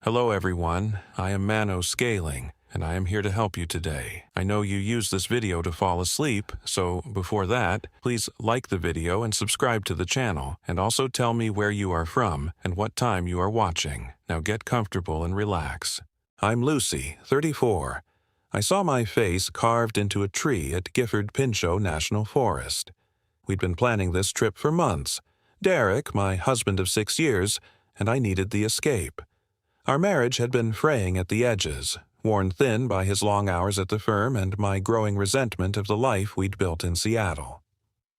Hello everyone, I am Mano Scaling, and I am here to help you today. I know you use this video to fall asleep, so before that, please like the video and subscribe to the channel, and also tell me where you are from and what time you are watching. Now get comfortable and relax. I'm Lucy, 34. I saw my face carved into a tree at Gifford Pinchot National Forest. We'd been planning this trip for months. Derek, my husband of 6 years, and I needed the escape. Our marriage had been fraying at the edges, worn thin by his long hours at the firm and my growing resentment of the life we'd built in Seattle.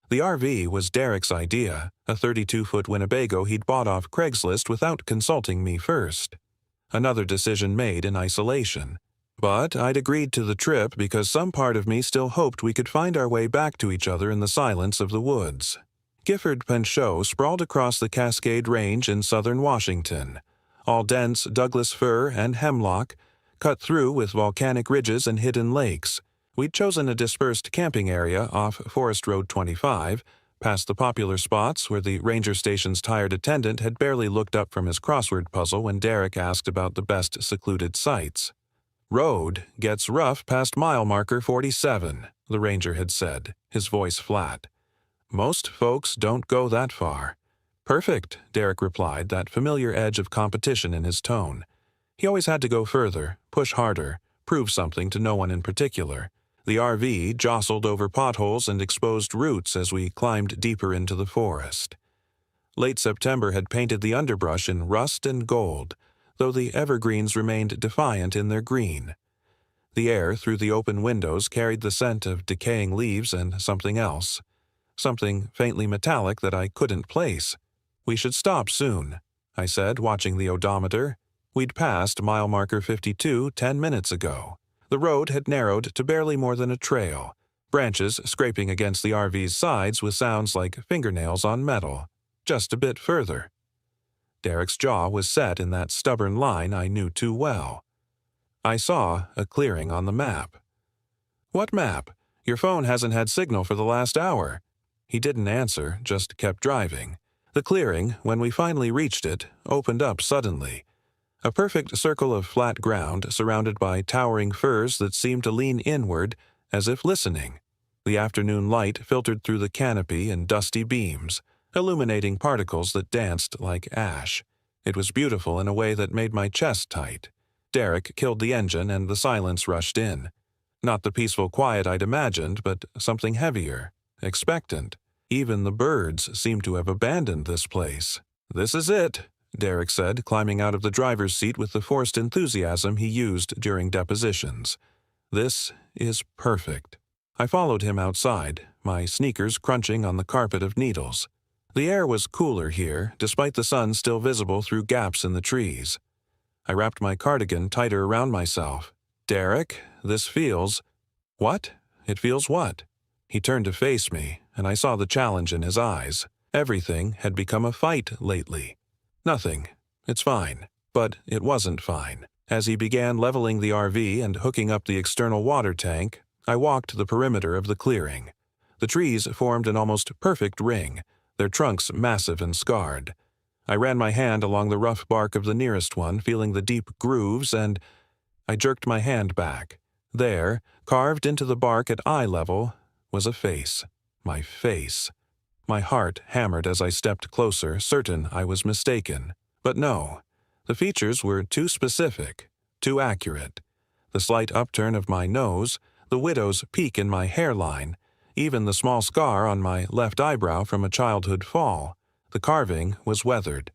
The RV was Derek's idea, a 32-foot Winnebago he'd bought off Craigslist without consulting me first. Another decision made in isolation. But I'd agreed to the trip because some part of me still hoped we could find our way back to each other in the silence of the woods. Gifford Pinchot sprawled across the Cascade Range in southern Washington, all dense Douglas fir and hemlock, cut through with volcanic ridges and hidden lakes. We'd chosen a dispersed camping area off Forest Road 25, past the popular spots where the ranger station's tired attendant had barely looked up from his crossword puzzle when Derek asked about the best secluded sites. "Road gets rough past mile marker 47, the ranger had said, his voice flat. "Most folks don't go that far." "Perfect," Derek replied, that familiar edge of competition in his tone. He always had to go further, push harder, prove something to no one in particular. The RV jostled over potholes and exposed roots as we climbed deeper into the forest. Late September had painted the underbrush in rust and gold, though the evergreens remained defiant in their green. The air through the open windows carried the scent of decaying leaves and something else, something faintly metallic that I couldn't place. "We should stop soon," I said, watching the odometer. We'd passed mile marker 52 10 minutes ago. The road had narrowed to barely more than a trail, branches scraping against the RV's sides with sounds like fingernails on metal. Just a bit further. Derek's jaw was set in that stubborn line I knew too well. I saw a clearing on the map. "What map? Your phone hasn't had signal for the last hour." He didn't answer, just kept driving. The clearing, when we finally reached it, opened up suddenly. A perfect circle of flat ground surrounded by towering firs that seemed to lean inward as if listening. The afternoon light filtered through the canopy in dusty beams, illuminating particles that danced like ash. It was beautiful in a way that made my chest tight. Derek killed the engine and the silence rushed in. Not the peaceful quiet I'd imagined, but something heavier, expectant. Even the birds seemed to have abandoned this place. "This is it," Derek said, climbing out of the driver's seat with the forced enthusiasm he used during depositions. "This is perfect." I followed him outside, my sneakers crunching on the carpet of needles. The air was cooler here, despite the sun still visible through gaps in the trees. I wrapped my cardigan tighter around myself. "Derek, this feels—" "What? It feels what?" He turned to face me, and I saw the challenge in his eyes. Everything had become a fight lately. "Nothing. It's fine." But it wasn't fine. As he began leveling the RV and hooking up the external water tank, I walked the perimeter of the clearing. The trees formed an almost perfect ring, their trunks massive and scarred. I ran my hand along the rough bark of the nearest one, feeling the deep grooves, and I jerked my hand back. There, carved into the bark at eye level, was a face. My face. My heart hammered as I stepped closer, certain I was mistaken. But no. The features were too specific, too accurate. The slight upturn of my nose, the widow's peak in my hairline, even the small scar on my left eyebrow from a childhood fall. The carving was weathered,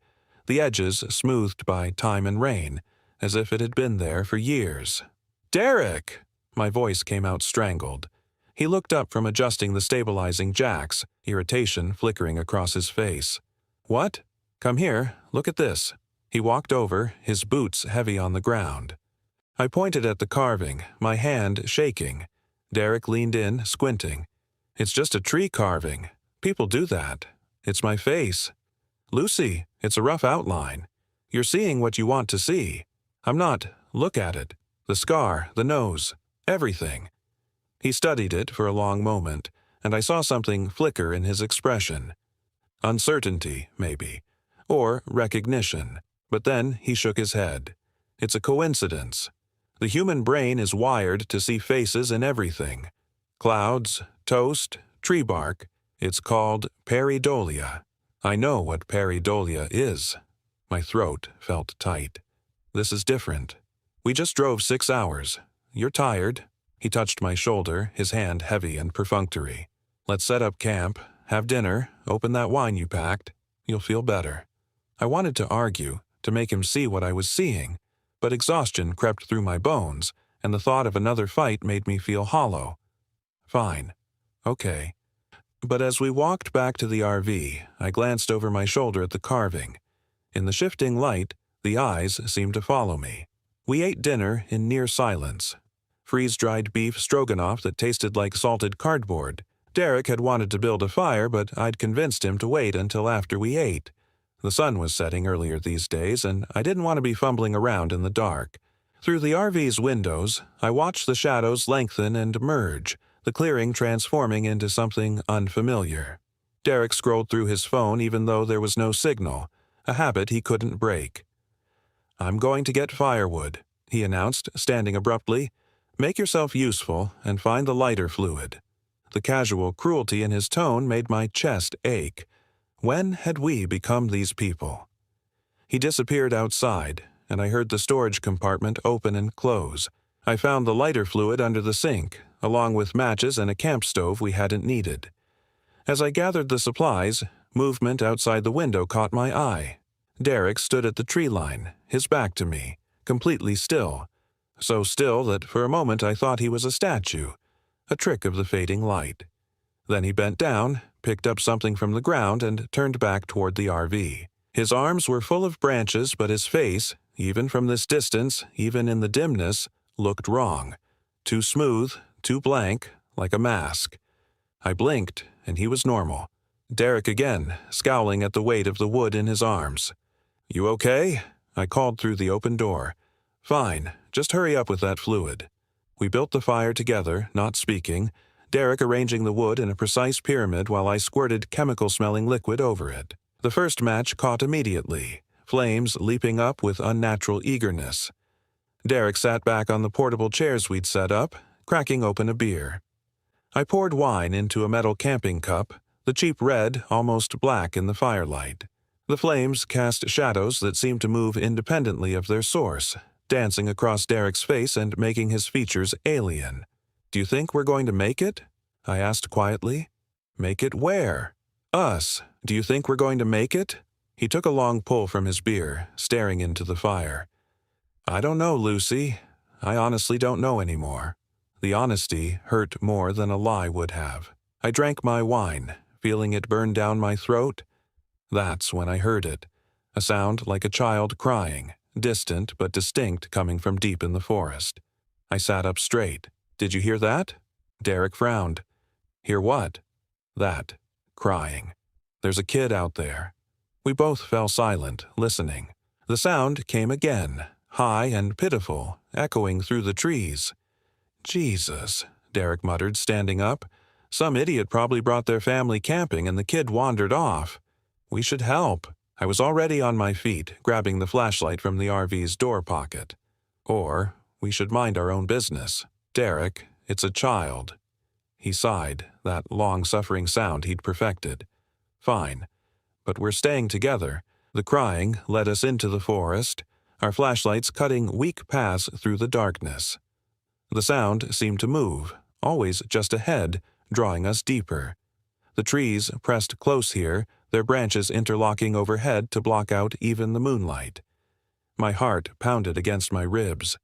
the edges smoothed by time and rain, as if it had been there for years. "Derek!" My voice came out strangled. He looked up from adjusting the stabilizing jacks, irritation flickering across his face. "What? Come here, look at this." He walked over, his boots heavy on the ground. I pointed at the carving, my hand shaking. Derek leaned in, squinting. "It's just a tree carving. People do that. It's my face. Lucy, it's a rough outline. You're seeing what you want to see. I'm not. Look at it. The scar, the nose, everything." He studied it for a long moment, and I saw something flicker in his expression. Uncertainty, maybe, or recognition. But then he shook his head. It's a coincidence. The human brain is wired to see faces in everything. Clouds, toast, tree bark. It's called pareidolia. I know what pareidolia is. My throat felt tight. This is different. We just drove 6 hours. You're tired. He touched my shoulder, his hand heavy and perfunctory. Let's set up camp, have dinner, open that wine you packed. You'll feel better. I wanted to argue, to make him see what I was seeing, but exhaustion crept through my bones, and the thought of another fight made me feel hollow. Fine. Okay. But as we walked back to the RV, I glanced over my shoulder at the carving. In the shifting light, the eyes seemed to follow me. We ate dinner in near silence. Freeze-dried beef stroganoff that tasted like salted cardboard. Derek had wanted to build a fire, but I'd convinced him to wait until after we ate. The sun was setting earlier these days, and I didn't want to be fumbling around in the dark. Through the RV's windows, I watched the shadows lengthen and merge, the clearing transforming into something unfamiliar. Derek scrolled through his phone even though there was no signal, a habit he couldn't break. "I'm going to get firewood," he announced, standing abruptly. "Make yourself useful and find the lighter fluid." The casual cruelty in his tone made my chest ache. When had we become these people? He disappeared outside, and I heard the storage compartment open and close. I found the lighter fluid under the sink, along with matches and a camp stove we hadn't needed. As I gathered the supplies, movement outside the window caught my eye. Derek stood at the tree line, his back to me, completely still. So still that for a moment I thought he was a statue, a trick of the fading light. Then he bent down, picked up something from the ground, and turned back toward the RV. His arms were full of branches, but his face, even from this distance, even in the dimness, looked wrong. Too smooth, too blank, like a mask. I blinked, and he was normal. Derek again, scowling at the weight of the wood in his arms. "You okay?" I called through the open door. "Fine, just hurry up with that fluid." We built the fire together, not speaking, Derek arranging the wood in a precise pyramid while I squirted chemical-smelling liquid over it. The first match caught immediately, flames leaping up with unnatural eagerness. Derek sat back on the portable chairs we'd set up, cracking open a beer. I poured wine into a metal camping cup, the cheap red almost black in the firelight. The flames cast shadows that seemed to move independently of their source, dancing across Derek's face and making his features alien. "Do you think we're going to make it?" I asked quietly. "Make it where?" "Us. Do you think we're going to make it?" He took a long pull from his beer, staring into the fire. "I don't know, Lucy. I honestly don't know anymore." The honesty hurt more than a lie would have. I drank my wine, feeling it burn down my throat. That's when I heard it, a sound like a child crying, distant but distinct coming from deep in the forest. I sat up straight. "Did you hear that?" Derek frowned. "Hear what?" "That. Crying. There's a kid out there." We both fell silent, listening. The sound came again, high and pitiful, echoing through the trees. "Jesus," Derek muttered, standing up. "Some idiot probably brought their family camping and the kid wandered off. We should help." I was already on my feet, grabbing the flashlight from the RV's door pocket. "Or we should mind our own business. Derek, it's a child." He sighed, that long-suffering sound he'd perfected. "Fine. But we're staying together." The crying led us into the forest, our flashlights cutting weak paths through the darkness. The sound seemed to move, always just ahead, drawing us deeper. The trees pressed close here, their branches interlocking overhead to block out even the moonlight. My heart pounded against my ribs.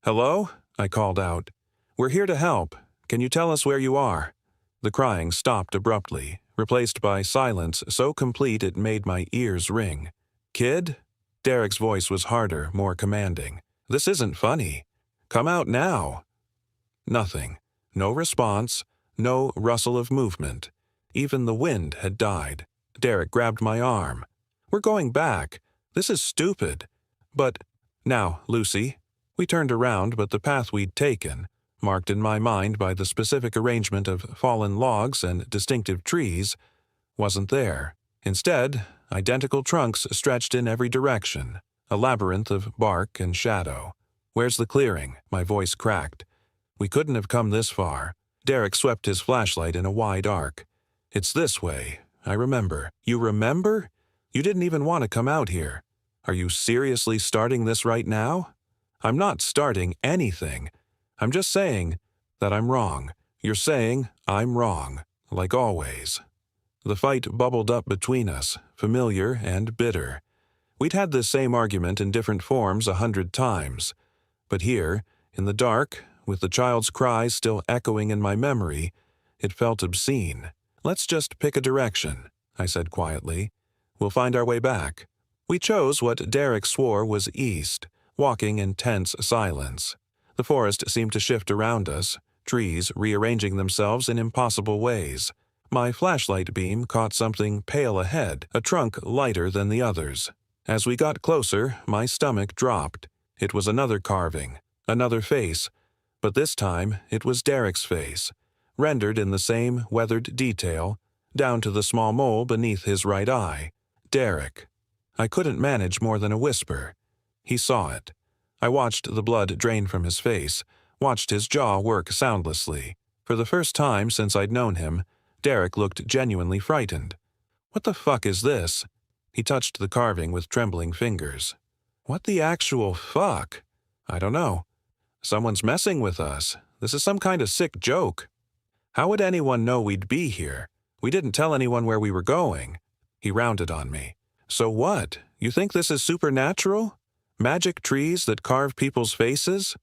"Hello?" I called out. "We're here to help. Can you tell us where you are?" The crying stopped abruptly, replaced by silence so complete it made my ears ring. "Kid?" Derek's voice was harder, more commanding. "This isn't funny. Come out now." Nothing. No response. No rustle of movement. Even the wind had died. Derek grabbed my arm. "We're going back. This is stupid." "But now, Lucy." We turned around, but the path we'd taken, marked in my mind by the specific arrangement of fallen logs and distinctive trees, wasn't there. Instead, identical trunks stretched in every direction, a labyrinth of bark and shadow. "Where's the clearing?" My voice cracked. We couldn't have come this far. Derek swept his flashlight in a wide arc. "It's this way. I remember." "You remember? You didn't even want to come out here. Are you seriously starting this right now?" "I'm not starting anything. I'm just saying that I'm wrong. You're saying I'm wrong, like always." The fight bubbled up between us, familiar and bitter. We'd had this same argument in different forms 100 times. But here, in the dark, with the child's cries still echoing in my memory, it felt obscene. "Let's just pick a direction," I said quietly. "We'll find our way back." We chose what Derek swore was east, walking in tense silence. The forest seemed to shift around us, trees rearranging themselves in impossible ways. My flashlight beam caught something pale ahead, a trunk lighter than the others. As we got closer, my stomach dropped. It was another carving, another face, but this time it was Derek's face, rendered in the same weathered detail, down to the small mole beneath his right eye. Derek. I couldn't manage more than a whisper. He saw it. I watched the blood drain from his face, watched his jaw work soundlessly. For the first time since I'd known him, Derek looked genuinely frightened. "What the fuck is this?" He touched the carving with trembling fingers. "What the actual fuck?" "I don't know. Someone's messing with us. This is some kind of sick joke. How would anyone know we'd be here? We didn't tell anyone where we were going." He rounded on me. "So what? You think this is supernatural? Magic trees that carve people's faces?"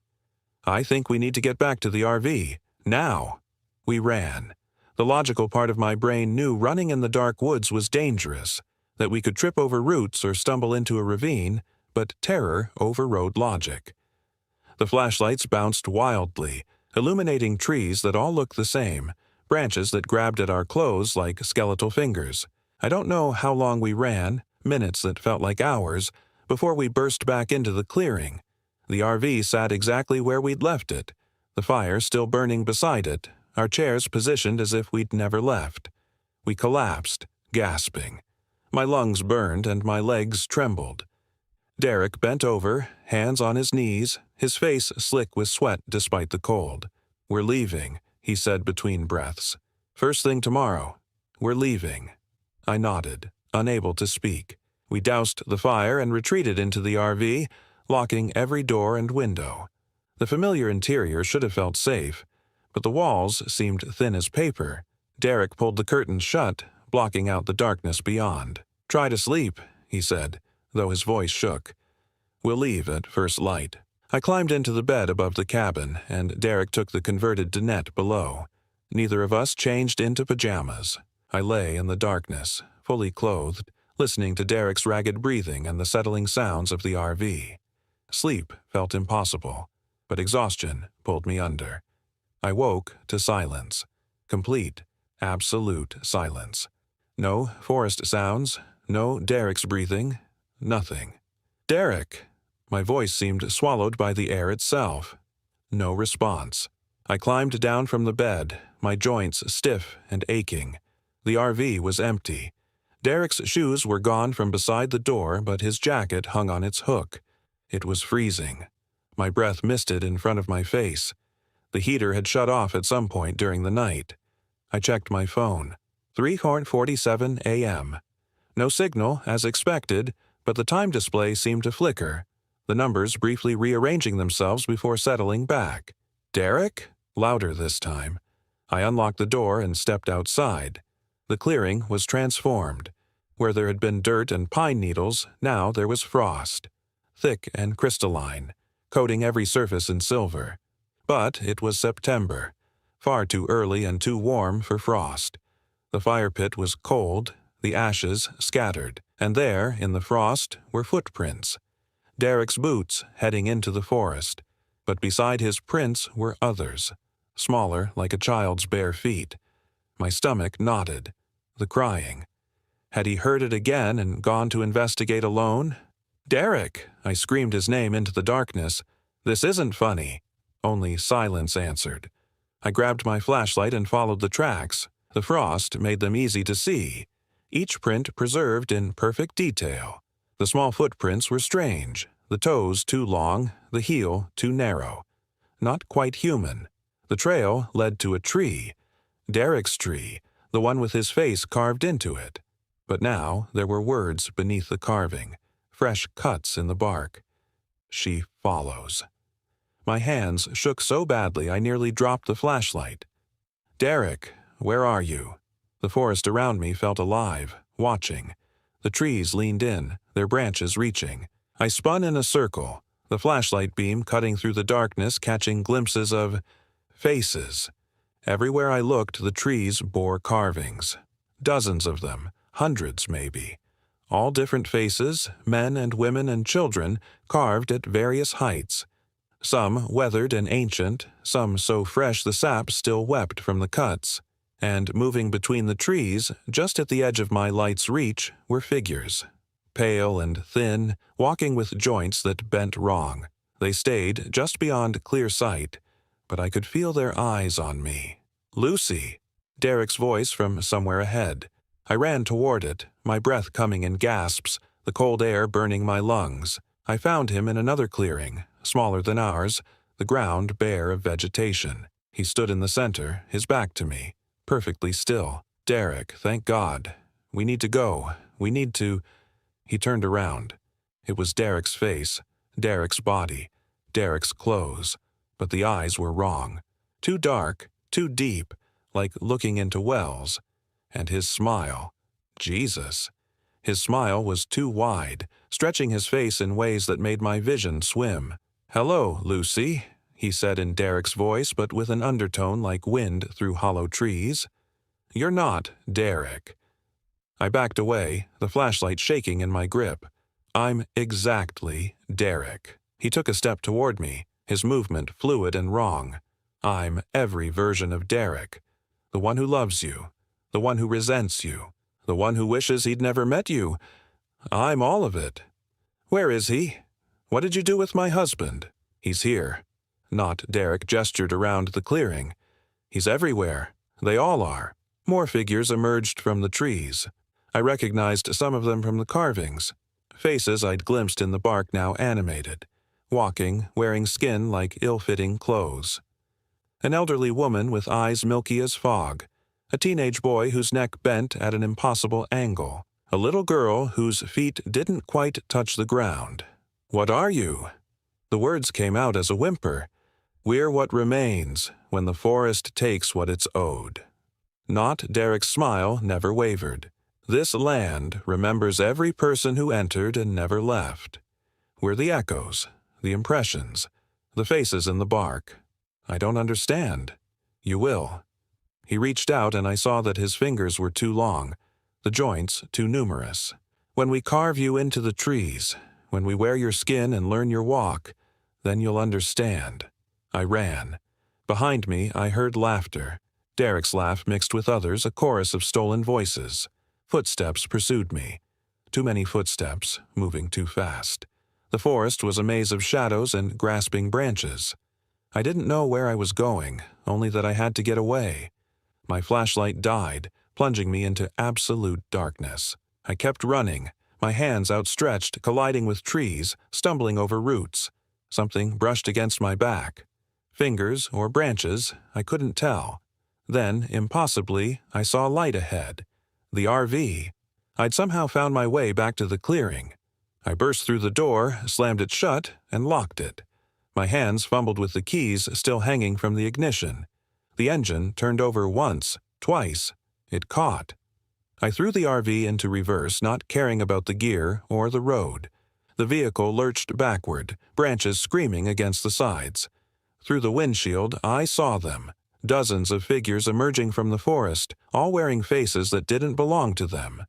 "I think we need to get back to the RV. Now." We ran. The logical part of my brain knew running in the dark woods was dangerous, that we could trip over roots or stumble into a ravine, but terror overrode logic. The flashlights bounced wildly, illuminating trees that all looked the same, branches that grabbed at our clothes like skeletal fingers. I don't know how long we ran, minutes that felt like hours, before we burst back into the clearing. The RV sat exactly where we'd left it, the fire still burning beside it, our chairs positioned as if we'd never left. We collapsed, gasping. My lungs burned and my legs trembled. Derek bent over, hands on his knees, his face slick with sweat despite the cold. "We're leaving," he said between breaths. "First thing tomorrow. We're leaving." I nodded, unable to speak. We doused the fire and retreated into the RV, locking every door and window. The familiar interior should have felt safe, but the walls seemed thin as paper. Derek pulled the curtains shut, blocking out the darkness beyond. "Try to sleep," he said, though his voice shook. "We'll leave at first light." I climbed into the bed above the cabin, and Derek took the converted dinette below. Neither of us changed into pajamas. I lay in the darkness, fully clothed, listening to Derek's ragged breathing and the settling sounds of the RV. Sleep felt impossible, but exhaustion pulled me under. I woke to silence. Complete, absolute silence. No forest sounds, no Derek's breathing, nothing. "Derek!" My voice seemed swallowed by the air itself. No response. I climbed down from the bed, my joints stiff and aching. The RV was empty. Derek's shoes were gone from beside the door, but his jacket hung on its hook. It was freezing. My breath misted in front of my face. The heater had shut off at some point during the night. I checked my phone. 3:47 a.m. No signal, as expected, but the time display seemed to flicker, the numbers briefly rearranging themselves before settling back. "Derek?" Louder this time. I unlocked the door and stepped outside. The clearing was transformed. Where there had been dirt and pine needles, now there was frost. Thick and crystalline, coating every surface in silver. But it was September, far too early and too warm for frost. The fire pit was cold, the ashes scattered, and there, in the frost, were footprints. Derek's boots heading into the forest, but beside his prints were others, smaller like a child's bare feet. My stomach knotted. The crying. Had he heard it again and gone to investigate alone? "Derek!" I screamed his name into the darkness. "This isn't funny." Only silence answered. I grabbed my flashlight and followed the tracks. The frost made them easy to see, each print preserved in perfect detail. The small footprints were strange, the toes too long, the heel too narrow. Not quite human. The trail led to a tree, Derek's tree, the one with his face carved into it. But now there were words beneath the carving, fresh cuts in the bark. She follows. My hands shook so badly I nearly dropped the flashlight. Derek, where are you? The forest around me felt alive, watching. The trees leaned in, their branches reaching. I spun in a circle, the flashlight beam cutting through the darkness, catching glimpses of faces. Everywhere I looked, the trees bore carvings. Dozens of them, hundreds maybe. All different faces, men and women and children, carved at various heights. Some weathered and ancient, some so fresh the sap still wept from the cuts. And moving between the trees, just at the edge of my light's reach, were figures. Pale and thin, walking with joints that bent wrong. They stayed just beyond clear sight, but I could feel their eyes on me. Lucy! Derek's voice from somewhere ahead. I ran toward it, my breath coming in gasps, the cold air burning my lungs. I found him in another clearing, smaller than ours, the ground bare of vegetation. He stood in the center, his back to me, perfectly still. Derek, thank God. We need to go. We need to... He turned around. It was Derek's face, Derek's body, Derek's clothes, but the eyes were wrong. Too dark, too deep, like looking into wells. And his smile. Jesus. His smile was too wide, stretching his face in ways that made my vision swim. "Hello, Lucy," he said in Derek's voice, but with an undertone like wind through hollow trees. "You're not Derek." I backed away, the flashlight shaking in my grip. "I'm exactly Derek." He took a step toward me, his movement fluid and wrong. "I'm every version of Derek. The one who loves you, the one who resents you, the one who wishes he'd never met you. I'm all of it. Where is he? What did you do with my husband? He's here." Not Derek gestured around the clearing. "He's everywhere. They all are." More figures emerged from the trees. I recognized some of them from the carvings. Faces I'd glimpsed in the bark now animated, walking, wearing skin like ill-fitting clothes. An elderly woman with eyes milky as fog. A teenage boy whose neck bent at an impossible angle. A little girl whose feet didn't quite touch the ground. "What are you?" The words came out as a whimper. "We're what remains when the forest takes what it's owed." Not Derek's smile never wavered. "This land remembers every person who entered and never left. We're the echoes, the impressions, the faces in the bark. I don't understand. You will." He reached out and I saw that his fingers were too long, the joints too numerous. "When we carve you into the trees, when we wear your skin and learn your walk, then you'll understand." I ran. Behind me I heard laughter. Derek's laugh mixed with others, a chorus of stolen voices. Footsteps pursued me. Too many footsteps, moving too fast. The forest was a maze of shadows and grasping branches. I didn't know where I was going, only that I had to get away. My flashlight died, plunging me into absolute darkness. I kept running, my hands outstretched, colliding with trees, stumbling over roots. Something brushed against my back. Fingers or branches, I couldn't tell. Then, impossibly, I saw light ahead. The RV. I'd somehow found my way back to the clearing. I burst through the door, slammed it shut, and locked it. My hands fumbled with the keys still hanging from the ignition. The engine turned over once, twice. It caught. I threw the RV into reverse, not caring about the gear or the road. The vehicle lurched backward, branches screaming against the sides. Through the windshield, I saw them. Dozens of figures emerging from the forest, all wearing faces that didn't belong to them.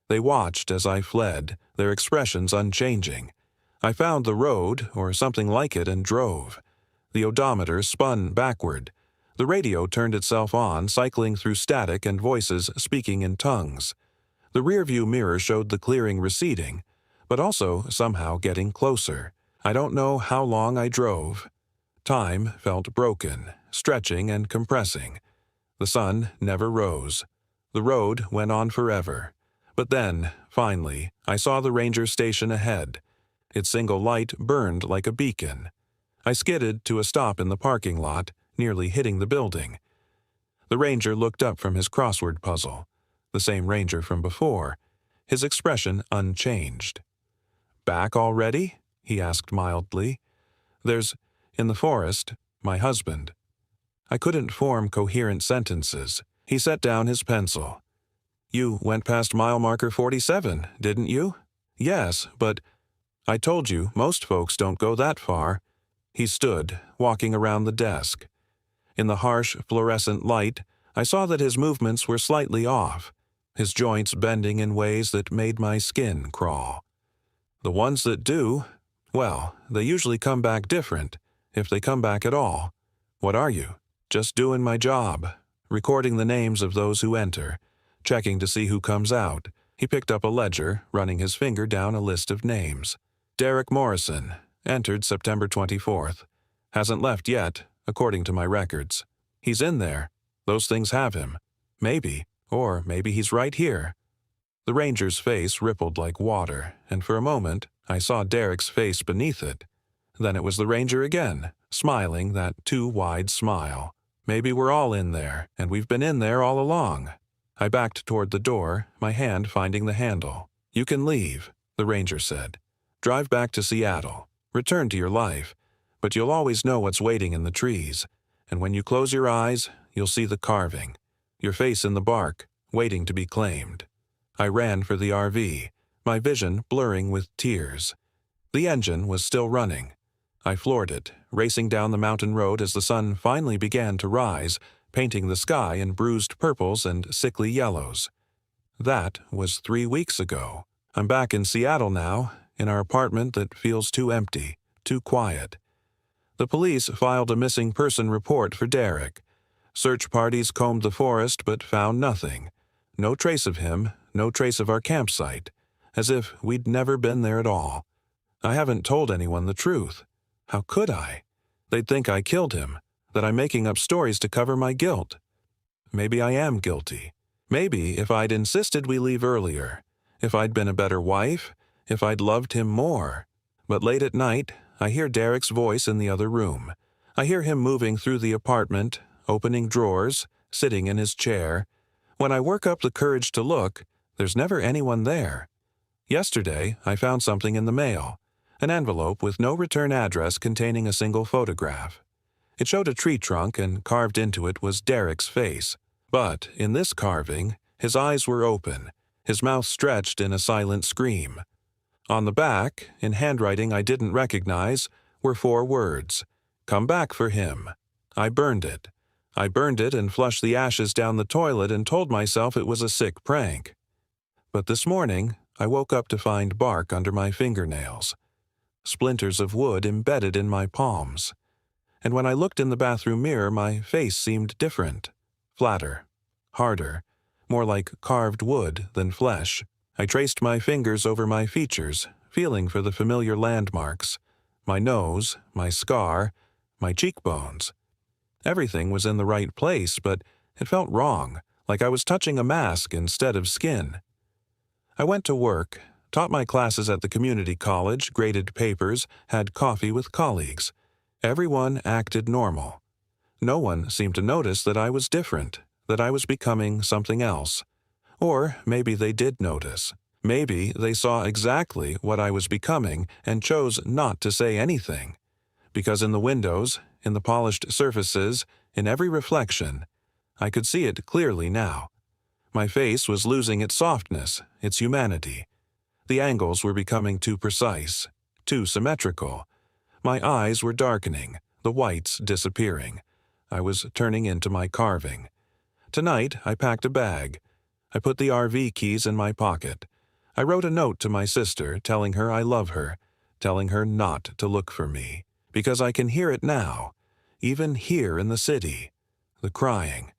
They watched as I fled, their expressions unchanging. I found the road, or something like it, and drove. The odometer spun backward. The radio turned itself on, cycling through static and voices speaking in tongues. The rearview mirror showed the clearing receding, but also somehow getting closer. I don't know how long I drove. Time felt broken, stretching and compressing. The sun never rose. The road went on forever. But then, finally, I saw the ranger station ahead. Its single light burned like a beacon. I skidded to a stop in the parking lot, nearly hitting the building. The ranger looked up from his crossword puzzle. The same ranger from before, his expression unchanged. "Back already?" he asked mildly. "There's, in the forest, my husband." I couldn't form coherent sentences. He set down his pencil. "You went past mile marker 47, didn't you?" "Yes, but—" "I told you, most folks don't go that far." He stood, walking around the desk. In the harsh, fluorescent light, I saw that his movements were slightly off, his joints bending in ways that made my skin crawl. The ones that do, well, they usually come back different, if they come back at all. "What are you?" "Just doing my job, recording the names of those who enter, checking to see who comes out." He picked up a ledger, running his finger down a list of names. "Derek Morrison, entered September 24th. Hasn't left yet, according to my records. He's in there. Those things have him. Maybe, or maybe he's right here." The ranger's face rippled like water, and for a moment I saw Derek's face beneath it. Then it was the ranger again, smiling that too wide smile. "Maybe we're all in there, and we've been in there all along." I backed toward the door, my hand finding the handle. "You can leave," the ranger said. "Drive back to Seattle. Return to your life. But you'll always know what's waiting in the trees. And when you close your eyes, you'll see the carving. Your face in the bark, waiting to be claimed." I ran for the RV, my vision blurring with tears. The engine was still running. I floored it, racing down the mountain road as the sun finally began to rise, painting the sky in bruised purples and sickly yellows. That was 3 weeks ago. I'm back in Seattle now, in our apartment that feels too empty, too quiet. The police filed a missing person report for Derek. Search parties combed the forest but found nothing. No trace of him, no trace of our campsite, as if we'd never been there at all. I haven't told anyone the truth. How could I? They'd think I killed him, that I'm making up stories to cover my guilt. Maybe I am guilty. Maybe if I'd insisted we leave earlier, if I'd been a better wife, if I'd loved him more. But late at night, I hear Derek's voice in the other room. I hear him moving through the apartment, opening drawers, sitting in his chair. When I work up the courage to look, there's never anyone there. Yesterday, I found something in the mail, an envelope with no return address containing a single photograph. It showed a tree trunk, and carved into it was Derek's face. But in this carving, his eyes were open, his mouth stretched in a silent scream. On the back, in handwriting I didn't recognize, were 4 words: "Come back for him." I burned it. I burned it and flushed the ashes down the toilet and told myself it was a sick prank. But this morning, I woke up to find bark under my fingernails, splinters of wood embedded in my palms. And when I looked in the bathroom mirror, my face seemed different, flatter, harder, more like carved wood than flesh. I traced my fingers over my features, feeling for the familiar landmarks, my nose, my scar, my cheekbones. Everything was in the right place, but it felt wrong, like I was touching a mask instead of skin. I went to work, taught my classes at the community college, graded papers, had coffee with colleagues. Everyone acted normal. No one seemed to notice that I was different, that I was becoming something else. Or maybe they did notice. Maybe they saw exactly what I was becoming and chose not to say anything. Because in the windows, in the polished surfaces, in every reflection, I could see it clearly now. My face was losing its softness, its humanity. The angles were becoming too precise, too symmetrical. My eyes were darkening, the whites disappearing. I was turning into my carving. Tonight, I packed a bag. I put the RV keys in my pocket. I wrote a note to my sister telling her I love her, telling her not to look for me, because I can hear it now, even here in the city. The crying,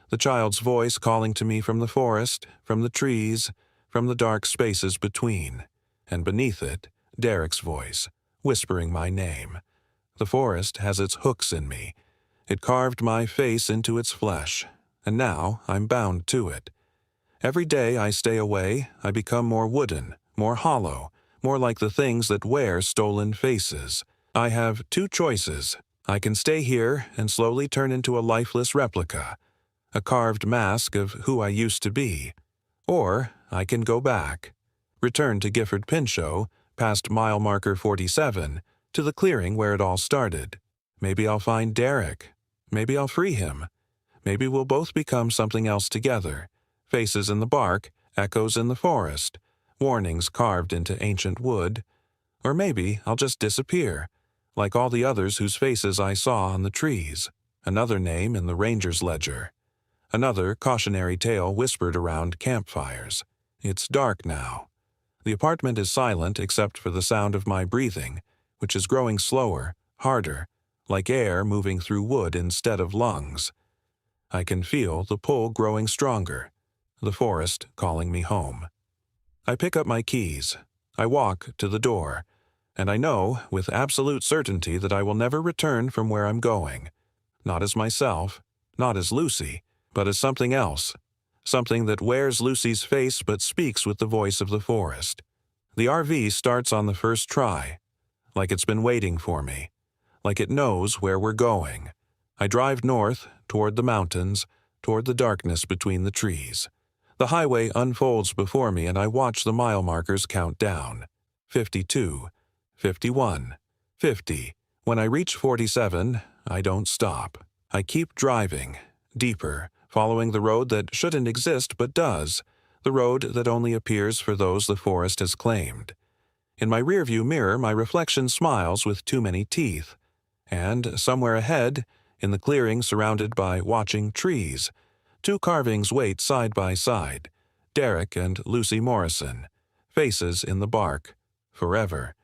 the child's voice calling to me from the forest, from the trees, from the dark spaces between, and beneath it, Derek's voice, whispering my name. The forest has its hooks in me. It carved my face into its flesh, and now I'm bound to it. Every day I stay away, I become more wooden, more hollow, more like the things that wear stolen faces. I have two choices. I can stay here and slowly turn into a lifeless replica, a carved mask of who I used to be. Or I can go back, return to Gifford Pinchot, past mile marker 47, to the clearing where it all started. Maybe I'll find Derek. Maybe I'll free him. Maybe we'll both become something else together. Faces in the bark, echoes in the forest, warnings carved into ancient wood. Or maybe I'll just disappear, like all the others whose faces I saw on the trees. Another name in the ranger's ledger. Another cautionary tale whispered around campfires. It's dark now. The apartment is silent except for the sound of my breathing, which is growing slower, harder, like air moving through wood instead of lungs. I can feel the pull growing stronger, the forest calling me home. I pick up my keys. I walk to the door, and I know with absolute certainty that I will never return from where I'm going. Not as myself, not as Lucy, but as something else. Something that wears Lucy's face but speaks with the voice of the forest. The RV starts on the first try, like it's been waiting for me, like it knows where we're going. I drive north, toward the mountains, toward the darkness between the trees. The highway unfolds before me and I watch the mile markers count down. 52, 51, 50. When I reach 47, I don't stop. I keep driving, deeper, following the road that shouldn't exist but does, the road that only appears for those the forest has claimed. In my rearview mirror, my reflection smiles with too many teeth. And somewhere ahead, in the clearing surrounded by watching trees, two carvings wait side by side, Derek and Lucy Morrison, faces in the bark, forever.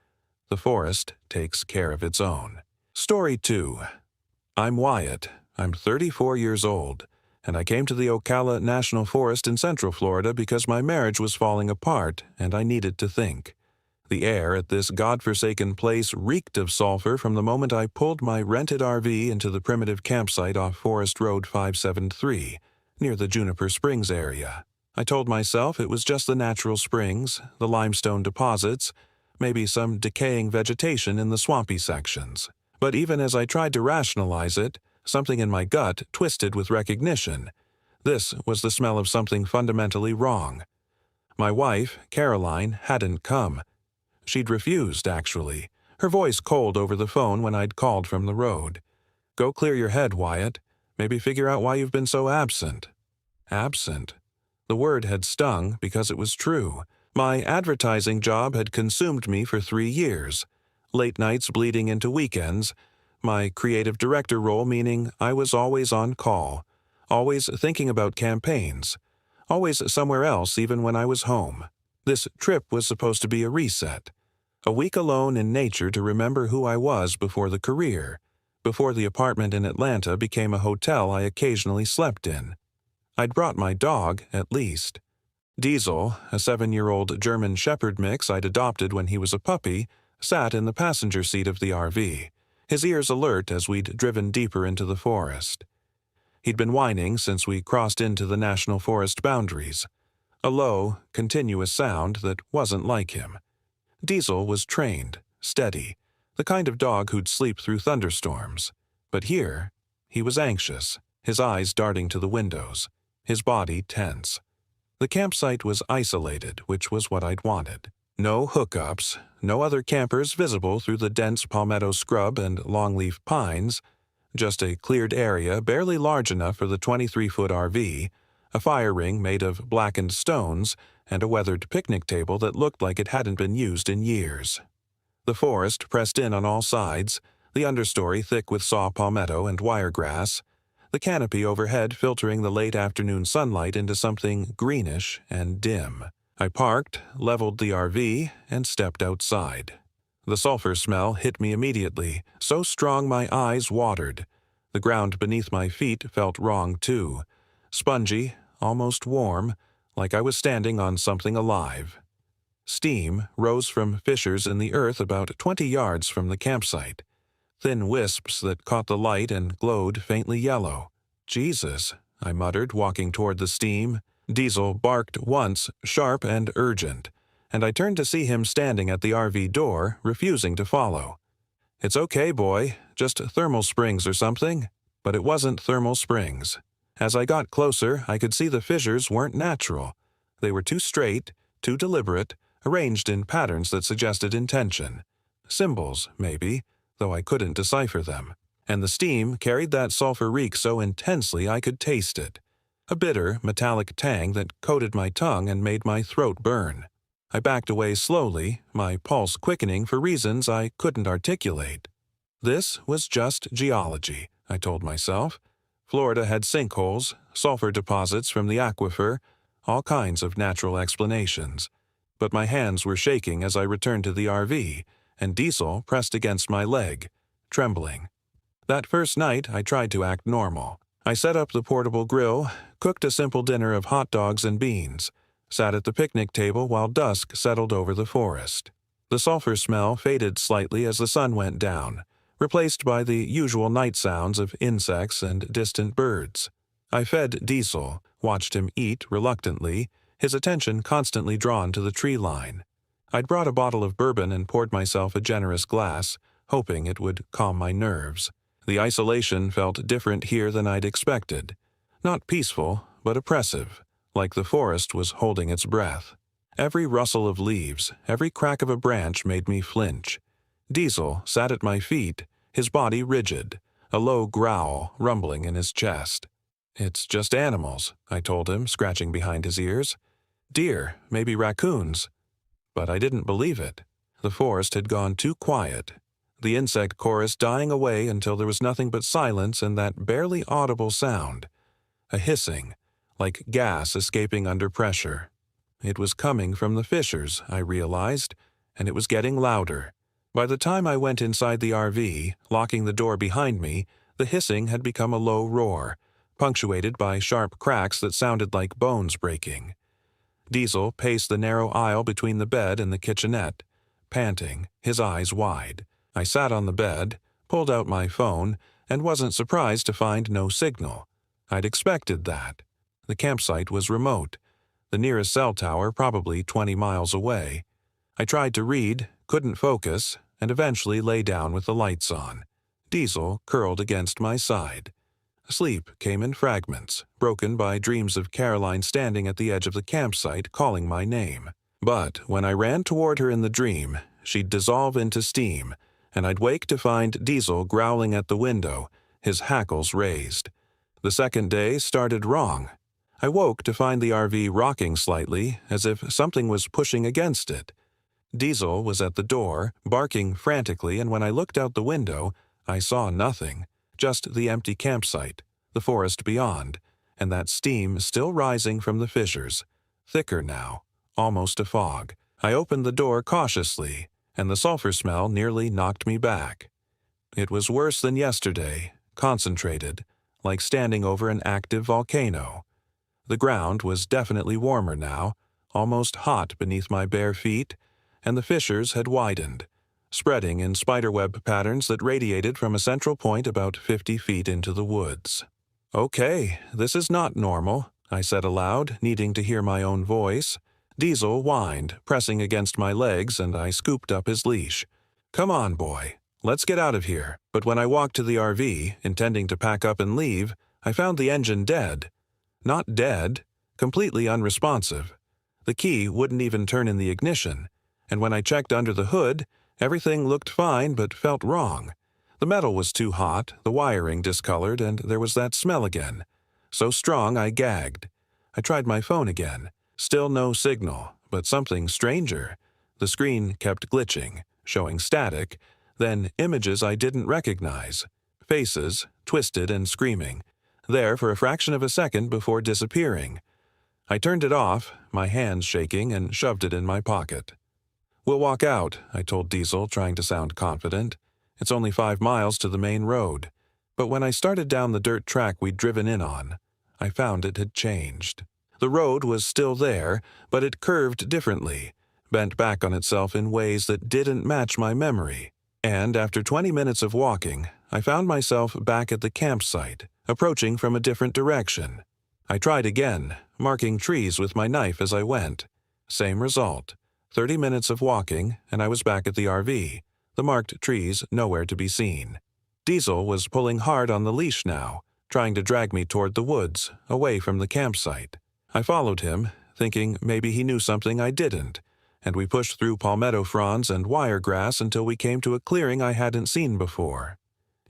The forest takes care of its own. Story 2. I'm Wyatt. I'm 34 years old, and I came to the Ocala National Forest in Central Florida because my marriage was falling apart and I needed to think. The air at this godforsaken place reeked of sulfur from the moment I pulled my rented RV into the primitive campsite off Forest Road 573, near the Juniper Springs area. I told myself it was just the natural springs, the limestone deposits, maybe some decaying vegetation in the swampy sections. But even as I tried to rationalize it, something in my gut twisted with recognition. This was the smell of something fundamentally wrong. My wife, Caroline, hadn't come. She'd refused, actually, her voice cold over the phone when I'd called from the road. Go clear your head, Wyatt. Maybe figure out why you've been so absent. Absent. The word had stung because it was true. My advertising job had consumed me for 3 years. Late nights bleeding into weekends. My creative director role meaning I was always on call, always thinking about campaigns, always somewhere else even when I was home. This trip was supposed to be a reset, a week alone in nature to remember who I was before the career, before the apartment in Atlanta became a hotel I occasionally slept in. I'd brought my dog, at least. Diesel, a 7-year-old German Shepherd mix I'd adopted when he was a puppy, sat in the passenger seat of the RV, his ears alert as we'd driven deeper into the forest. He'd been whining since we crossed into the national forest boundaries, a low, continuous sound that wasn't like him. Diesel was trained, steady, the kind of dog who'd sleep through thunderstorms. But here, he was anxious, his eyes darting to the windows, his body tense. The campsite was isolated, which was what I'd wanted. No hookups, no other campers visible through the dense palmetto scrub and longleaf pines, just a cleared area barely large enough for the 23-foot RV, a fire ring made of blackened stones, and a weathered picnic table that looked like it hadn't been used in years. The forest pressed in on all sides, the understory thick with saw palmetto and wiregrass, the canopy overhead filtering the late afternoon sunlight into something greenish and dim. I parked, leveled the RV, and stepped outside. The sulfur smell hit me immediately, so strong my eyes watered. The ground beneath my feet felt wrong too, spongy, almost warm, like I was standing on something alive. Steam rose from fissures in the earth about 20 yards from the campsite, thin wisps that caught the light and glowed faintly yellow. Jesus, I muttered, walking toward the steam. Diesel barked once, sharp and urgent, and I turned to see him standing at the RV door, refusing to follow. "It's okay, boy, just thermal springs or something." But it wasn't thermal springs. As I got closer, I could see the fissures weren't natural. They were too straight, too deliberate, arranged in patterns that suggested intention. Symbols, maybe, though I couldn't decipher them. And the steam carried that sulfur reek so intensely I could taste it. A bitter, metallic tang that coated my tongue and made my throat burn. I backed away slowly, my pulse quickening for reasons I couldn't articulate. This was just geology, I told myself. Florida had sinkholes, sulfur deposits from the aquifer, all kinds of natural explanations. But my hands were shaking as I returned to the RV, and Diesel pressed against my leg, trembling. That first night, I tried to act normal. I set up the portable grill, cooked a simple dinner of hot dogs and beans, sat at the picnic table while dusk settled over the forest. The sulfur smell faded slightly as the sun went down, replaced by the usual night sounds of insects and distant birds. I fed Diesel, watched him eat reluctantly, his attention constantly drawn to the tree line. I'd brought a bottle of bourbon and poured myself a generous glass, hoping it would calm my nerves. The isolation felt different here than I'd expected. Not peaceful, but oppressive, like the forest was holding its breath. Every rustle of leaves, every crack of a branch made me flinch. Diesel sat at my feet, his body rigid, a low growl rumbling in his chest. "It's just animals," I told him, scratching behind his ears. "Deer, maybe raccoons." But I didn't believe it. The forest had gone too quiet, the insect chorus dying away until there was nothing but silence and that barely audible sound. A hissing, like gas escaping under pressure. It was coming from the fissures, I realized, and it was getting louder. By the time I went inside the RV, locking the door behind me, the hissing had become a low roar, punctuated by sharp cracks that sounded like bones breaking. Diesel paced the narrow aisle between the bed and the kitchenette, panting, his eyes wide. I sat on the bed, pulled out my phone, and wasn't surprised to find no signal. I'd expected that. The campsite was remote, the nearest cell tower probably 20 miles away. I tried to read, couldn't focus, and eventually lay down with the lights on. Diesel curled against my side. Sleep came in fragments, broken by dreams of Caroline standing at the edge of the campsite calling my name. But when I ran toward her in the dream, she'd dissolve into steam, and I'd wake to find Diesel growling at the window, his hackles raised. The second day started wrong. I woke to find the RV rocking slightly, as if something was pushing against it. Diesel was at the door, barking frantically, and when I looked out the window, I saw nothing, just the empty campsite, the forest beyond, and that steam still rising from the fissures, thicker now, almost a fog. I opened the door cautiously, and the sulfur smell nearly knocked me back. It was worse than yesterday, concentrated, like standing over an active volcano. The ground was definitely warmer now, almost hot beneath my bare feet, and the fissures had widened, spreading in spiderweb patterns that radiated from a central point about 50 feet into the woods. "Okay, this is not normal," I said aloud, needing to hear my own voice. Diesel whined, pressing against my legs, and I scooped up his leash. "Come on, boy. Let's get out of here." But when I walked to the RV, intending to pack up and leave, I found the engine dead. Not dead, completely unresponsive. The key wouldn't even turn in the ignition, and when I checked under the hood, everything looked fine but felt wrong. The metal was too hot, the wiring discolored, and there was that smell again. So strong I gagged. I tried my phone again. Still no signal, but something stranger. The screen kept glitching, showing static, then images I didn't recognize. Faces, twisted and screaming, there for a fraction of a second before disappearing. I turned it off, my hands shaking, and shoved it in my pocket. "We'll walk out," I told Diesel, trying to sound confident. "It's only 5 miles to the main road." But when I started down the dirt track we'd driven in on, I found it had changed. The road was still there, but it curved differently, bent back on itself in ways that didn't match my memory. And after 20 minutes of walking, I found myself back at the campsite, approaching from a different direction. I tried again, marking trees with my knife as I went. Same result. 30 minutes of walking, and I was back at the RV, the marked trees nowhere to be seen. Diesel was pulling hard on the leash now, trying to drag me toward the woods, away from the campsite. I followed him, thinking maybe he knew something I didn't, and we pushed through palmetto fronds and wiregrass until we came to a clearing I hadn't seen before.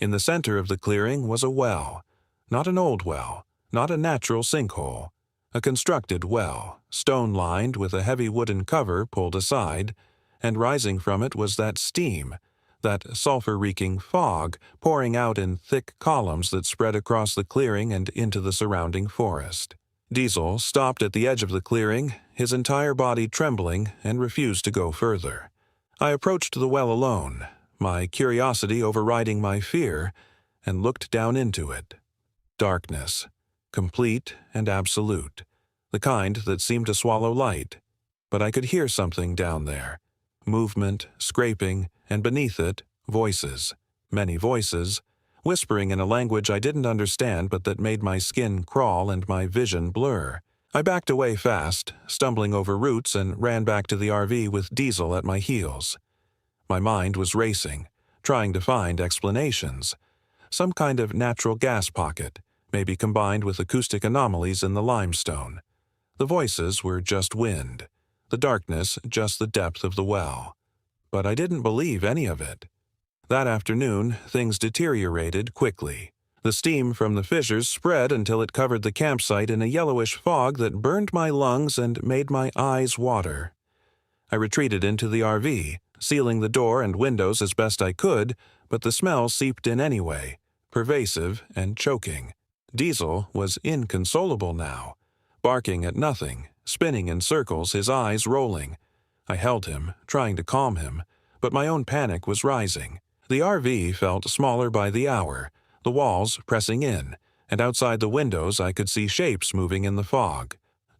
In the center of the clearing was a well. Not an old well, not a natural sinkhole. A constructed well, stone-lined with a heavy wooden cover pulled aside, and rising from it was that steam, that sulfur-reeking fog pouring out in thick columns that spread across the clearing and into the surrounding forest. Diesel stopped at the edge of the clearing, his entire body trembling, and refused to go further. I approached the well alone, my curiosity overriding my fear, and looked down into it. Darkness, complete and absolute, the kind that seemed to swallow light. But I could hear something down there. Movement, scraping, and beneath it, voices. Many voices, whispering in a language I didn't understand but that made my skin crawl and my vision blur. I backed away fast, stumbling over roots, and ran back to the RV with Diesel at my heels. My mind was racing, trying to find explanations. Some kind of natural gas pocket, maybe combined with acoustic anomalies in the limestone. The voices were just wind, the darkness just the depth of the well. But I didn't believe any of it. That afternoon, things deteriorated quickly. The steam from the fissures spread until it covered the campsite in a yellowish fog that burned my lungs and made my eyes water. I retreated into the RV, sealing the door and windows as best I could, but the smell seeped in anyway, pervasive and choking. Diesel was inconsolable now, barking at nothing, spinning in circles, his eyes rolling. I held him, trying to calm him, but my own panic was rising. The RV felt smaller by the hour, the walls pressing in, and outside the windows I could see shapes moving in the fog.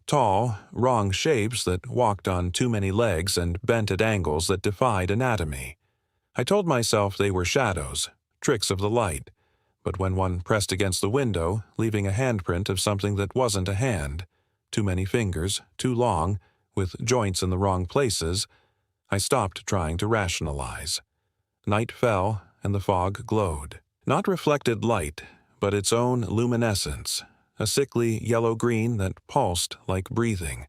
Tall, wrong shapes that walked on too many legs and bent at angles that defied anatomy. I told myself they were shadows, tricks of the light, but when one pressed against the window, leaving a handprint of something that wasn't a hand, too many fingers, too long, with joints in the wrong places, I stopped trying to rationalize. Night fell, and the fog glowed. Not reflected light, but its own luminescence, a sickly yellow-green that pulsed like breathing.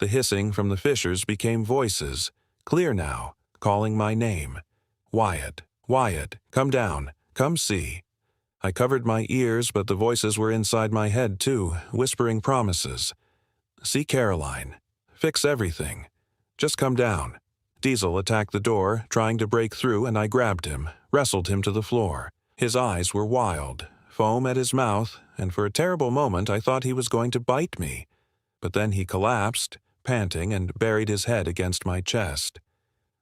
The hissing from the fissures became voices, clear now, calling my name. Wyatt, Wyatt, come down, come see. I covered my ears, but the voices were inside my head too, whispering promises. See Caroline. Fix everything. Just come down. Diesel attacked the door, trying to break through, and I grabbed him, wrestled him to the floor. His eyes were wild, foam at his mouth, and for a terrible moment I thought he was going to bite me. But then he collapsed, panting, and buried his head against my chest.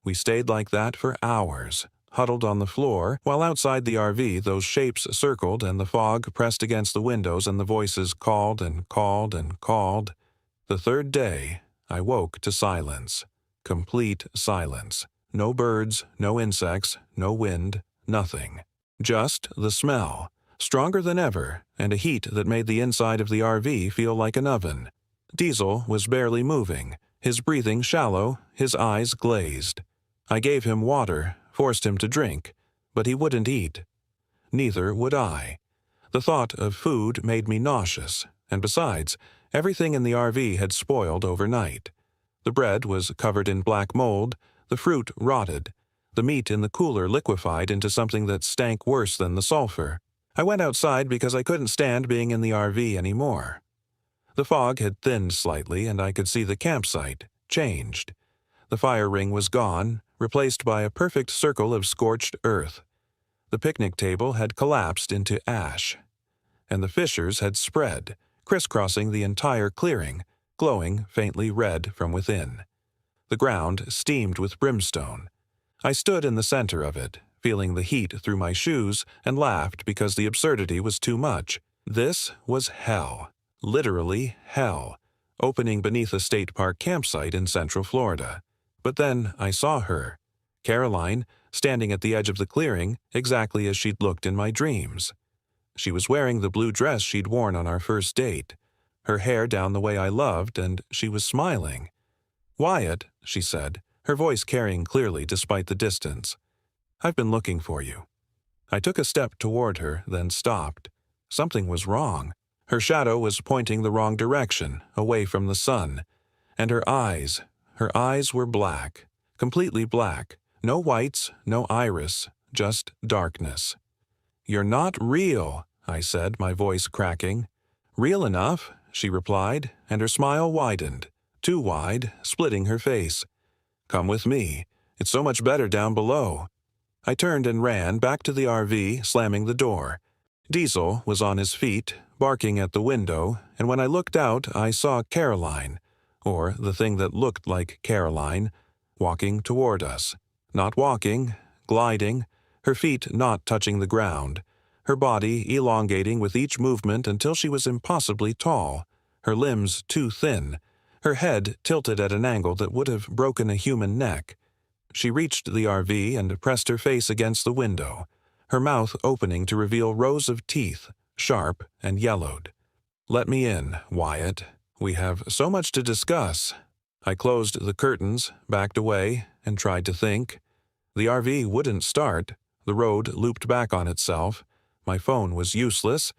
We stayed like that for hours, huddled on the floor, while outside the RV those shapes circled and the fog pressed against the windows and the voices called and called and called. The third day, I woke to silence. Complete silence. No birds, no insects, no wind, nothing. Just the smell, stronger than ever, and a heat that made the inside of the RV feel like an oven. Diesel was barely moving, his breathing shallow, his eyes glazed. I gave him water, forced him to drink, but he wouldn't eat. Neither would I. The thought of food made me nauseous, and besides, everything in the RV had spoiled overnight. The bread was covered in black mold, the fruit rotted, the meat in the cooler liquefied into something that stank worse than the sulfur. I went outside because I couldn't stand being in the RV anymore. The fog had thinned slightly, and I could see the campsite, changed. The fire ring was gone, replaced by a perfect circle of scorched earth. The picnic table had collapsed into ash, and the fissures had spread, crisscrossing the entire clearing, glowing faintly red from within. The ground steamed with brimstone. I stood in the center of it, feeling the heat through my shoes, and laughed because the absurdity was too much. This was hell, literally hell, opening beneath a state park campsite in Central Florida. But then I saw her, Caroline, standing at the edge of the clearing, exactly as she'd looked in my dreams. She was wearing the blue dress she'd worn on our first date, her hair down the way I loved, and she was smiling. "Wyatt," she said, her voice carrying clearly despite the distance. "I've been looking for you." I took a step toward her, then stopped. Something was wrong. Her shadow was pointing the wrong direction, away from the sun. And her eyes were black, completely black. No whites, no iris, just darkness. "You're not real," I said, my voice cracking. "Real enough," she replied, and her smile widened, too wide, splitting her face. "Come with me. It's so much better down below." I turned and ran back to the RV, slamming the door. Diesel was on his feet, barking at the window, and when I looked out, I saw Caroline, or the thing that looked like Caroline, walking toward us. Not walking, gliding, her feet not touching the ground, her body elongating with each movement until she was impossibly tall, her limbs too thin, her head tilted at an angle that would have broken a human neck. She reached the RV and pressed her face against the window, her mouth opening to reveal rows of teeth, sharp and yellowed. "Let me in, Wyatt. We have so much to discuss." I closed the curtains, backed away, and tried to think. The RV wouldn't start. The road looped back on itself. My phone was useless.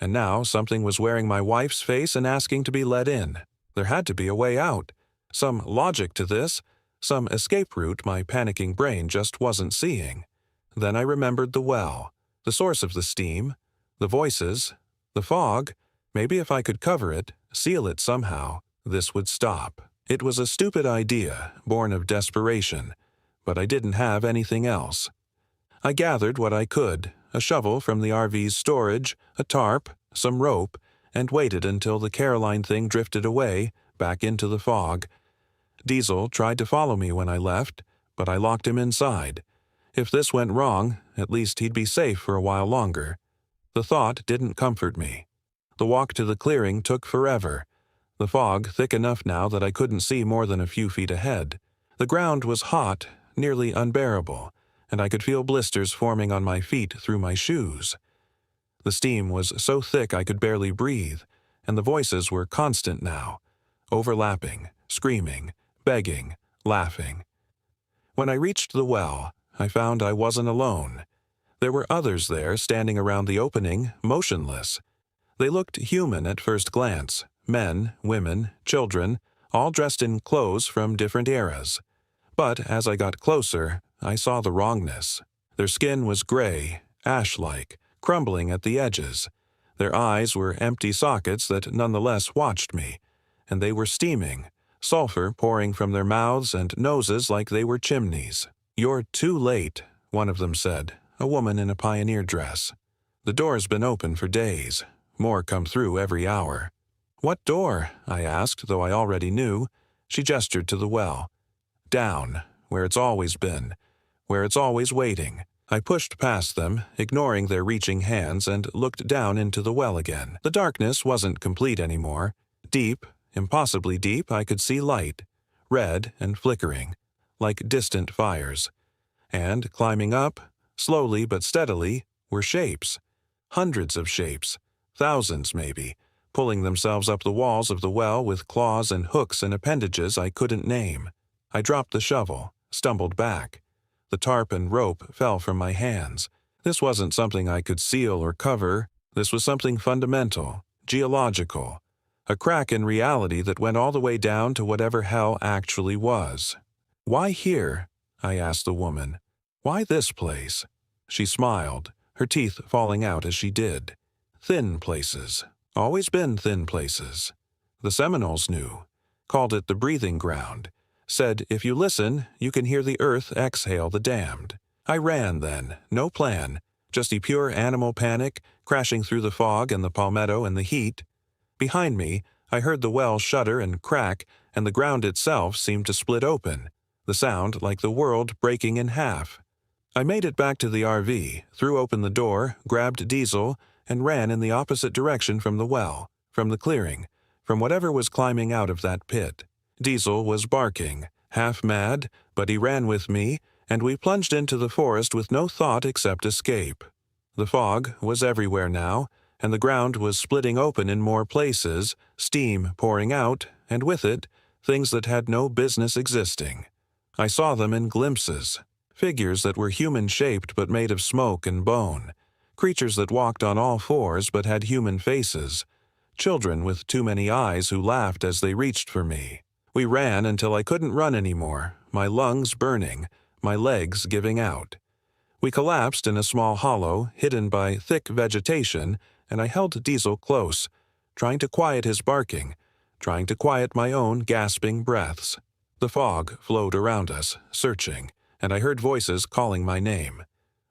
And now something was wearing my wife's face and asking to be let in. There had to be a way out. Some logic to this. Some escape route my panicking brain just wasn't seeing. Then I remembered the well, the source of the steam, the voices, the fog. Maybe if I could cover it, seal it somehow, this would stop. It was a stupid idea, born of desperation, but I didn't have anything else. I gathered what I could, a shovel from the RV's storage, a tarp, some rope, and waited until the Caroline thing drifted away, back into the fog. Diesel tried to follow me when I left, but I locked him inside. If this went wrong, at least he'd be safe for a while longer. The thought didn't comfort me. The walk to the clearing took forever. The fog thick enough now that I couldn't see more than a few feet ahead. The ground was hot, nearly unbearable, and I could feel blisters forming on my feet through my shoes. The steam was so thick I could barely breathe, and the voices were constant now, overlapping, screaming, begging, laughing. When I reached the well, I found I wasn't alone. There were others there standing around the opening, motionless. They looked human at first glance, men, women, children, all dressed in clothes from different eras. But as I got closer, I saw the wrongness. Their skin was gray, ash-like, crumbling at the edges. Their eyes were empty sockets that nonetheless watched me, and they were steaming, sulfur pouring from their mouths and noses like they were chimneys. "You're too late," one of them said, a woman in a pioneer dress. "The door's been open for days. More come through every hour." "What door?" I asked, though I already knew. She gestured to the well. "Down, where it's always been, where it's always waiting." I pushed past them, ignoring their reaching hands, and looked down into the well again. The darkness wasn't complete anymore. Deep, impossibly deep, I could see light, red and flickering, like distant fires. And climbing up, slowly but steadily, were shapes. Hundreds of shapes, thousands maybe, pulling themselves up the walls of the well with claws and hooks and appendages I couldn't name. I dropped the shovel, stumbled back. The tarp and rope fell from my hands. This wasn't something I could seal or cover. This was something fundamental, geological. A crack in reality that went all the way down to whatever hell actually was. "Why here?" I asked the woman. "Why this place?" She smiled, her teeth falling out as she did. "Thin places. Always been thin places. The Seminoles knew. Called it the breathing ground. Said if you listen, you can hear the earth exhale the damned." I ran then, no plan, just a pure animal panic, crashing through the fog and the palmetto and the heat. Behind me, I heard the well shudder and crack, and the ground itself seemed to split open, the sound like the world breaking in half. I made it back to the RV, threw open the door, grabbed Diesel, and ran in the opposite direction from the well, from the clearing, from whatever was climbing out of that pit. Diesel was barking, half mad, but he ran with me, and we plunged into the forest with no thought except escape. The fog was everywhere now, and the ground was splitting open in more places, steam pouring out, and with it, things that had no business existing. I saw them in glimpses, figures that were human-shaped but made of smoke and bone, creatures that walked on all fours but had human faces, children with too many eyes who laughed as they reached for me. We ran until I couldn't run anymore, my lungs burning, my legs giving out. We collapsed in a small hollow, hidden by thick vegetation, and I held Diesel close, trying to quiet his barking, trying to quiet my own gasping breaths. The fog flowed around us, searching, and I heard voices calling my name.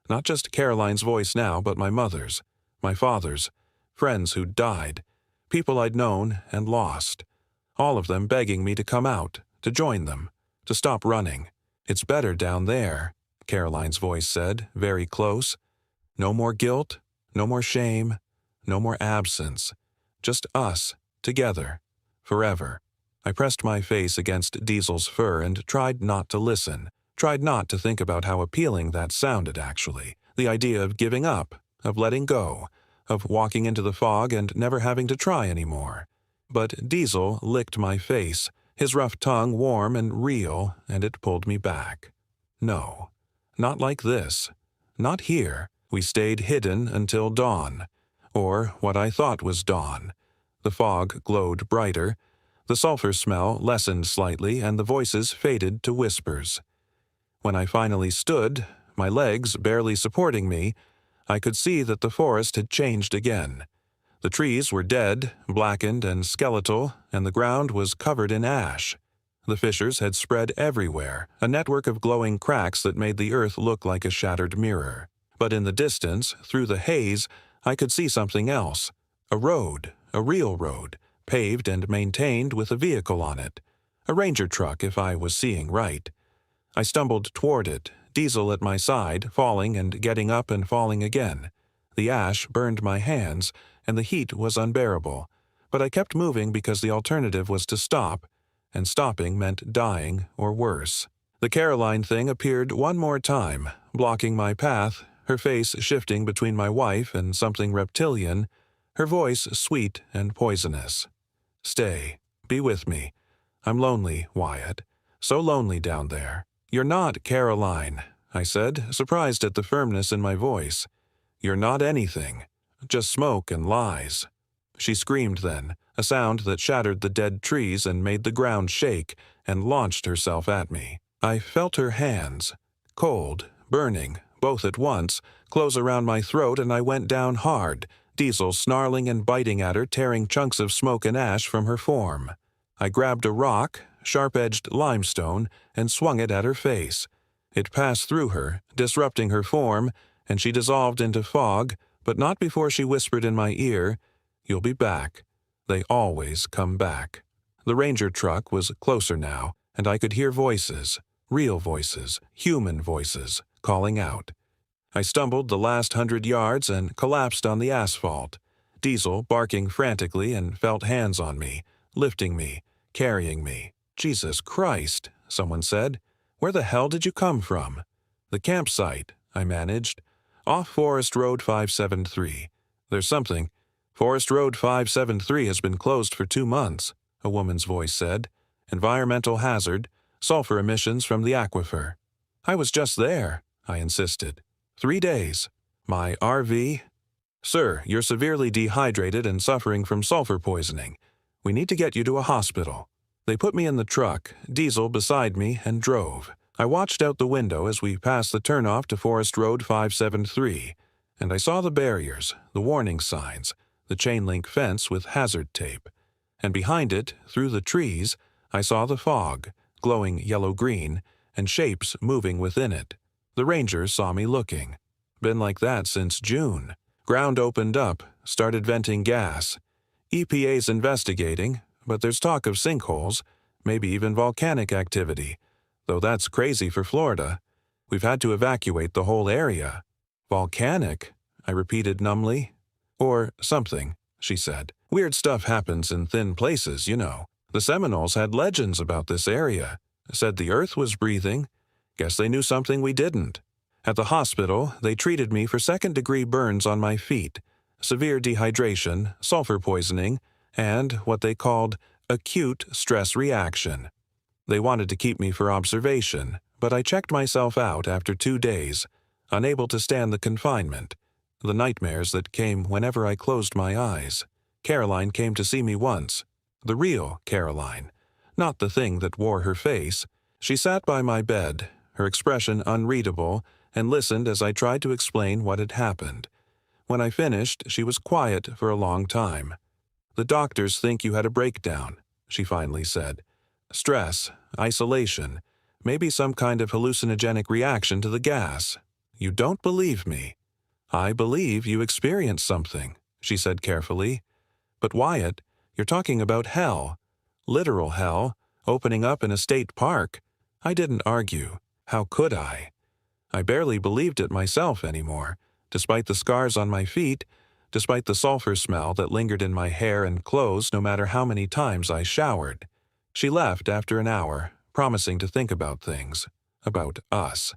Not just Caroline's voice now, but my mother's, my father's, friends who'd died, people I'd known and lost, all of them begging me to come out, to join them, to stop running. "It's better down there," Caroline's voice said, very close. "No more guilt, no more shame, no more absence. Just us, together, forever." I pressed my face against Diesel's fur and tried not to listen, tried not to think about how appealing that sounded actually, the idea of giving up, of letting go, of walking into the fog and never having to try anymore. But Diesel licked my face, his rough tongue warm and real, and it pulled me back. No, not like this. Not here. We stayed hidden until dawn, or what I thought was dawn. The fog glowed brighter, the sulfur smell lessened slightly, and the voices faded to whispers. When I finally stood, my legs barely supporting me, I could see that the forest had changed again. The trees were dead, blackened and skeletal, and the ground was covered in ash. The fissures had spread everywhere, a network of glowing cracks that made the earth look like a shattered mirror. But in the distance, through the haze, I could see something else. A road, a real road, paved and maintained with a vehicle on it. A ranger truck, if I was seeing right. I stumbled toward it, Diesel at my side, falling and getting up and falling again. The ash burned my hands, and the heat was unbearable, but I kept moving because the alternative was to stop, and stopping meant dying or worse. The Caroline thing appeared one more time, blocking my path, her face shifting between my wife and something reptilian, her voice sweet and poisonous. "Stay. Be with me. I'm lonely, Wyatt. So lonely down there." "You're not Caroline," I said, surprised at the firmness in my voice. "You're not anything. Just smoke and lies." She screamed then, a sound that shattered the dead trees and made the ground shake, and launched herself at me. I felt her hands, cold, burning, both at once, close around my throat, and I went down hard, Diesel snarling and biting at her, tearing chunks of smoke and ash from her form. I grabbed a rock, sharp-edged limestone, and swung it at her face. It passed through her, disrupting her form, and she dissolved into fog, but not before she whispered in my ear, "You'll be back. They always come back." The ranger truck was closer now, and I could hear voices, real voices, human voices, calling out. I stumbled the last 100 yards and collapsed on the asphalt, Diesel barking frantically, and felt hands on me, lifting me, carrying me. "Jesus Christ," someone said. "Where the hell did you come from?" "The campsite," I managed. "Off Forest Road 573. There's something. Forest Road 573 has been closed for 2 months, a woman's voice said. "Environmental hazard, sulfur emissions from the aquifer." "I was just there," I insisted. 3 days. My RV? "Sir, you're severely dehydrated and suffering from sulfur poisoning. We need to get you to a hospital." They put me in the truck, Diesel beside me, and drove. I watched out the window as we passed the turnoff to Forest Road 573, and I saw the barriers, the warning signs, the chain-link fence with hazard tape. And behind it, through the trees, I saw the fog, glowing yellow-green, and shapes moving within it. The rangers saw me looking. Been like that since June. Ground opened up, started venting gas. EPA's investigating, but there's talk of sinkholes, maybe even volcanic activity, though that's crazy for Florida. We've had to evacuate the whole area. "Volcanic?" I repeated numbly. "Or something," she said. "Weird stuff happens in thin places, you know. The Seminoles had legends about this area. Said the earth was breathing. Guess they knew something we didn't. At the hospital, they treated me for second-degree burns on my feet. severe dehydration, sulfur poisoning, and what they called acute stress reaction. They wanted to keep me for observation, but I checked myself out after 2 days, unable to stand the confinement, the nightmares that came whenever I closed my eyes. Caroline came to see me once, the real Caroline, not the thing that wore her face. She sat by my bed, her expression unreadable, and listened as I tried to explain what had happened. When I finished, she was quiet for a long time. "The doctors think you had a breakdown," she finally said. "Stress, isolation, maybe some kind of hallucinogenic reaction to the gas. You don't believe me." "I believe you experienced something," she said carefully. "But Wyatt, you're talking about hell. Literal hell, opening up in a state park." I didn't argue. How could I? I barely believed it myself anymore, despite the scars on my feet, despite the sulfur smell that lingered in my hair and clothes no matter how many times I showered. She left after an hour, promising to think about things, about us.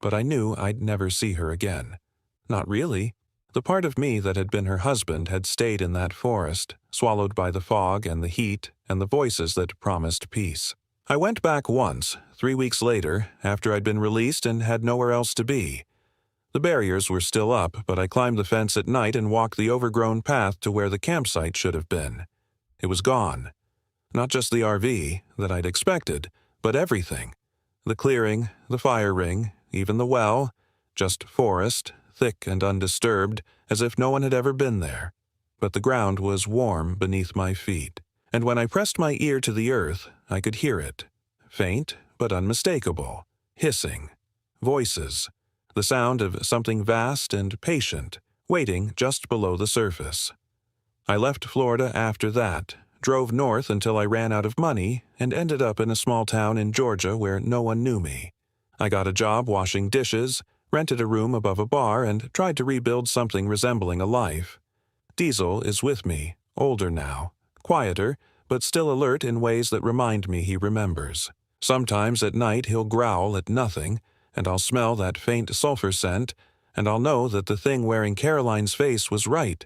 But I knew I'd never see her again. Not really. The part of me that had been her husband had stayed in that forest, swallowed by the fog and the heat and the voices that promised peace. I went back once, 3 weeks later, after I'd been released and had nowhere else to be. The barriers were still up, but I climbed the fence at night and walked the overgrown path to where the campsite should have been. It was gone. Not just the RV, that I'd expected, but everything. The clearing, the fire ring, even the well, just forest, thick and undisturbed, as if no one had ever been there. But the ground was warm beneath my feet, and when I pressed my ear to the earth, I could hear it. Faint, but unmistakable. Hissing. Voices. The sound of something vast and patient, waiting just below the surface. I left Florida after that, drove north until I ran out of money, and ended up in a small town in Georgia where no one knew me. I got a job washing dishes, rented a room above a bar, and tried to rebuild something resembling a life. Diesel is with me, older now, quieter, but still alert in ways that remind me he remembers. Sometimes at night he'll growl at nothing, and I'll smell that faint sulfur scent, and I'll know that the thing wearing Caroline's face was right.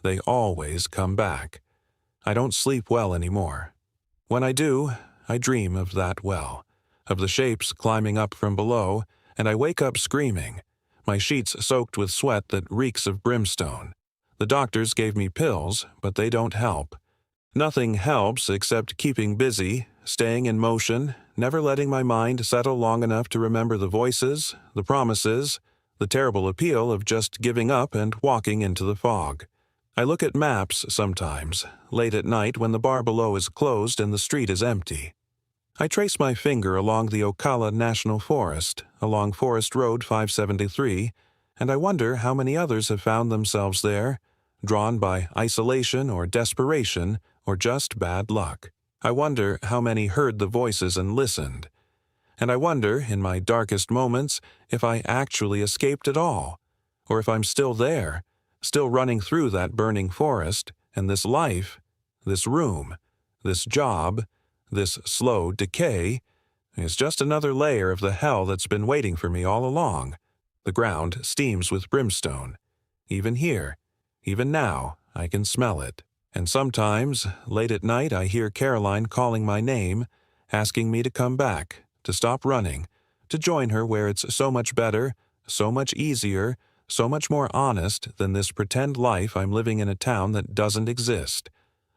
They always come back. I don't sleep well anymore. When I do, I dream of that well, of the shapes climbing up from below, and I wake up screaming, my sheets soaked with sweat that reeks of brimstone. The doctors gave me pills, but they don't help. Nothing helps except keeping busy, staying in motion, never letting my mind settle long enough to remember the voices, the promises, the terrible appeal of just giving up and walking into the fog. I look at maps sometimes, late at night when the bar below is closed and the street is empty. I trace my finger along the Ocala National Forest, along Forest Road 573, and I wonder how many others have found themselves there, drawn by isolation or desperation or just bad luck. I wonder how many heard the voices and listened. And I wonder, in my darkest moments, if I actually escaped at all, or if I'm still there, still running through that burning forest, and this life, this room, this job, this slow decay, is just another layer of the hell that's been waiting for me all along. The ground steams with brimstone. Even here, even now, I can smell it. And sometimes, late at night, I hear Caroline calling my name, asking me to come back, to stop running, to join her where it's so much better, so much easier, so much more honest than this pretend life I'm living in a town that doesn't exist,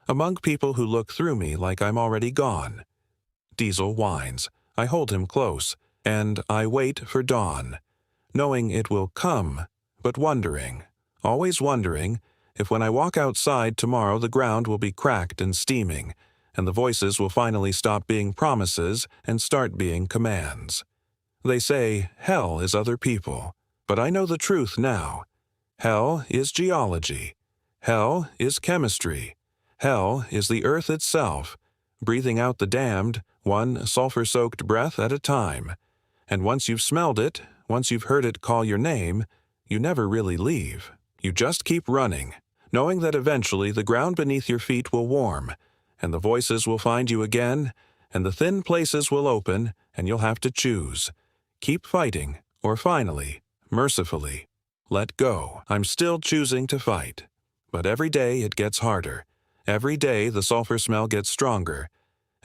among people who look through me like I'm already gone. Diesel whines. I hold him close, and I wait for dawn, knowing it will come, but wondering, always wondering, if when I walk outside tomorrow the ground will be cracked and steaming, and the voices will finally stop being promises and start being commands. They say hell is other people, but I know the truth now. Hell is geology. Hell is chemistry. Hell is the earth itself, breathing out the damned, one sulfur-soaked breath at a time. And once you've smelled it, once you've heard it call your name, you never really leave. You just keep running, knowing that eventually the ground beneath your feet will warm, and the voices will find you again, and the thin places will open, and you'll have to choose. Keep fighting, or finally, mercifully, let go. I'm still choosing to fight. But every day it gets harder. Every day the sulfur smell gets stronger.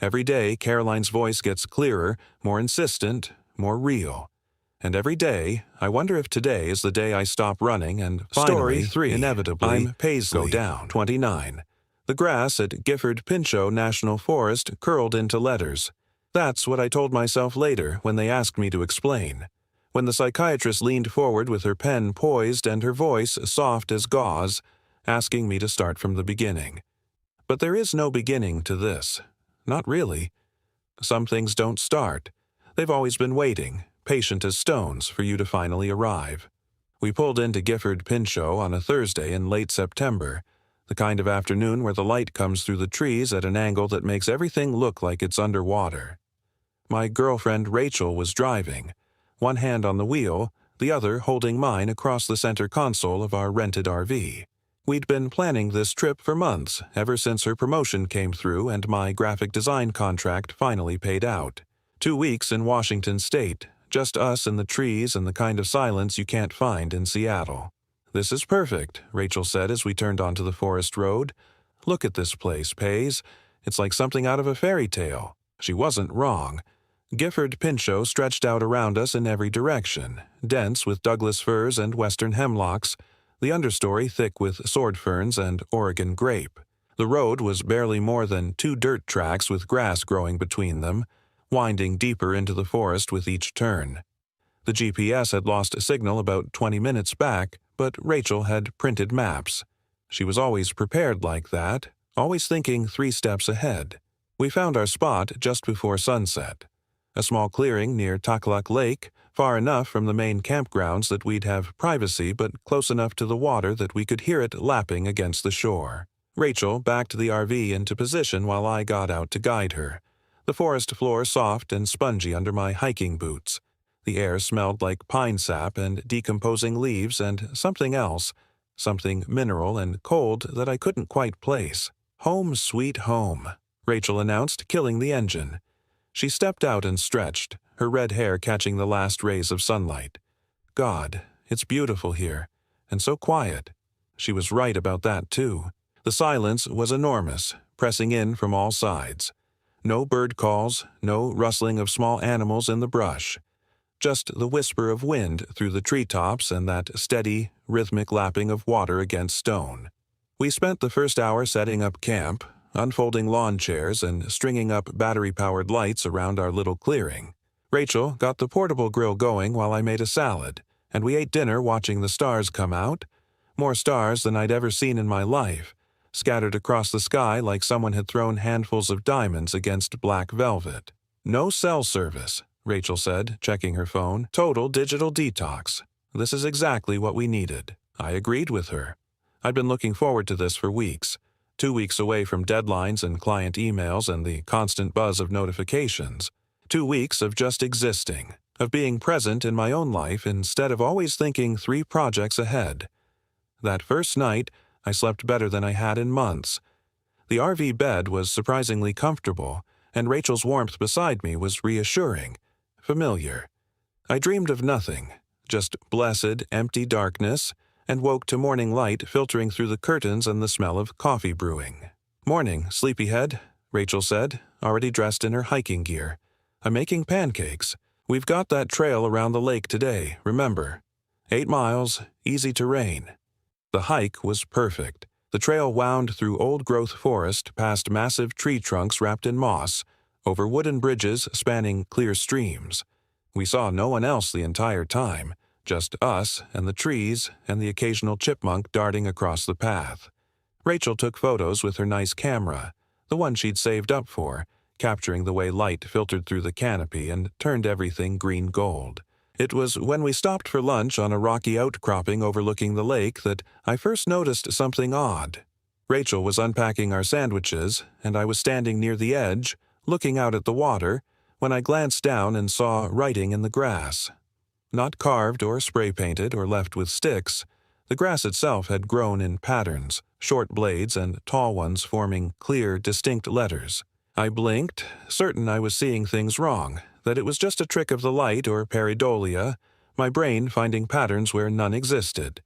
Every day Caroline's voice gets clearer, more insistent, more real. And every day, I wonder if today is the day I stop running and finally, Story 3. inevitably, I'm Paisley, go down. 29. The grass at Gifford-Pinchot National Forest curled into letters. That's what I told myself later when they asked me to explain. When the psychiatrist leaned forward with her pen poised and her voice soft as gauze, asking me to start from the beginning. But there is no beginning to this. Not really. Some things don't start. They've always been waiting, patient as stones, for you to finally arrive. We pulled into Gifford-Pinchot on a Thursday in late September, the kind of afternoon where the light comes through the trees at an angle that makes everything look like it's underwater. My girlfriend Rachel was driving, one hand on the wheel, the other holding mine across the center console of our rented RV. We'd been planning this trip for months, ever since her promotion came through and my graphic design contract finally paid out. 2 weeks in Washington State, just us and the trees and the kind of silence you can't find in Seattle. "This is perfect," Rachel said as we turned onto the forest road. "Look at this place, Paige. It's like something out of a fairy tale." She wasn't wrong. Gifford-Pinchot stretched out around us in every direction, dense with Douglas firs and western hemlocks, the understory thick with sword ferns and Oregon grape. The road was barely more than 2 dirt tracks with grass growing between them, winding deeper into the forest with each turn. The GPS had lost a signal about 20 minutes back, but Rachel had printed maps. She was always prepared like that, always thinking 3 steps ahead. We found our spot just before sunset. A small clearing near Taklak Lake, far enough from the main campgrounds that we'd have privacy but close enough to the water that we could hear it lapping against the shore. Rachel backed the RV into position while I got out to guide her, the forest floor soft and spongy under my hiking boots. The air smelled like pine sap and decomposing leaves and something else, something mineral and cold that I couldn't quite place. "Home sweet home," Rachel announced, killing the engine. She stepped out and stretched, her red hair catching the last rays of sunlight. "God, it's beautiful here, and so quiet." She was right about that, too. The silence was enormous, pressing in from all sides. No bird calls, no rustling of small animals in the brush. Just the whisper of wind through the treetops and that steady, rhythmic lapping of water against stone. We spent the first hour setting up camp, unfolding lawn chairs and stringing up battery-powered lights around our little clearing. Rachel got the portable grill going while I made a salad, and we ate dinner watching the stars come out. More stars than I'd ever seen in my life, scattered across the sky like someone had thrown handfuls of diamonds against black velvet. "No cell service," Rachel said, checking her phone. "Total digital detox. This is exactly what we needed." I agreed with her. I'd been looking forward to this for weeks. 2 weeks away from deadlines and client emails and the constant buzz of notifications. 2 weeks of just existing, of being present in my own life instead of always thinking 3 projects ahead. That first night, I slept better than I had in months. The RV bed was surprisingly comfortable, and Rachel's warmth beside me was reassuring, familiar. I dreamed of nothing, just blessed, empty darkness, and woke to morning light filtering through the curtains and the smell of coffee brewing. "Morning, sleepyhead," Rachel said, already dressed in her hiking gear. "I'm making pancakes. We've got that trail around the lake today, remember? 8 miles, easy terrain." The hike was perfect. The trail wound through old-growth forest, past massive tree trunks wrapped in moss, over wooden bridges spanning clear streams. We saw no one else the entire time, just us and the trees and the occasional chipmunk darting across the path. Rachel took photos with her nice camera, the one she'd saved up for, capturing the way light filtered through the canopy and turned everything green gold. It was when we stopped for lunch on a rocky outcropping overlooking the lake that I first noticed something odd. Rachel was unpacking our sandwiches, and I was standing near the edge, looking out at the water, when I glanced down and saw writing in the grass. Not carved or spray-painted or left with sticks, the grass itself had grown in patterns, short blades and tall ones forming clear, distinct letters. I blinked, certain I was seeing things wrong, that it was just a trick of the light or pareidolia, my brain finding patterns where none existed.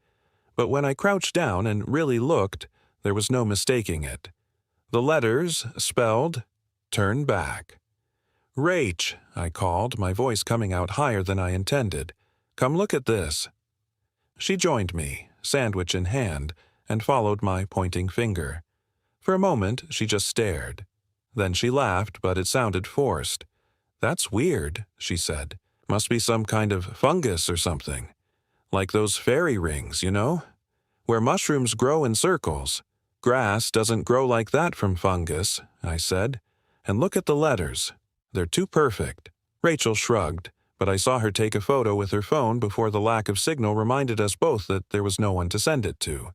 But when I crouched down and really looked, There was no mistaking it. The letters spelled "turn back." "Rach," I called, my voice coming out higher than I intended. "Come look at this." She joined me, sandwich in hand, and followed my pointing finger. For a moment, she just stared. Then she laughed, but it sounded forced. "That's weird," she said. "Must be some kind of fungus or something. Like those fairy rings, you know? Where mushrooms grow in circles. Grass doesn't grow like that from fungus," I said. "And look at the letters. They're too perfect." Rachel shrugged, but I saw her take a photo with her phone before the lack of signal reminded us both that there was no one to send it to.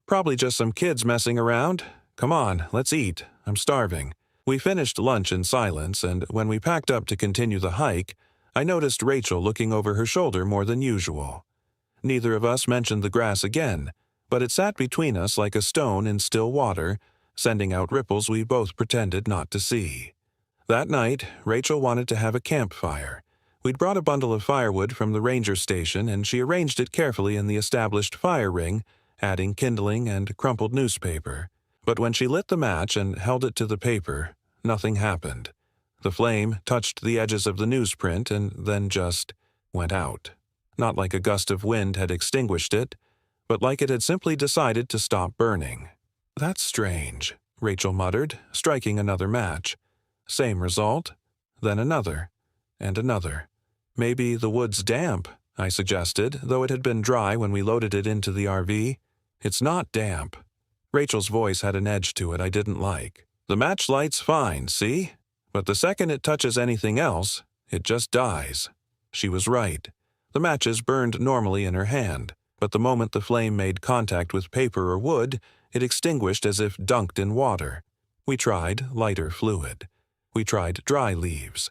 "Probably just some kids messing around. Come on, let's eat. I'm starving." We finished lunch in silence, and when we packed up to continue the hike, I noticed Rachel looking over her shoulder more than usual. Neither of us mentioned the grass again, but it sat between us like a stone in still water, sending out ripples we both pretended not to see. That night, Rachel wanted to have a campfire. We'd brought a bundle of firewood from the ranger station, and she arranged it carefully in the established fire ring, adding kindling and crumpled newspaper. But when she lit the match and held it to the paper, nothing happened. The flame touched the edges of the newsprint and then just went out. Not like a gust of wind had extinguished it, but like it had simply decided to stop burning. "That's strange," Rachel muttered, striking another match. Same result, then another, and another. "Maybe the wood's damp," I suggested, though it had been dry when we loaded it into the RV. "It's not damp." Rachel's voice had an edge to it I didn't like. "The match light's fine, see? But the second it touches anything else, it just dies." She was right. The matches burned normally in her hand, but the moment the flame made contact with paper or wood, it extinguished as if dunked in water. We tried lighter fluid. We tried dry leaves.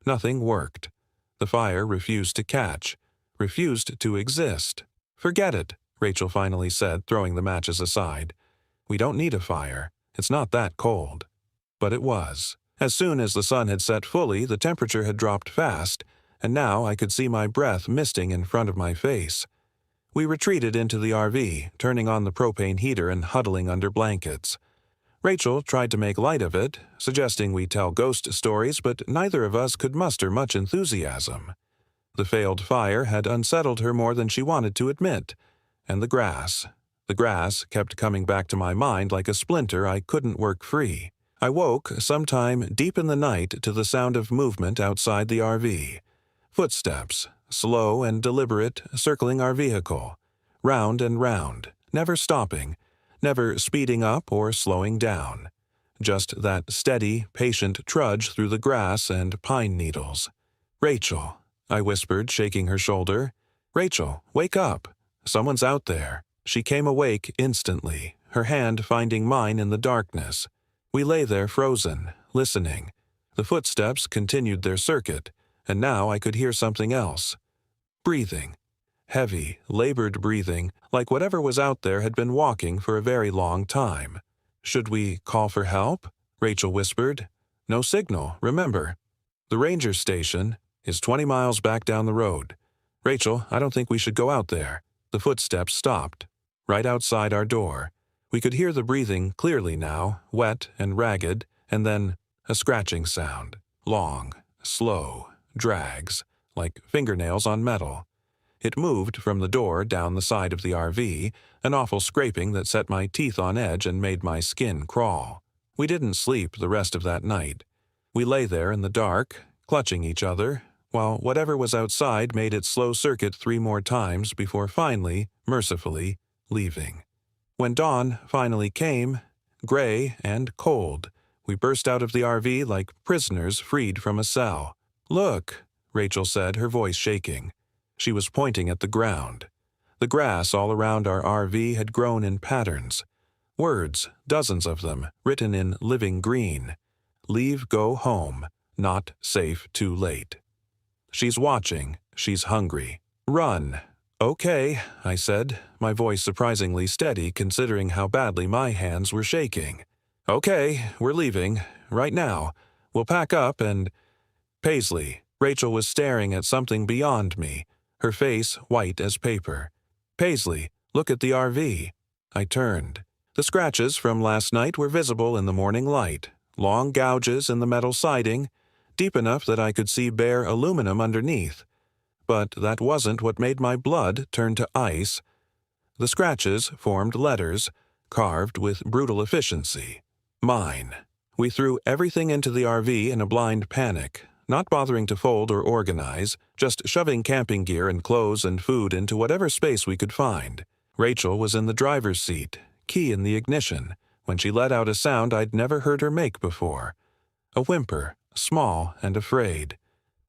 Nothing worked. The fire refused to catch, refused to exist. "Forget it," Rachel finally said, throwing the matches aside. "We don't need a fire. It's not that cold." But it was. As soon as the sun had set fully, the temperature had dropped fast, and now I could see my breath misting in front of my face. We retreated into the RV, turning on the propane heater and huddling under blankets. Rachel tried to make light of it, suggesting we tell ghost stories, but neither of us could muster much enthusiasm. The failed fire had unsettled her more than she wanted to admit, and the grass kept coming back to my mind like a splinter I couldn't work free. I woke sometime deep in the night to the sound of movement outside the RV. Footsteps, slow and deliberate, circling our vehicle, round and round, never stopping, never speeding up or slowing down. Just that steady, patient trudge through the grass and pine needles. "Rachel," I whispered, shaking her shoulder. "Rachel, wake up. Someone's out there." She came awake instantly, her hand finding mine in the darkness. We lay there frozen, listening. The footsteps continued their circuit, and now I could hear something else. Breathing. Heavy, labored breathing, like whatever was out there had been walking for a very long time. "Should we call for help?" Rachel whispered. "No signal, remember. The ranger station is 20 miles back down the road. Rachel, I don't think we should go out there." The footsteps stopped, right outside our door. We could hear the breathing clearly now, wet and ragged, and then a scratching sound. Long, slow, drags, like fingernails on metal. It moved from the door down the side of the RV, an awful scraping that set my teeth on edge and made my skin crawl. We didn't sleep the rest of that night. We lay there in the dark, clutching each other, while whatever was outside made its slow circuit 3 more times before finally, mercifully, leaving. When dawn finally came, gray and cold, we burst out of the RV like prisoners freed from a cell. "Look," Rachel said, her voice shaking. She was pointing at the ground. The grass all around our RV had grown in patterns. Words, dozens of them, written in living green. "Leave, go home. Not safe too late." "She's watching. She's hungry. Run." "Okay," I said, my voice surprisingly steady considering how badly my hands were shaking. "Okay, we're leaving. Right now. We'll pack up and—" "Paisley." Rachel was staring at something beyond me, her face white as paper. "Paisley, look at the RV." I turned. The scratches from last night were visible in the morning light, long gouges in the metal siding, deep enough that I could see bare aluminum underneath. But that wasn't what made my blood turn to ice. The scratches formed letters, carved with brutal efficiency. Mine. We threw everything into the RV in a blind panic, not bothering to fold or organize, just shoving camping gear and clothes and food into whatever space we could find. Rachel was in the driver's seat, key in the ignition, when she let out a sound I'd never heard her make before. A whimper, small and afraid.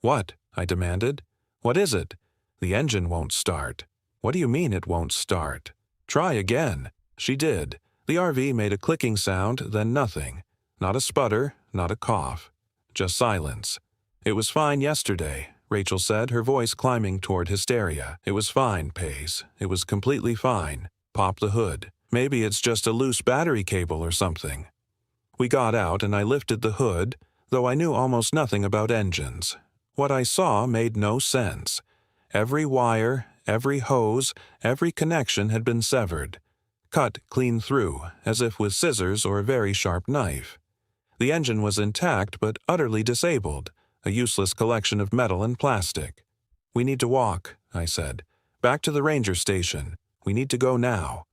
"What?" I demanded. "What is it?" "The engine won't start." "What do you mean it won't start?" "Try again." She did. The RV made a clicking sound, then nothing. Not a sputter, not a cough. Just silence. "It was fine yesterday," Rachel said, her voice climbing toward hysteria. "It was fine, Pace. It was completely fine. Pop the hood. Maybe it's just a loose battery cable or something." We got out and I lifted the hood, though I knew almost nothing about engines. What I saw made no sense. Every wire, every hose, every connection had been severed. Cut clean through, as if with scissors or a very sharp knife. The engine was intact but utterly disabled, a useless collection of metal and plastic. "We need to walk," I said. "Back to the ranger station. We need to go now."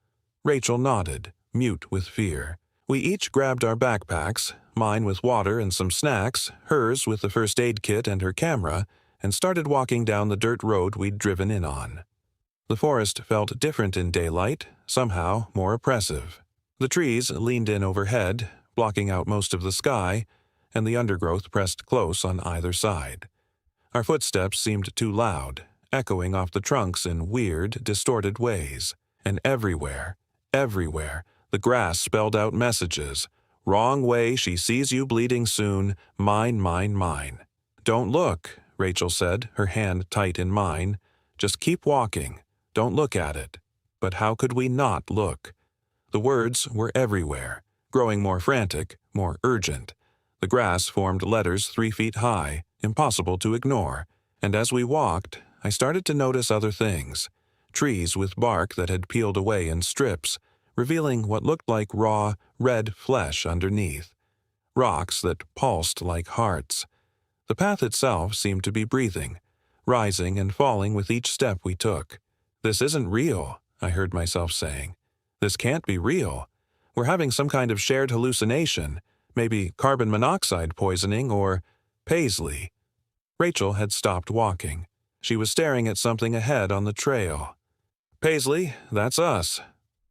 Rachel nodded, mute with fear. We each grabbed our backpacks, mine with water and some snacks, hers with the first aid kit and her camera, and started walking down the dirt road we'd driven in on. The forest felt different in daylight, somehow more oppressive. The trees leaned in overhead, blocking out most of the sky, and the undergrowth pressed close on either side. Our footsteps seemed too loud, echoing off the trunks in weird, distorted ways. And everywhere, the grass spelled out messages. "Wrong way, she sees you bleeding soon. Mine, mine, mine." "Don't look," Rachel said, her hand tight in mine. "Just keep walking. Don't look at it." But how could we not look? The words were everywhere, growing more frantic, more urgent. The grass formed letters 3 feet high, impossible to ignore, and as we walked, I started to notice other things. Trees with bark that had peeled away in strips, revealing what looked like raw, red flesh underneath. Rocks that pulsed like hearts. The path itself seemed to be breathing, rising and falling with each step we took. "This isn't real," I heard myself saying. "This can't be real. We're having some kind of shared hallucination, maybe carbon monoxide poisoning or Paisley." Rachel had stopped walking. She was staring at something ahead on the trail. "Paisley, that's us."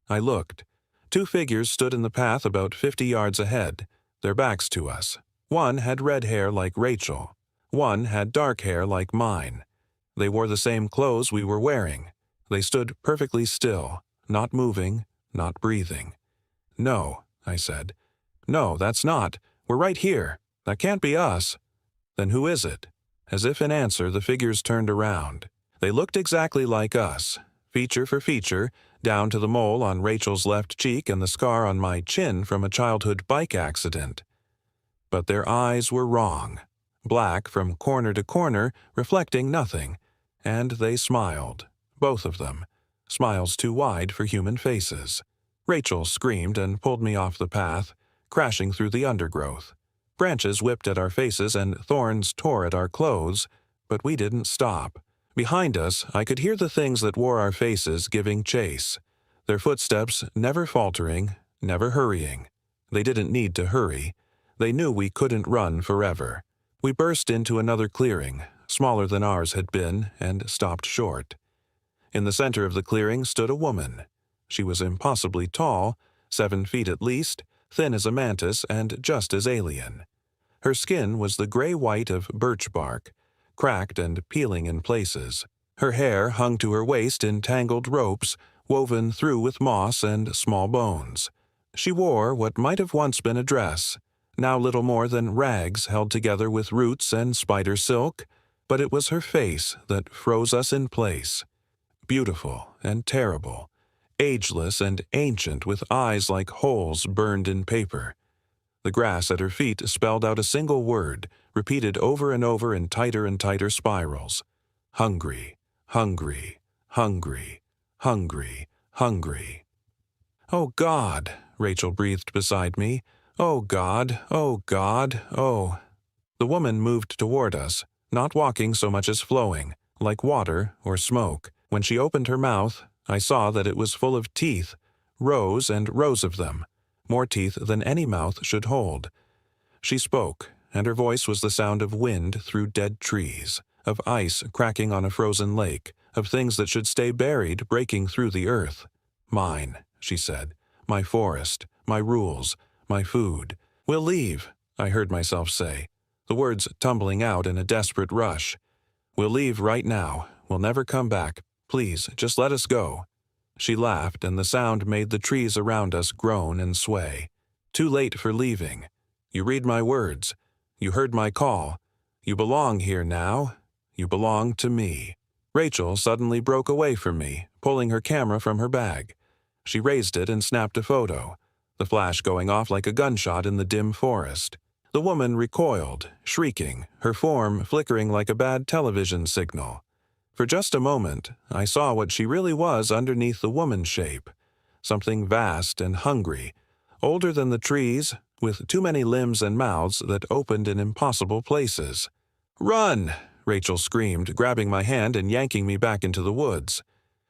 I looked. 2 figures stood in the path about 50 yards ahead, their backs to us. One had red hair like Rachel. One had dark hair like mine. They wore the same clothes we were wearing. They stood perfectly still, not moving, not breathing. "No," I said. "No, that's not. We're right here. That can't be us." "Then who is it?" As if in answer, the figures turned around. They looked exactly like us, feature for feature, down to the mole on Rachel's left cheek and the scar on my chin from a childhood bike accident. But their eyes were wrong, black from corner to corner, reflecting nothing, and they smiled, both of them, smiles too wide for human faces. Rachel screamed and pulled me off the path, crashing through the undergrowth. Branches whipped at our faces and thorns tore at our clothes, but we didn't stop. Behind us, I could hear the things that wore our faces giving chase, their footsteps never faltering, never hurrying. They didn't need to hurry. They knew we couldn't run forever. We burst into another clearing, smaller than ours had been, and stopped short. In the center of the clearing stood a woman. She was impossibly tall, 7 feet at least, thin as a mantis and just as alien. Her skin was the gray-white of birch bark, cracked and peeling in places. Her hair hung to her waist in tangled ropes, woven through with moss and small bones. She wore what might have once been a dress, now little more than rags held together with roots and spider silk, but it was her face that froze us in place. Beautiful and terrible, ageless and ancient with eyes like holes burned in paper. The grass at her feet spelled out a single word, repeated over and over in tighter and tighter spirals. Hungry, hungry, hungry, hungry, hungry. "Oh God," Rachel breathed beside me. Oh, God, oh, God, oh. The woman moved toward us, not walking so much as flowing, like water or smoke. When she opened her mouth, I saw that it was full of teeth, rows and rows of them, more teeth than any mouth should hold. She spoke, and her voice was the sound of wind through dead trees, of ice cracking on a frozen lake, of things that should stay buried breaking through the earth. Mine, she said, my forest, my rules, my food. We'll leave, I heard myself say, the words tumbling out in a desperate rush. We'll leave right now. We'll never come back. Please, just let us go. She laughed, and the sound made the trees around us groan and sway. Too late for leaving. You read my words. You heard my call. You belong here now. You belong to me. Rachel suddenly broke away from me, pulling her camera from her bag. She raised it and snapped a photo, the flash going off like a gunshot in the dim forest. The woman recoiled, shrieking, her form flickering like a bad television signal. For just a moment, I saw what she really was underneath the woman shape. Something vast and hungry, older than the trees, with too many limbs and mouths that opened in impossible places. "Run!" Rachel screamed, grabbing my hand and yanking me back into the woods.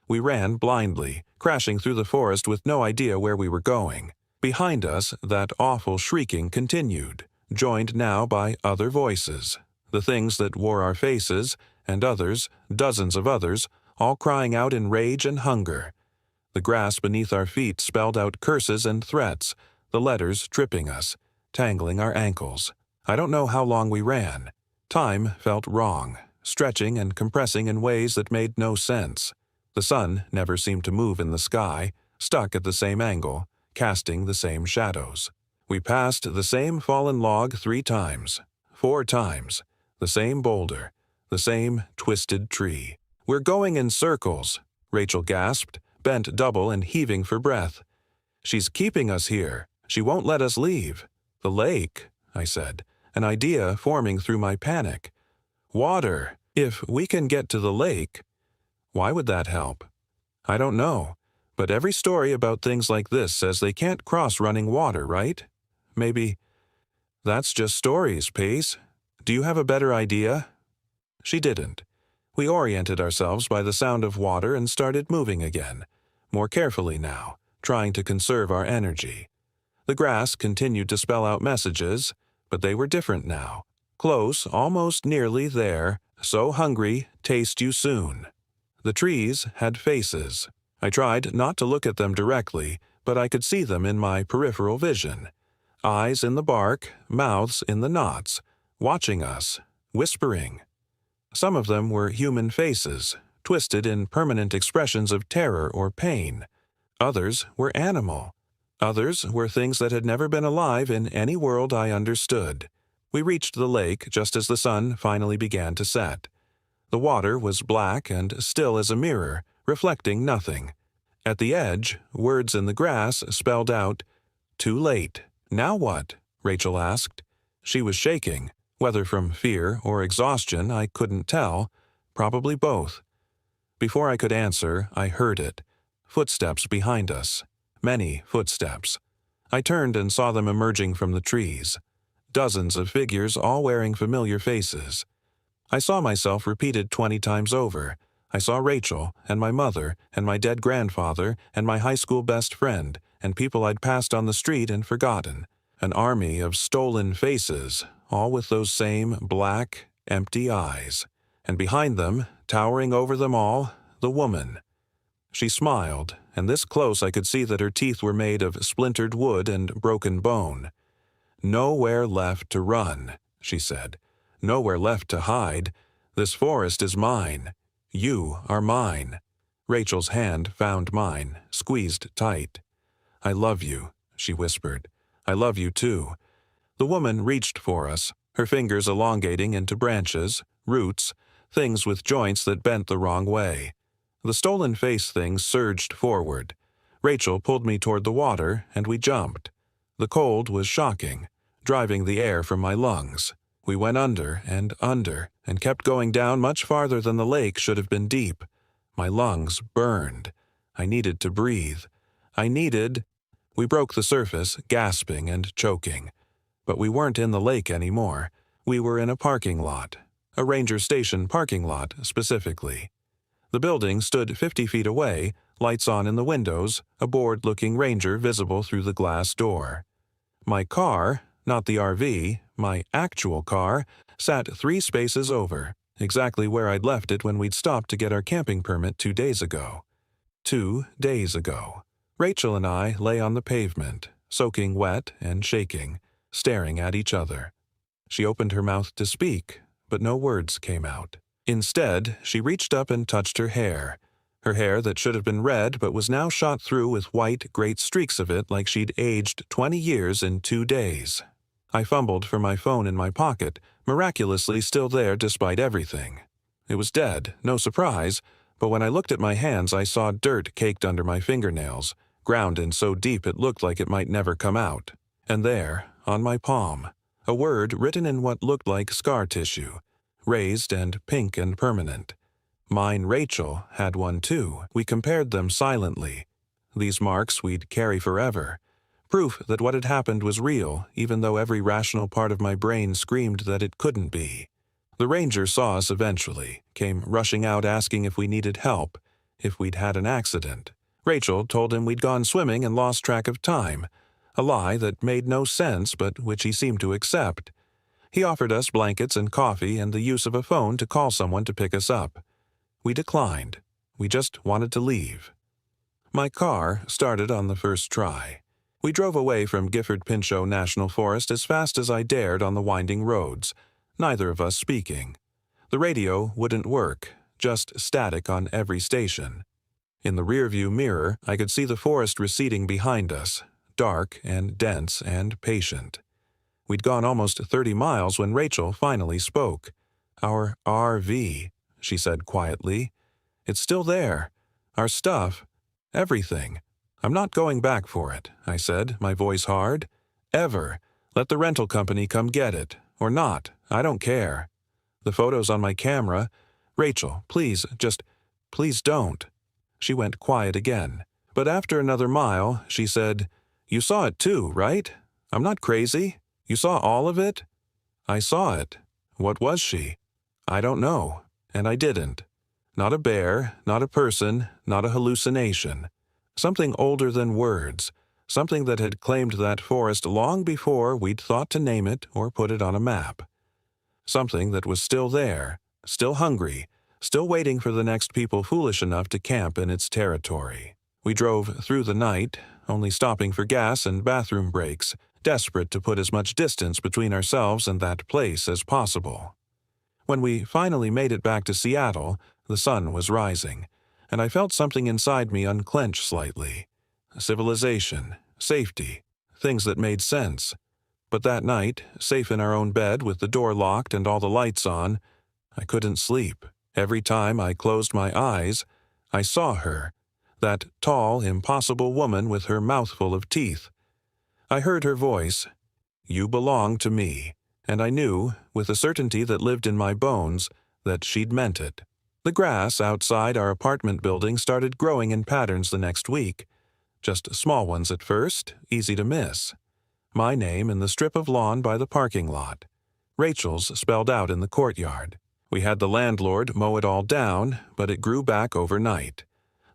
We ran blindly, crashing through the forest with no idea where we were going. Behind us, that awful shrieking continued, joined now by other voices, the things that wore our faces, and others, dozens of others, all crying out in rage and hunger. The grass beneath our feet spelled out curses and threats, the letters tripping us, tangling our ankles. I don't know how long we ran. Time felt wrong, stretching and compressing in ways that made no sense. The sun never seemed to move in the sky, stuck at the same angle, casting the same shadows. We passed the same fallen log 3 times, 4 times, the same boulder, the same twisted tree. "We're going in circles," Rachel gasped, bent double and heaving for breath. "She's keeping us here. She won't let us leave." "The lake," I said, an idea forming through my panic. "Water. If we can get to the lake." Why would that help? I don't know, but every story about things like this says they can't cross running water, right? Maybe. That's just stories, Pace. Do you have a better idea? She didn't. We oriented ourselves by the sound of water and started moving again, more carefully now, trying to conserve our energy. The grass continued to spell out messages, but they were different now. Close, almost nearly there, so hungry, taste you soon. The trees had faces. I tried not to look at them directly, but I could see them in my peripheral vision. Eyes in the bark, mouths in the knots, watching us, whispering. Some of them were human faces, twisted in permanent expressions of terror or pain. Others were animal. Others were things that had never been alive in any world I understood. We reached the lake just as the sun finally began to set. The water was black and still as a mirror, reflecting nothing. At the edge, words in the grass spelled out, "Too late." "Now what?" Rachel asked. She was shaking. Whether from fear or exhaustion, I couldn't tell. Probably both. Before I could answer, I heard it. Footsteps behind us. Many footsteps. I turned and saw them emerging from the trees. Dozens of figures, all wearing familiar faces. I saw myself repeated 20 times over. I saw Rachel, and my mother, and my dead grandfather, and my high school best friend, and people I'd passed on the street and forgotten. An army of stolen faces, all with those same black, empty eyes. And behind them, towering over them all, the woman. She smiled, and this close I could see that her teeth were made of splintered wood and broken bone. "Nowhere left to run," she said. "Nowhere left to hide. This forest is mine. You are mine." Rachel's hand found mine, squeezed tight. "I love you," she whispered. "I love you too." The woman reached for us, her fingers elongating into branches, roots, things with joints that bent the wrong way. The stolen face things surged forward. Rachel pulled me toward the water, and we jumped. The cold was shocking, driving the air from my lungs. We went under, and kept going down much farther than the lake should have been deep. My lungs burned. I needed to breathe. I needed... We broke the surface, gasping and choking. But we weren't in the lake anymore. We were in a parking lot. A ranger station parking lot, specifically. The building stood 50 feet away, lights on in the windows, a bored-looking ranger visible through the glass door. My car, not the RV, my actual car, sat 3 spaces over, exactly where I'd left it when we'd stopped to get our camping permit 2 days ago. 2 days ago. Rachel and I lay on the pavement, soaking wet and shaking, staring at each other. She opened her mouth to speak, but no words came out. Instead, she reached up and touched her hair that should have been red but was now shot through with white, great streaks of it like she'd aged 20 years in 2 days. I fumbled for my phone in my pocket, miraculously still there despite everything. It was dead, no surprise, but when I looked at my hands I saw dirt caked under my fingernails, ground in so deep it looked like it might never come out. And there, on my palm, a word written in what looked like scar tissue, raised and pink and permanent. Mine, Rachel, had one too. We compared them silently. These marks we'd carry forever. Proof that what had happened was real, even though every rational part of my brain screamed that it couldn't be. The ranger saw us eventually, came rushing out asking if we needed help, if we'd had an accident. Rachel told him we'd gone swimming and lost track of time, a lie that made no sense but which he seemed to accept. He offered us blankets and coffee and the use of a phone to call someone to pick us up. We declined. We just wanted to leave. My car started on the first try. We drove away from Gifford-Pinchot National Forest as fast as I dared on the winding roads, neither of us speaking. The radio wouldn't work, just static on every station. In the rearview mirror, I could see the forest receding behind us, dark and dense and patient. We'd gone almost 30 miles when Rachel finally spoke. "Our RV," she said quietly. "It's still there. Our stuff. Everything. I'm not going back for it," I said, my voice hard. "Ever. Let the rental company come get it. Or not. I don't care. The photos on my camera. Rachel, please, please don't." She went quiet again. But after another mile, she said, "You saw it too, right? I'm not crazy. You saw all of it?" "I saw it. What was she?" "I don't know. And I didn't. Not a bear, not a person, not a hallucination. Something older than words, something that had claimed that forest long before we'd thought to name it or put it on a map. Something that was still there, still hungry, still waiting for the next people foolish enough to camp in its territory. We drove through the night, only stopping for gas and bathroom breaks, desperate to put as much distance between ourselves and that place as possible. When we finally made it back to Seattle, the sun was rising, and I felt something inside me unclench slightly. Civilization, safety, things that made sense. But that night, safe in our own bed with the door locked and all the lights on, I couldn't sleep. Every time I closed my eyes, I saw her, that tall, impossible woman with her mouthful of teeth. I heard her voice, "You belong to me," and I knew, with a certainty that lived in my bones, that she'd meant it. The grass outside our apartment building started growing in patterns the next week. Just small ones at first, easy to miss. My name in the strip of lawn by the parking lot. Rachel's spelled out in the courtyard. We had the landlord mow it all down, but it grew back overnight.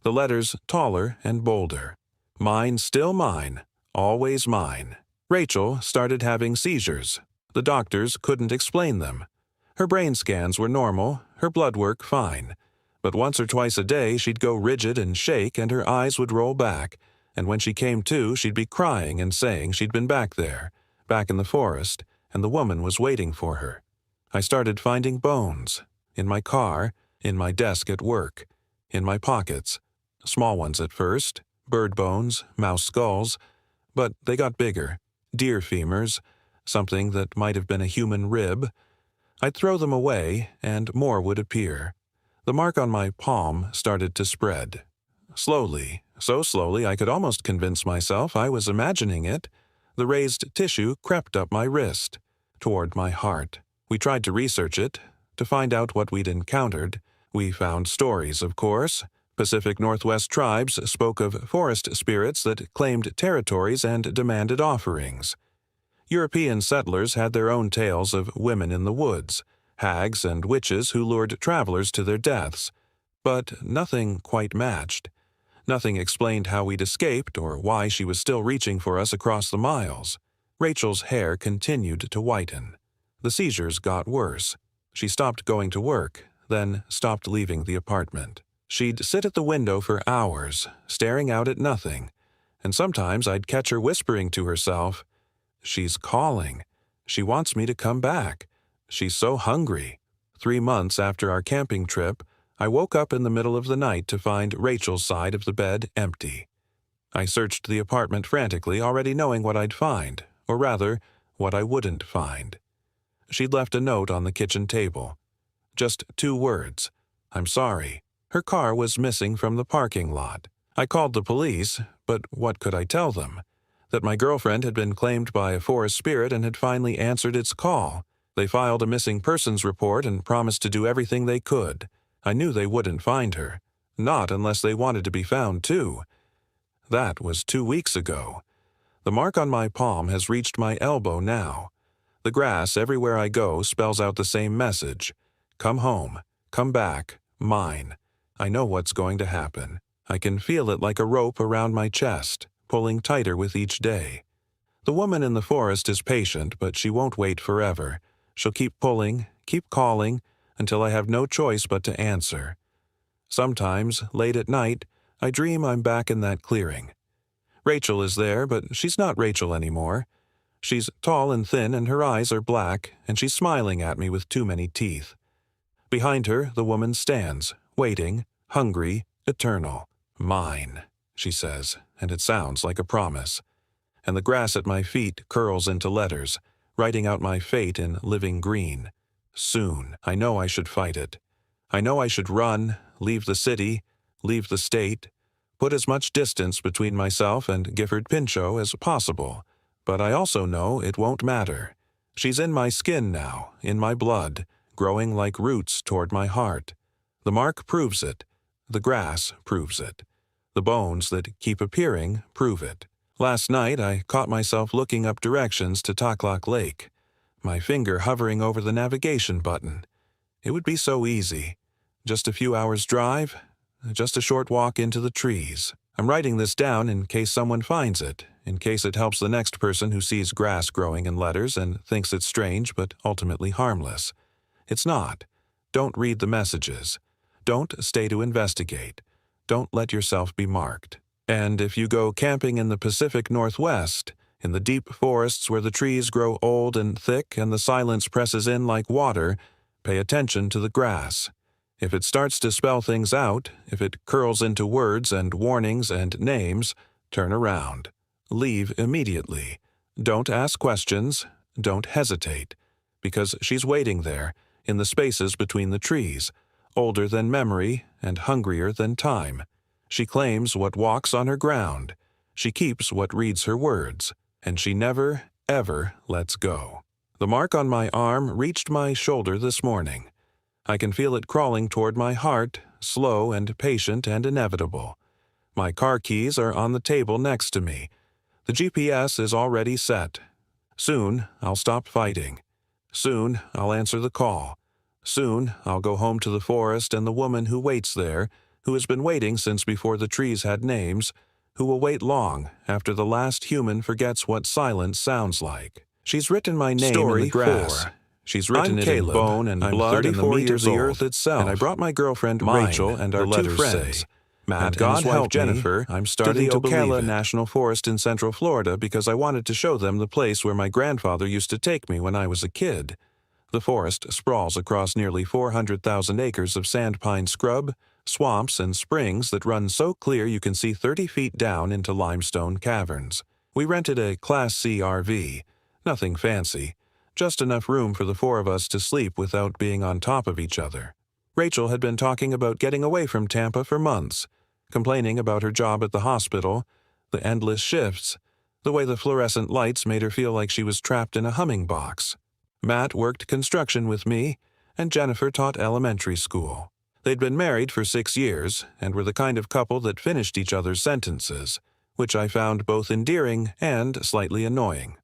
The letters taller and bolder. Mine still mine, always mine. Rachel started having seizures. The doctors couldn't explain them. Her brain scans were normal, her blood work fine. But once or twice a day she'd go rigid and shake and her eyes would roll back, and when she came to she'd be crying and saying she'd been back there, back in the forest, and the woman was waiting for her. I started finding bones. In my car, in my desk at work, in my pockets. Small ones at first, bird bones, mouse skulls, but they got bigger. Deer femurs, something that might have been a human rib. I'd throw them away, and more would appear. The mark on my palm started to spread. Slowly, so slowly I could almost convince myself I was imagining it. The raised tissue crept up my wrist, toward my heart. We tried to research it, to find out what we'd encountered. We found stories, of course, Pacific Northwest tribes spoke of forest spirits that claimed territories and demanded offerings. European settlers had their own tales of women in the woods, hags and witches who lured travelers to their deaths, but nothing quite matched. Nothing explained how we'd escaped or why she was still reaching for us across the miles. Rachel's hair continued to whiten. The seizures got worse. She stopped going to work, then stopped leaving the apartment. She'd sit at the window for hours, staring out at nothing, and sometimes I'd catch her whispering to herself, "She's calling. She wants me to come back. She's so hungry." 3 months after our camping trip, I woke up in the middle of the night to find Rachel's side of the bed empty. I searched the apartment frantically, already knowing what I'd find, or rather, what I wouldn't find. She'd left a note on the kitchen table. Just 2 words, "I'm sorry." Her car was missing from the parking lot. I called the police, but what could I tell them? That my girlfriend had been claimed by a forest spirit and had finally answered its call. They filed a missing persons report and promised to do everything they could. I knew they wouldn't find her. Not unless they wanted to be found, too. That was 2 weeks ago. The mark on my palm has reached my elbow now. The grass everywhere I go spells out the same message. Come home. Come back. Mine. I know what's going to happen. I can feel it like a rope around my chest, pulling tighter with each day. The woman in the forest is patient, but she won't wait forever. She'll keep pulling, keep calling, until I have no choice but to answer. Sometimes, late at night, I dream I'm back in that clearing. Rachel is there, but she's not Rachel anymore. She's tall and thin, and her eyes are black, and she's smiling at me with too many teeth. Behind her, the woman stands, waiting, hungry, eternal. "Mine," she says, and it sounds like a promise. And the grass at my feet curls into letters, writing out my fate in living green. Soon. I know I should fight it. I know I should run, leave the city, leave the state, put as much distance between myself and Gifford Pinchot as possible. But I also know it won't matter. She's in my skin now, in my blood, growing like roots toward my heart. The mark proves it. The grass proves it. The bones that keep appearing prove it. Last night I caught myself looking up directions to Taklak Lake, my finger hovering over the navigation button. It would be so easy. Just a few hours' drive, just a short walk into the trees. I'm writing this down in case someone finds it, in case it helps the next person who sees grass growing in letters and thinks it's strange but ultimately harmless. It's not. Don't read the messages. Don't stay to investigate. Don't let yourself be marked. And if you go camping in the Pacific Northwest, in the deep forests where the trees grow old and thick and the silence presses in like water, pay attention to the grass. If it starts to spell things out, if it curls into words and warnings and names, turn around. Leave immediately. Don't ask questions. Don't hesitate. Because she's waiting there, in the spaces between the trees, older than memory and hungrier than time. She claims what walks on her ground. She keeps what reads her words. And she never, ever lets go. The mark on my arm reached my shoulder this morning. I can feel it crawling toward my heart, slow and patient and inevitable. My car keys are on the table next to me. The GPS is already set. Soon, I'll stop fighting. Soon, I'll answer the call. Soon, I'll go home to the forest and the woman who waits there, who has been waiting since before the trees had names, who will wait long after the last human forgets what silence sounds like. She's written my name in the grass. She's written it in bone and blood and the meat of the earth itself. And I brought my girlfriend Rachel and our 2 friends, Matt and his wife Jennifer, I'm starting to Ocala National Forest in Central Florida because I wanted to show them the place where my grandfather used to take me when I was a kid. The forest sprawls across nearly 400,000 acres of sandpine scrub, swamps, and springs that run so clear you can see 30 feet down into limestone caverns. We rented a Class C RV, nothing fancy, just enough room for the 4 of us to sleep without being on top of each other. Rachel had been talking about getting away from Tampa for months, complaining about her job at the hospital, the endless shifts, the way the fluorescent lights made her feel like she was trapped in a humming box. Matt worked construction with me, and Jennifer taught elementary school. They'd been married for 6 years and were the kind of couple that finished each other's sentences, which I found both endearing and slightly annoying.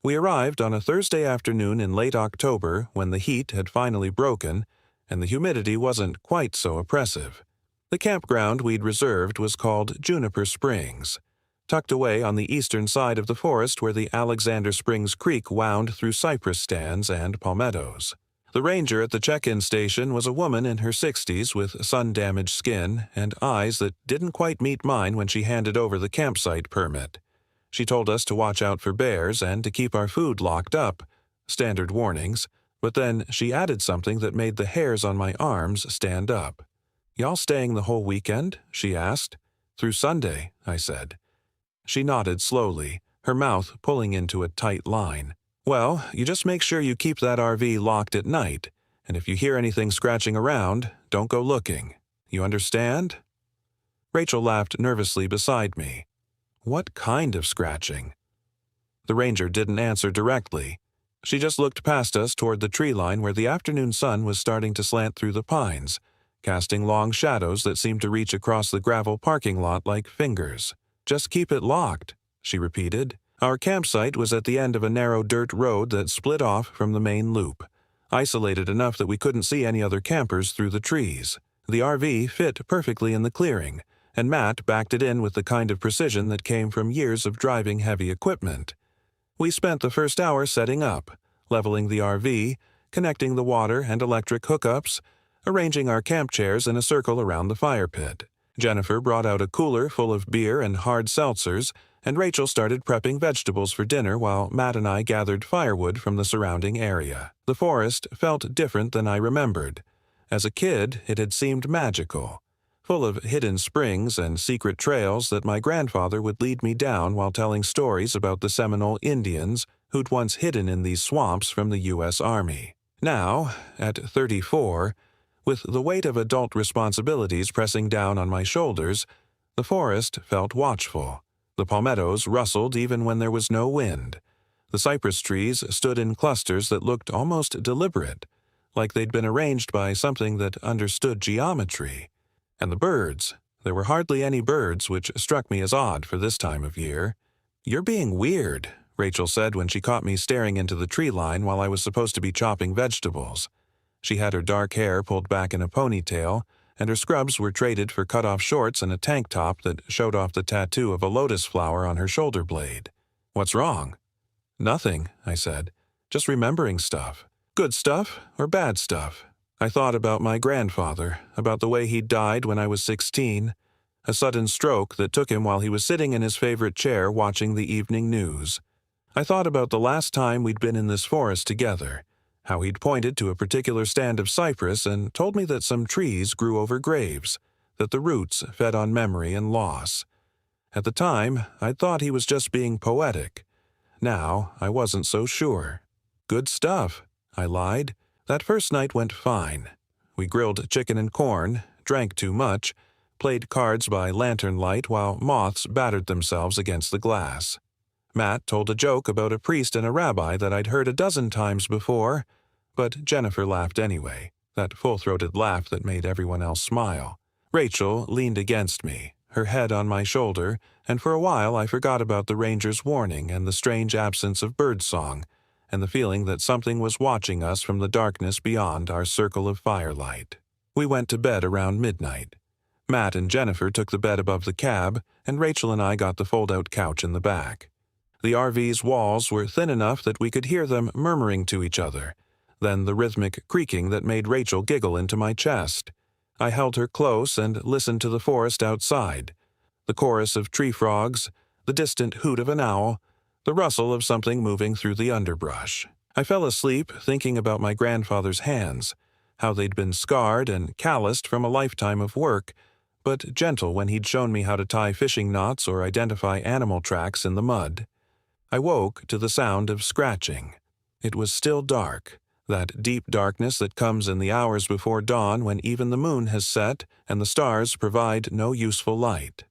We arrived on a Thursday afternoon in late October when the heat had finally broken and the humidity wasn't quite so oppressive. The campground we'd reserved was called Juniper Springs, tucked away on the eastern side of the forest where the Alexander Springs Creek wound through cypress stands and palmettos. The ranger at the check-in station was a woman in her 60s with sun-damaged skin and eyes that didn't quite meet mine when she handed over the campsite permit. She told us to watch out for bears and to keep our food locked up, standard warnings, but then she added something that made the hairs on my arms stand up. "Y'all staying the whole weekend?" she asked. "Through Sunday," I said. She nodded slowly, her mouth pulling into a tight line. "Well, you just make sure you keep that RV locked at night, and if you hear anything scratching around, don't go looking. You understand?" Rachel laughed nervously beside me. "What kind of scratching?" The ranger didn't answer directly. She just looked past us toward the tree line where the afternoon sun was starting to slant through the pines, casting long shadows that seemed to reach across the gravel parking lot like fingers. "Just keep it locked," she repeated. Our campsite was at the end of a narrow dirt road that split off from the main loop, isolated enough that we couldn't see any other campers through the trees. The RV fit perfectly in the clearing, and Matt backed it in with the kind of precision that came from years of driving heavy equipment. We spent the first hour setting up, leveling the RV, connecting the water and electric hookups, arranging our camp chairs in a circle around the fire pit. Jennifer brought out a cooler full of beer and hard seltzers, and Rachel started prepping vegetables for dinner while Matt and I gathered firewood from the surrounding area. The forest felt different than I remembered. As a kid, it had seemed magical, full of hidden springs and secret trails that my grandfather would lead me down while telling stories about the Seminole Indians who'd once hidden in these swamps from the U.S. Army. Now, at 34, with the weight of adult responsibilities pressing down on my shoulders, the forest felt watchful. The palmettos rustled even when there was no wind. The cypress trees stood in clusters that looked almost deliberate, like they'd been arranged by something that understood geometry. And the birds, there were hardly any birds, which struck me as odd for this time of year. "You're being weird," Rachel said when she caught me staring into the tree line while I was supposed to be chopping vegetables. She had her dark hair pulled back in a ponytail, and her scrubs were traded for cut-off shorts and a tank top that showed off the tattoo of a lotus flower on her shoulder blade. "What's wrong?" "Nothing," I said. "Just remembering stuff. Good stuff or bad stuff. I thought about my grandfather, about the way he died when I was 16, a sudden stroke that took him while he was sitting in his favorite chair watching the evening news. I thought about the last time we'd been in this forest together, how he'd pointed to a particular stand of cypress and told me that some trees grew over graves, that the roots fed on memory and loss. At the time, I'd thought he was just being poetic. Now, I wasn't so sure. "Good stuff," I lied. "That first night went fine. We grilled chicken and corn, drank too much, played cards by lantern light while moths battered themselves against the glass. Matt told a joke about a priest and a rabbi that I'd heard a dozen times before, but Jennifer laughed anyway, that full-throated laugh that made everyone else smile. Rachel leaned against me, her head on my shoulder, and for a while I forgot about the ranger's warning and the strange absence of birdsong, and the feeling that something was watching us from the darkness beyond our circle of firelight. We went to bed around midnight. Matt and Jennifer took the bed above the cab, and Rachel and I got the fold-out couch in the back. The RV's walls were thin enough that we could hear them murmuring to each other, then the rhythmic creaking that made Rachel giggle into my chest. I held her close and listened to the forest outside, the chorus of tree frogs, the distant hoot of an owl, the rustle of something moving through the underbrush. I fell asleep thinking about my grandfather's hands, how they'd been scarred and calloused from a lifetime of work, but gentle when he'd shown me how to tie fishing knots or identify animal tracks in the mud. I woke to the sound of scratching. It was still dark, that deep darkness that comes in the hours before dawn when even the moon has set and the stars provide no useful light.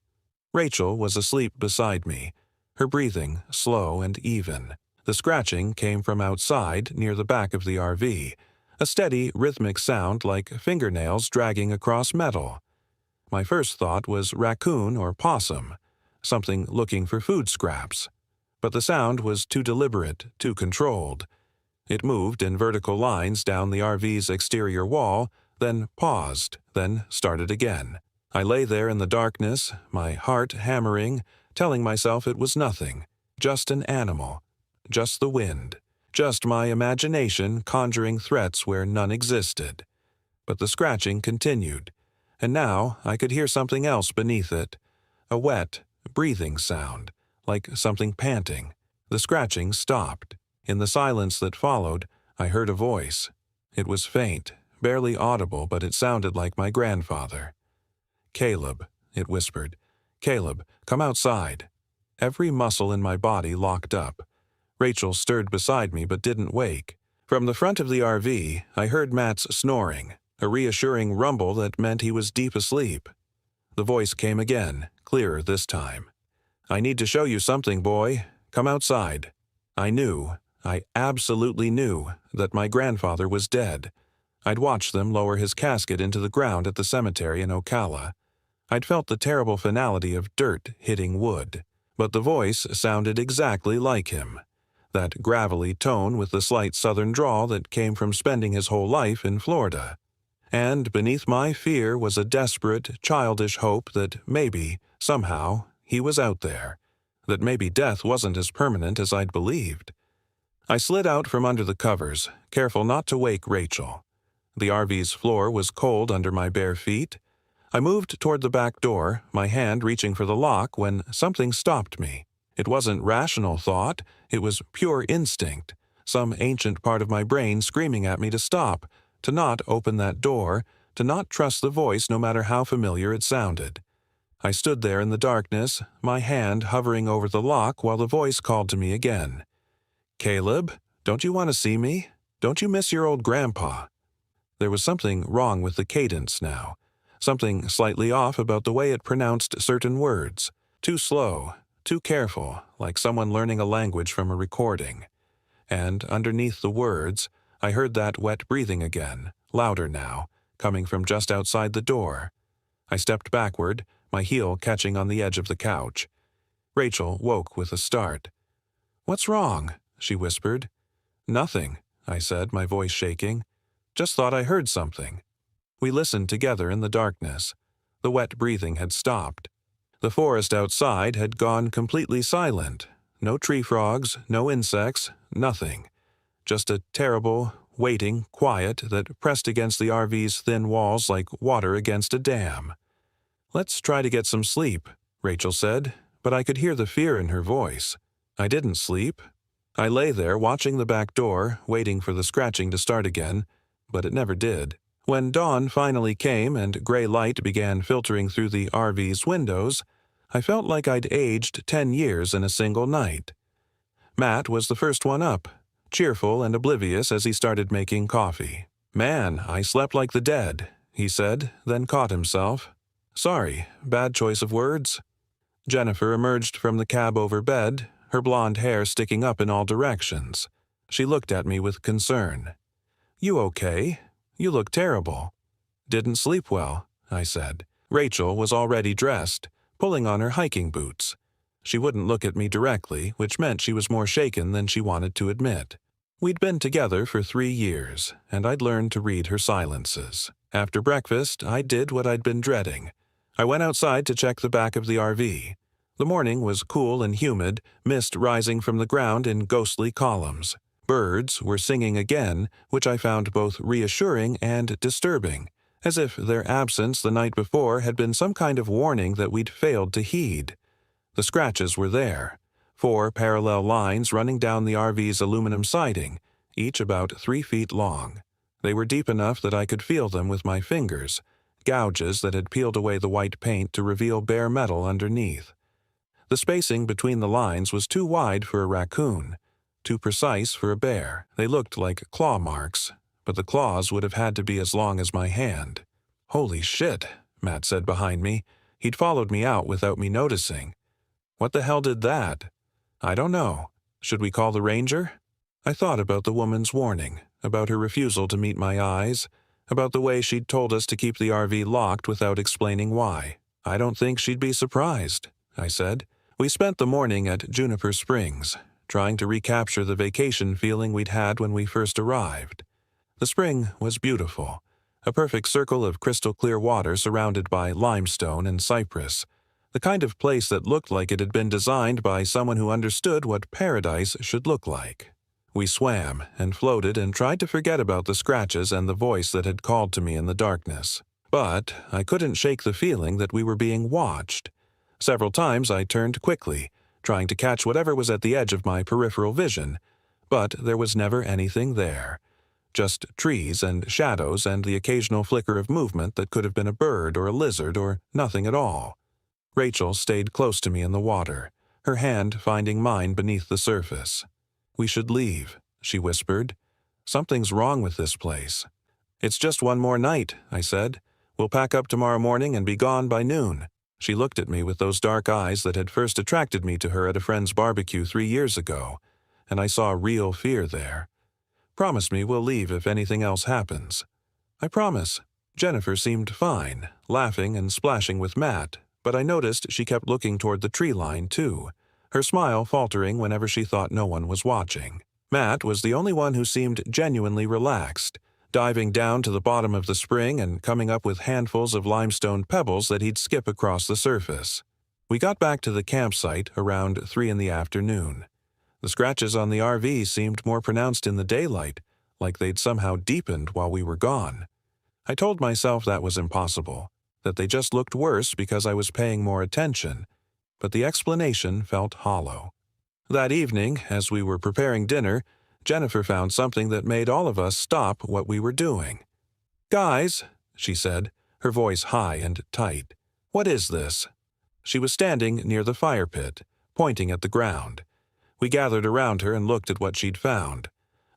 Rachel was asleep beside me, her breathing slow and even. The scratching came from outside near the back of the RV, a steady, rhythmic sound like fingernails dragging across metal. My first thought was raccoon or possum, something looking for food scraps. But the sound was too deliberate, too controlled. It moved in vertical lines down the RV's exterior wall, then paused, then started again. I lay there in the darkness, my heart hammering, telling myself it was nothing, just an animal, just the wind, just my imagination conjuring threats where none existed. But the scratching continued, and now I could hear something else beneath it, a wet, breathing sound, like something panting. The scratching stopped. In the silence that followed, I heard a voice. It was faint, barely audible, but it sounded like my grandfather. "Caleb," it whispered. "Caleb, come outside." Every muscle in my body locked up. Rachel stirred beside me but didn't wake. From the front of the RV, I heard Matt's snoring, a reassuring rumble that meant he was deep asleep. The voice came again, clearer this time. "I need to show you something, boy. Come outside." I absolutely knew, that my grandfather was dead. I'd watched them lower his casket into the ground at the cemetery in Ocala. I'd felt the terrible finality of dirt hitting wood. But the voice sounded exactly like him. That gravelly tone with the slight southern drawl that came from spending his whole life in Florida. And beneath my fear was a desperate, childish hope that maybe, somehow, he was out there. That maybe death wasn't as permanent as I'd believed. I slid out from under the covers, careful not to wake Rachel. The RV's floor was cold under my bare feet. I moved toward the back door, my hand reaching for the lock when something stopped me. It wasn't rational thought, it was pure instinct, some ancient part of my brain screaming at me to stop, to not open that door, to not trust the voice no matter how familiar it sounded. I stood there in the darkness, my hand hovering over the lock while the voice called to me again. "Caleb, don't you want to see me? Don't you miss your old grandpa?" There was something wrong with the cadence now, something slightly off about the way it pronounced certain words, too slow, too careful, like someone learning a language from a recording. And underneath the words, I heard that wet breathing again, louder now, coming from just outside the door. I stepped backward, my heel catching on the edge of the couch. Rachel woke with a start. "What's wrong?" she whispered. "Nothing," I said, my voice shaking. "Just thought I heard something." We listened together in the darkness. The wet breathing had stopped. The forest outside had gone completely silent. No tree frogs, no insects, nothing. Just a terrible, waiting quiet that pressed against the RV's thin walls like water against a dam. "Let's try to get some sleep," Rachel said, but I could hear the fear in her voice. I didn't sleep. I lay there watching the back door, waiting for the scratching to start again, but it never did. When dawn finally came and gray light began filtering through the RV's windows, I felt like I'd aged 10 years in a single night. Matt was the first one up, cheerful and oblivious as he started making coffee. "Man, I slept like the dead," he said, then caught himself. "Sorry, bad choice of words." Jennifer emerged from the cab over bed, her blonde hair sticking up in all directions. She looked at me with concern. "You okay? You look terrible." "Didn't sleep well," I said. Rachel was already dressed, pulling on her hiking boots. She wouldn't look at me directly, which meant she was more shaken than she wanted to admit. We'd been together for 3 years, and I'd learned to read her silences. After breakfast, I did what I'd been dreading. I went outside to check the back of the RV. The morning was cool and humid, mist rising from the ground in ghostly columns. Birds were singing again, which I found both reassuring and disturbing, as if their absence the night before had been some kind of warning that we'd failed to heed. The scratches were there, 4 parallel lines running down the RV's aluminum siding, each about 3 feet long. They were deep enough that I could feel them with my fingers, gouges that had peeled away the white paint to reveal bare metal underneath. The spacing between the lines was too wide for a raccoon, too precise for a bear. They looked like claw marks, but the claws would have had to be as long as my hand. "Holy shit," Matt said behind me. He'd followed me out without me noticing. "What the hell did that?" "I don't know. Should we call the ranger?" I thought about the woman's warning, about her refusal to meet my eyes, about the way she'd told us to keep the RV locked without explaining why. "I don't think she'd be surprised," I said. We spent the morning at Juniper Springs, trying to recapture the vacation feeling we'd had when we first arrived. The spring was beautiful, a perfect circle of crystal-clear water surrounded by limestone and cypress, the kind of place that looked like it had been designed by someone who understood what paradise should look like. We swam and floated and tried to forget about the scratches and the voice that had called to me in the darkness. But I couldn't shake the feeling that we were being watched. Several times I turned quickly, trying to catch whatever was at the edge of my peripheral vision, but there was never anything there. Just trees and shadows and the occasional flicker of movement that could have been a bird or a lizard or nothing at all. Rachel stayed close to me in the water, her hand finding mine beneath the surface. "We should leave," she whispered. "Something's wrong with this place." "It's just one more night," I said. "We'll pack up tomorrow morning and be gone by noon." She looked at me with those dark eyes that had first attracted me to her at a friend's barbecue 3 years ago, and I saw real fear there. "Promise me we'll leave if anything else happens." "I promise." Jennifer seemed fine, laughing and splashing with Matt, but I noticed she kept looking toward the tree line too, her smile faltering whenever she thought no one was watching. Matt was the only one who seemed genuinely relaxed, diving down to the bottom of the spring and coming up with handfuls of limestone pebbles that he'd skip across the surface. We got back to the campsite around 3 in the afternoon. The scratches on the RV seemed more pronounced in the daylight, like they'd somehow deepened while we were gone. I told myself that was impossible, that they just looked worse because I was paying more attention, but the explanation felt hollow. That evening, as we were preparing dinner, Jennifer found something that made all of us stop what we were doing. "Guys," she said, her voice high and tight, "what is this?" She was standing near the fire pit, pointing at the ground. We gathered around her and looked at what she'd found.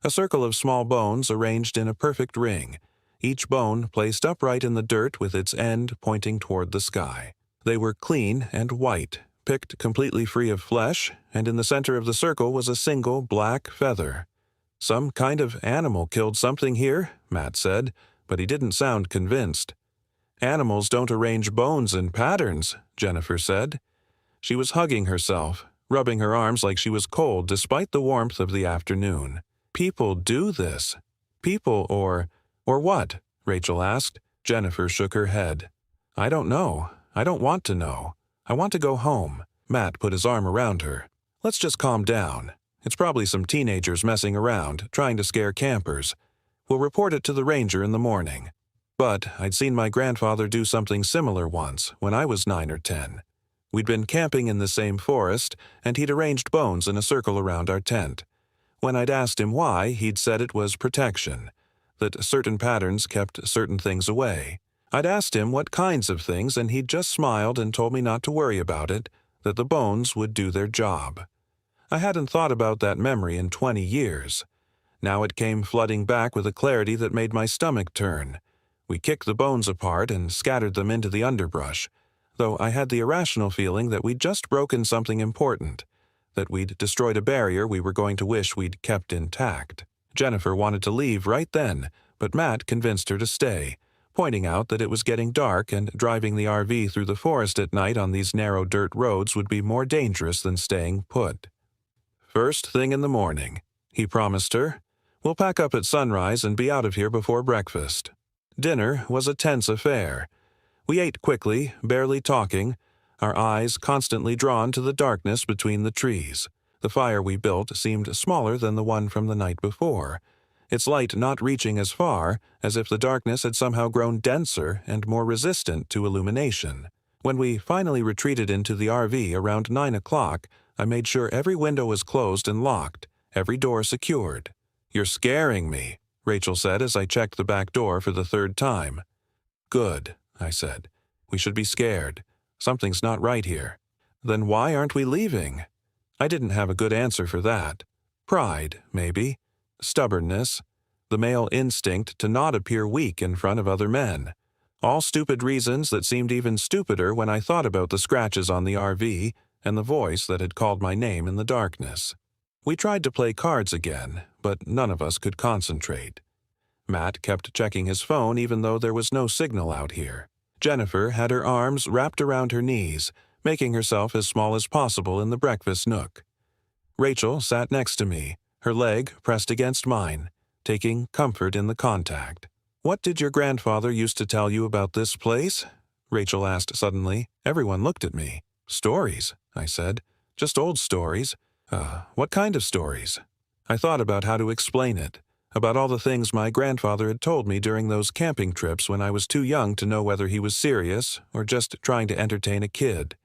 A circle of small bones arranged in a perfect ring, each bone placed upright in the dirt with its end pointing toward the sky. They were clean and white, picked completely free of flesh, and in the center of the circle was a single black feather. "Some kind of animal killed something here," Matt said, but he didn't sound convinced. "Animals don't arrange bones in patterns," Jennifer said. She was hugging herself, rubbing her arms like she was cold despite the warmth of the afternoon. "People do this." "People or what?" Rachel asked. Jennifer shook her head. "I don't know. I don't want to know. I want to go home." Matt put his arm around her. "Let's just calm down. It's probably some teenagers messing around, trying to scare campers. We'll report it to the ranger in the morning." But I'd seen my grandfather do something similar once, when I was 9 or 10. We'd been camping in the same forest, and he'd arranged bones in a circle around our tent. When I'd asked him why, he'd said it was protection, that certain patterns kept certain things away. I'd asked him what kinds of things, and he'd just smiled and told me not to worry about it, that the bones would do their job. I hadn't thought about that memory in 20 years. Now it came flooding back with a clarity that made my stomach turn. We kicked the bones apart and scattered them into the underbrush, though I had the irrational feeling that we'd just broken something important, that we'd destroyed a barrier we were going to wish we'd kept intact. Jennifer wanted to leave right then, but Matt convinced her to stay, pointing out that it was getting dark and driving the RV through the forest at night on these narrow dirt roads would be more dangerous than staying put. "First thing in the morning," he promised her. "We'll pack up at sunrise and be out of here before breakfast." Dinner was a tense affair. We ate quickly, barely talking, our eyes constantly drawn to the darkness between the trees. The fire we built seemed smaller than the one from the night before, its light not reaching as far, as if the darkness had somehow grown denser and more resistant to illumination. When we finally retreated into the RV around 9 o'clock, I made sure every window was closed and locked, every door secured. "You're scaring me," Rachel said as I checked the back door for the 3rd time. "Good," I said. "We should be scared. Something's not right here." "Then why aren't we leaving?" I didn't have a good answer for that. Pride, maybe. Stubbornness. The male instinct to not appear weak in front of other men. All stupid reasons that seemed even stupider when I thought about the scratches on the RV and the voice that had called my name in the darkness. We tried to play cards again, but none of us could concentrate. Matt kept checking his phone even though there was no signal out here. Jennifer had her arms wrapped around her knees, making herself as small as possible in the breakfast nook. Rachel sat next to me, her leg pressed against mine, taking comfort in the contact. "What did your grandfather used to tell you about this place?" Rachel asked suddenly. Everyone looked at me. "Stories," I said. "Just old stories." What kind of stories?" I thought about how to explain it, about all the things my grandfather had told me during those camping trips when I was too young to know whether he was serious or just trying to entertain a kid.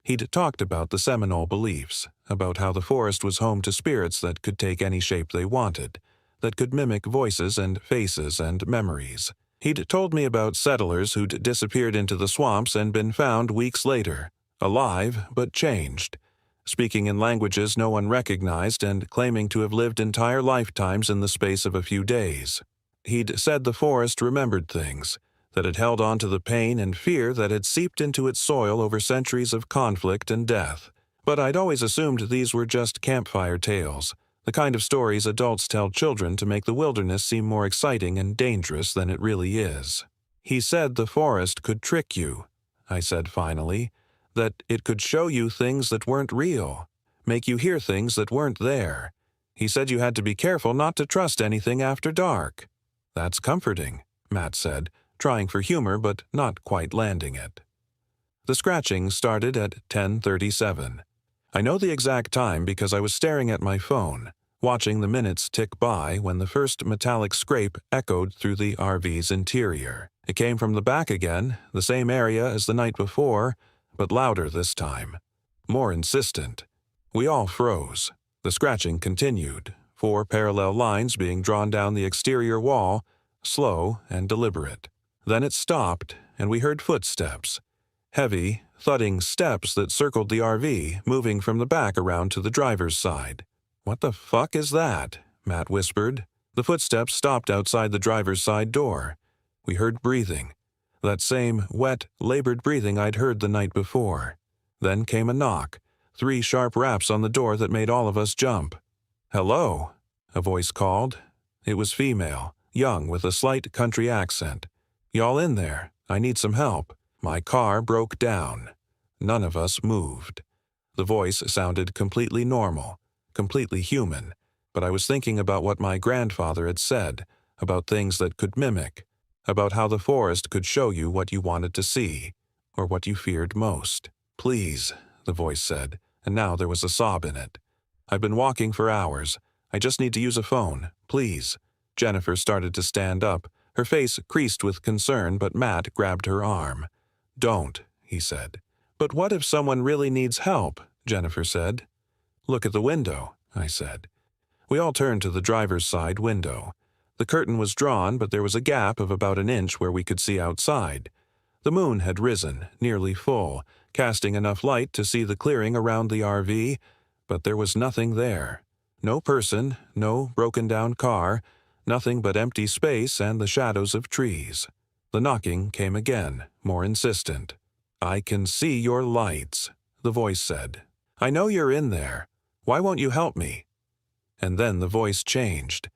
He'd talked about the Seminole beliefs, about how the forest was home to spirits that could take any shape they wanted, that could mimic voices and faces and memories. He'd told me about settlers who'd disappeared into the swamps and been found weeks later, alive but changed, speaking in languages no one recognized and claiming to have lived entire lifetimes in the space of a few days. He'd said the forest remembered things, that it held on to the pain and fear that had seeped into its soil over centuries of conflict and death. But I'd always assumed these were just campfire tales, the kind of stories adults tell children to make the wilderness seem more exciting and dangerous than it really is. "He said the forest could trick you," I said finally, "that it could show you things that weren't real, make you hear things that weren't there. He said you had to be careful not to trust anything after dark." "That's comforting," Matt said, trying for humor but not quite landing it. The scratching started at 10:37. I know the exact time because I was staring at my phone, watching the minutes tick by when the first metallic scrape echoed through the RV's interior. It came from the back again, the same area as the night before, but louder this time. More insistent. We all froze. The scratching continued, 4 parallel lines being drawn down the exterior wall, slow and deliberate. Then it stopped, and we heard footsteps. Heavy, thudding steps that circled the RV, moving from the back around to the driver's side. "What the fuck is that?" Matt whispered. The footsteps stopped outside the driver's side door. We heard breathing. That same wet, labored breathing I'd heard the night before. Then came a knock, 3 sharp raps on the door that made all of us jump. "Hello," a voice called. It was female, young with a slight country accent. "Y'all in there? I need some help. My car broke down." None of us moved. The voice sounded completely normal, completely human, but I was thinking about what my grandfather had said, about things that could mimic, about how the forest could show you what you wanted to see, or what you feared most. "Please," the voice said, and now there was a sob in it. "I've been walking for hours. I just need to use a phone. Please." Jennifer started to stand up, her face creased with concern, but Matt grabbed her arm. "Don't," he said. "But what if someone really needs help?" Jennifer said. "Look at the window," I said. We all turned to the driver's side window. The curtain was drawn, but there was a gap of about an inch where we could see outside. The moon had risen, nearly full, casting enough light to see the clearing around the RV, but there was nothing there. No person, no broken-down car, nothing but empty space and the shadows of trees. The knocking came again, more insistent. "I can see your lights," the voice said. "I know you're in there. Why won't you help me?" And then the voice changed.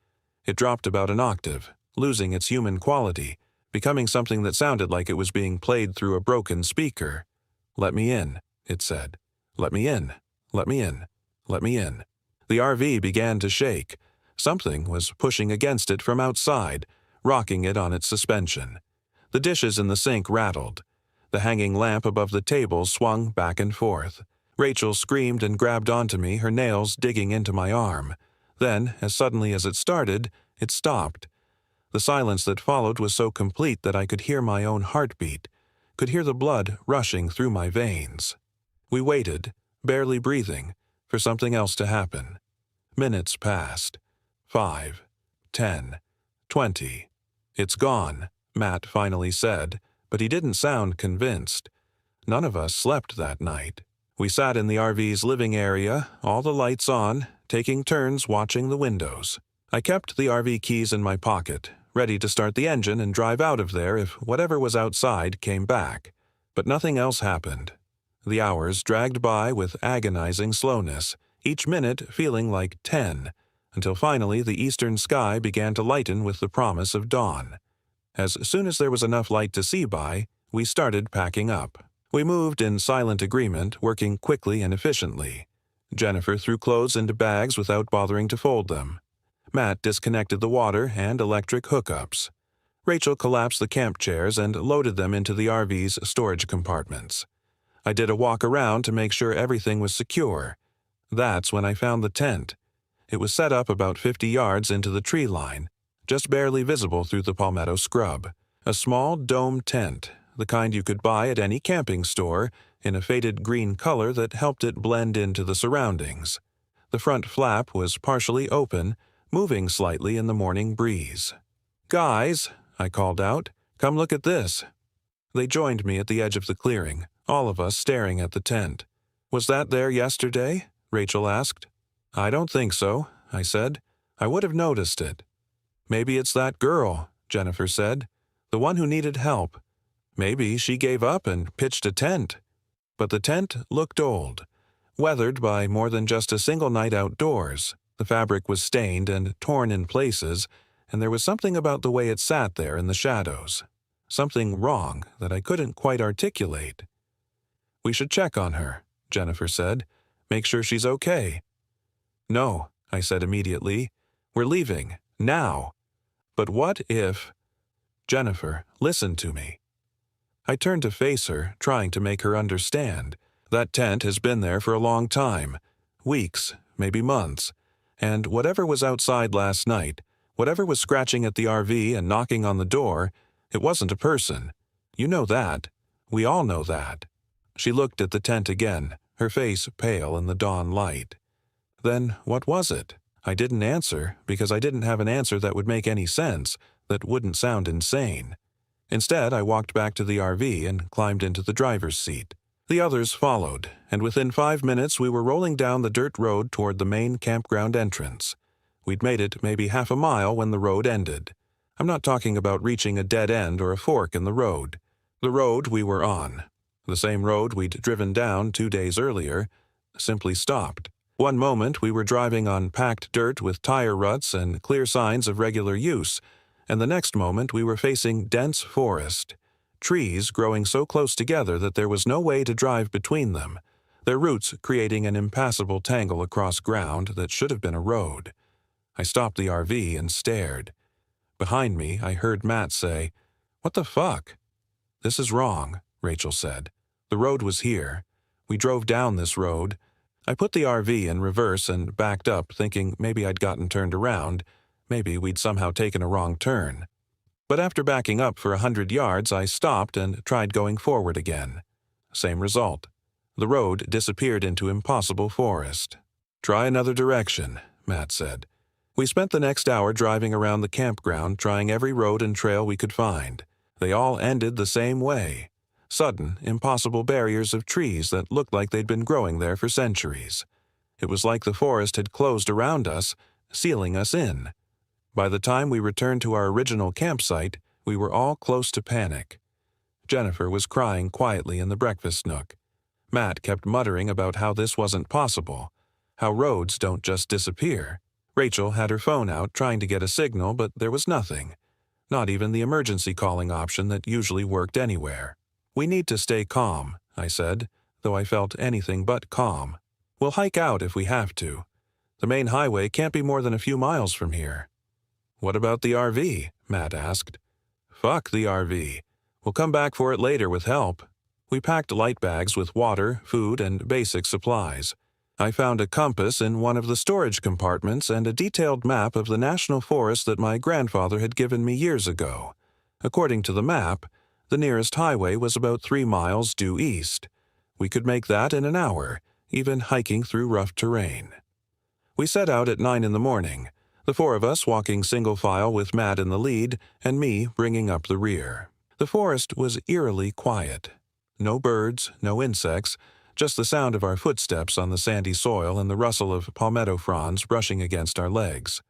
It dropped about an octave, losing its human quality, becoming something that sounded like it was being played through a broken speaker. "Let me in," it said. "Let me in. Let me in. Let me in." The RV began to shake. Something was pushing against it from outside, rocking it on its suspension. The dishes in the sink rattled. The hanging lamp above the table swung back and forth. Rachel screamed and grabbed onto me, her nails digging into my arm. Then, as suddenly as it started, it stopped. The silence that followed was so complete that I could hear my own heartbeat, could hear the blood rushing through my veins. We waited, barely breathing, for something else to happen. Minutes passed. 5, 10, 20. "It's gone," Matt finally said, but he didn't sound convinced. None of us slept that night. We sat in the RV's living area, all the lights on, taking turns watching the windows. I kept the RV keys in my pocket, ready to start the engine and drive out of there if whatever was outside came back. But nothing else happened. The hours dragged by with agonizing slowness, each minute feeling like 10, until finally the eastern sky began to lighten with the promise of dawn. As soon as there was enough light to see by, we started packing up. We moved in silent agreement, working quickly and efficiently. Jennifer threw clothes into bags without bothering to fold them. Matt disconnected the water and electric hookups. Rachel collapsed the camp chairs and loaded them into the RV's storage compartments. I did a walk around to make sure everything was secure. That's when I found the tent. It was set up about 50 yards into the tree line, just barely visible through the palmetto scrub. A small dome tent, the kind you could buy at any camping store, in a faded green color that helped it blend into the surroundings. The front flap was partially open, moving slightly in the morning breeze. "Guys," I called out, "come look at this." They joined me at the edge of the clearing, all of us staring at the tent. "Was that there yesterday?" Rachel asked. "I don't think so," I said. "I would have noticed it." "Maybe it's that girl," Jennifer said, "the one who needed help. Maybe she gave up and pitched a tent." But the tent looked old, weathered by more than just a single night outdoors. The fabric was stained and torn in places, and there was something about the way it sat there in the shadows. Something wrong that I couldn't quite articulate. "We should check on her," Jennifer said. "Make sure she's okay." "No," I said immediately. "We're leaving, now." "But what if—" "Jennifer, listen to me." I turned to face her, trying to make her understand. That tent has been there for a long time. Weeks, maybe months. And whatever was outside last night, whatever was scratching at the RV and knocking on the door, it wasn't a person. You know that. We all know that. She looked at the tent again, her face pale in the dawn light. Then what was it? I didn't answer because I didn't have an answer that would make any sense, that wouldn't sound insane. Instead, I walked back to the RV and climbed into the driver's seat. The others followed, and within 5 minutes we were rolling down the dirt road toward the main campground entrance. We'd made it maybe half a mile when the road ended. I'm not talking about reaching a dead end or a fork in the road. The road we were on, the same road we'd driven down 2 days earlier, simply stopped. One moment we were driving on packed dirt with tire ruts and clear signs of regular use, and the next moment we were facing dense forest, trees growing so close together that there was no way to drive between them, their roots creating an impassable tangle across ground that should have been a road. I stopped the RV and stared. Behind me, I heard Matt say, "What the fuck?" "This is wrong," Rachel said. "The road was here. We drove down this road." I put the RV in reverse and backed up, thinking maybe I'd gotten turned around. Maybe we'd somehow taken a wrong turn. But after backing up for 100 yards, I stopped and tried going forward again. Same result. The road disappeared into impossible forest. "Try another direction," Matt said. We spent the next hour driving around the campground, trying every road and trail we could find. They all ended the same way. Sudden, impossible barriers of trees that looked like they'd been growing there for centuries. It was like the forest had closed around us, sealing us in. By the time we returned to our original campsite, we were all close to panic. Jennifer was crying quietly in the breakfast nook. Matt kept muttering about how this wasn't possible, how roads don't just disappear. Rachel had her phone out trying to get a signal, but there was nothing. Not even the emergency calling option that usually worked anywhere. "We need to stay calm," I said, though I felt anything but calm. "We'll hike out if we have to. The main highway can't be more than a few miles from here." "What about the RV?" Matt asked. "Fuck the RV. We'll come back for it later with help." We packed light bags with water, food, and basic supplies. I found a compass in one of the storage compartments and a detailed map of the national forest that my grandfather had given me years ago. According to the map, the nearest highway was about 3 miles due east. We could make that in an hour, even hiking through rough terrain. We set out at 9 in the morning, the 4 of us walking single file with Matt in the lead and me bringing up the rear. The forest was eerily quiet. No birds, no insects, just the sound of our footsteps on the sandy soil and the rustle of palmetto fronds brushing against our legs.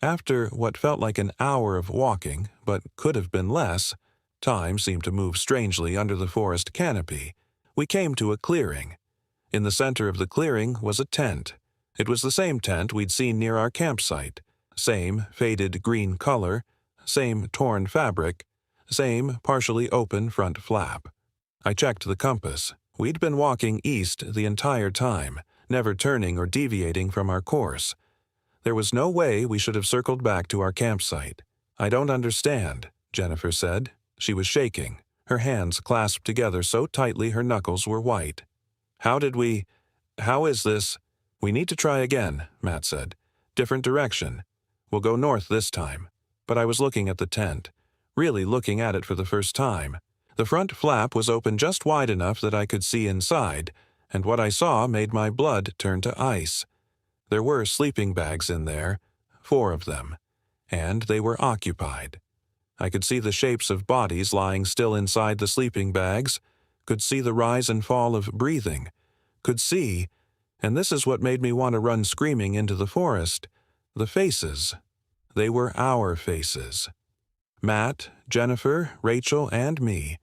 After what felt like an hour of walking, but could have been less, time seemed to move strangely under the forest canopy. We came to a clearing. In the center of the clearing was a tent, It was the same tent we'd seen near our campsite. Same faded green color, same torn fabric, same partially open front flap. I checked the compass. We'd been walking east the entire time, never turning or deviating from our course. There was no way we should have circled back to our campsite. "I don't understand," Jennifer said. She was shaking, her hands clasped together so tightly her knuckles were white. How is this?" "We need to try again," Matt said. "Different direction. We'll go north this time." But I was looking at the tent, really looking at it for the first time. The front flap was open just wide enough that I could see inside, and what I saw made my blood turn to ice. There were sleeping bags in there, 4 of them, and they were occupied. I could see the shapes of bodies lying still inside the sleeping bags, could see the rise and fall of breathing, could see, and this is what made me want to run screaming into the forest, the faces. They were our faces. Matt, Jennifer, Rachel, and me,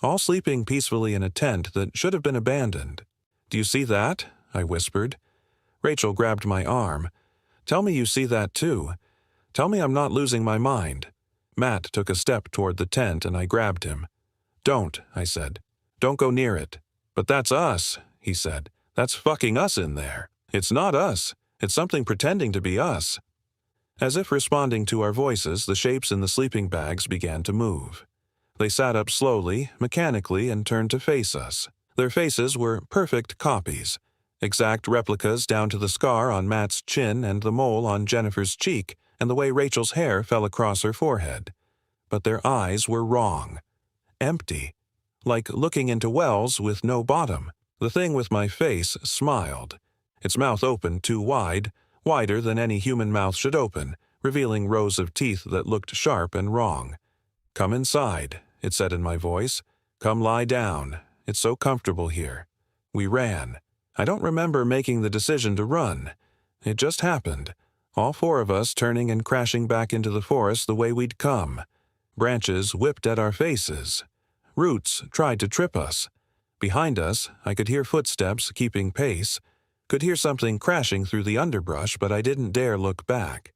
all sleeping peacefully in a tent that should have been abandoned. "Do you see that?" I whispered. Rachel grabbed my arm. "Tell me you see that too. Tell me I'm not losing my mind." Matt took a step toward the tent and I grabbed him. "Don't," I said. "Don't go near it." "But that's us," he said. "That's fucking us in there. It's not us. It's something pretending to be us." As if responding to our voices, the shapes in the sleeping bags began to move. They sat up slowly, mechanically, and turned to face us. Their faces were perfect copies, exact replicas down to the scar on Matt's chin and the mole on Jennifer's cheek and the way Rachel's hair fell across her forehead. But their eyes were wrong. Empty. Like looking into wells with no bottom. The thing with my face smiled. Its mouth opened too wide, wider than any human mouth should open, revealing rows of teeth that looked sharp and wrong. "Come inside," it said in my voice. "Come lie down. It's so comfortable here." We ran. I don't remember making the decision to run. It just happened. All 4 of us turning and crashing back into the forest the way we'd come. Branches whipped at our faces. Roots tried to trip us. Behind us, I could hear footsteps keeping pace. Could hear something crashing through the underbrush, but I didn't dare look back.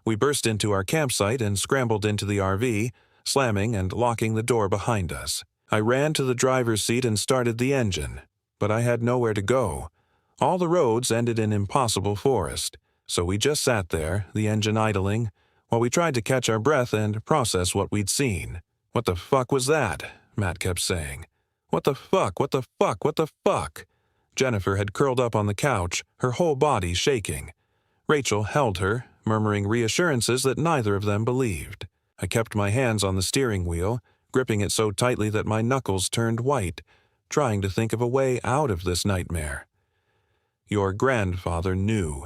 We burst into our campsite and scrambled into the RV, slamming and locking the door behind us. I ran to the driver's seat and started the engine, but I had nowhere to go. All the roads ended in impossible forest, so we just sat there, the engine idling, while we tried to catch our breath and process what we'd seen. "What the fuck was that?" Matt kept saying. "What the fuck, what the fuck, what the fuck?" Jennifer had curled up on the couch, her whole body shaking. Rachel held her, murmuring reassurances that neither of them believed. I kept my hands on the steering wheel, gripping it so tightly that my knuckles turned white, trying to think of a way out of this nightmare. "Your grandfather knew,"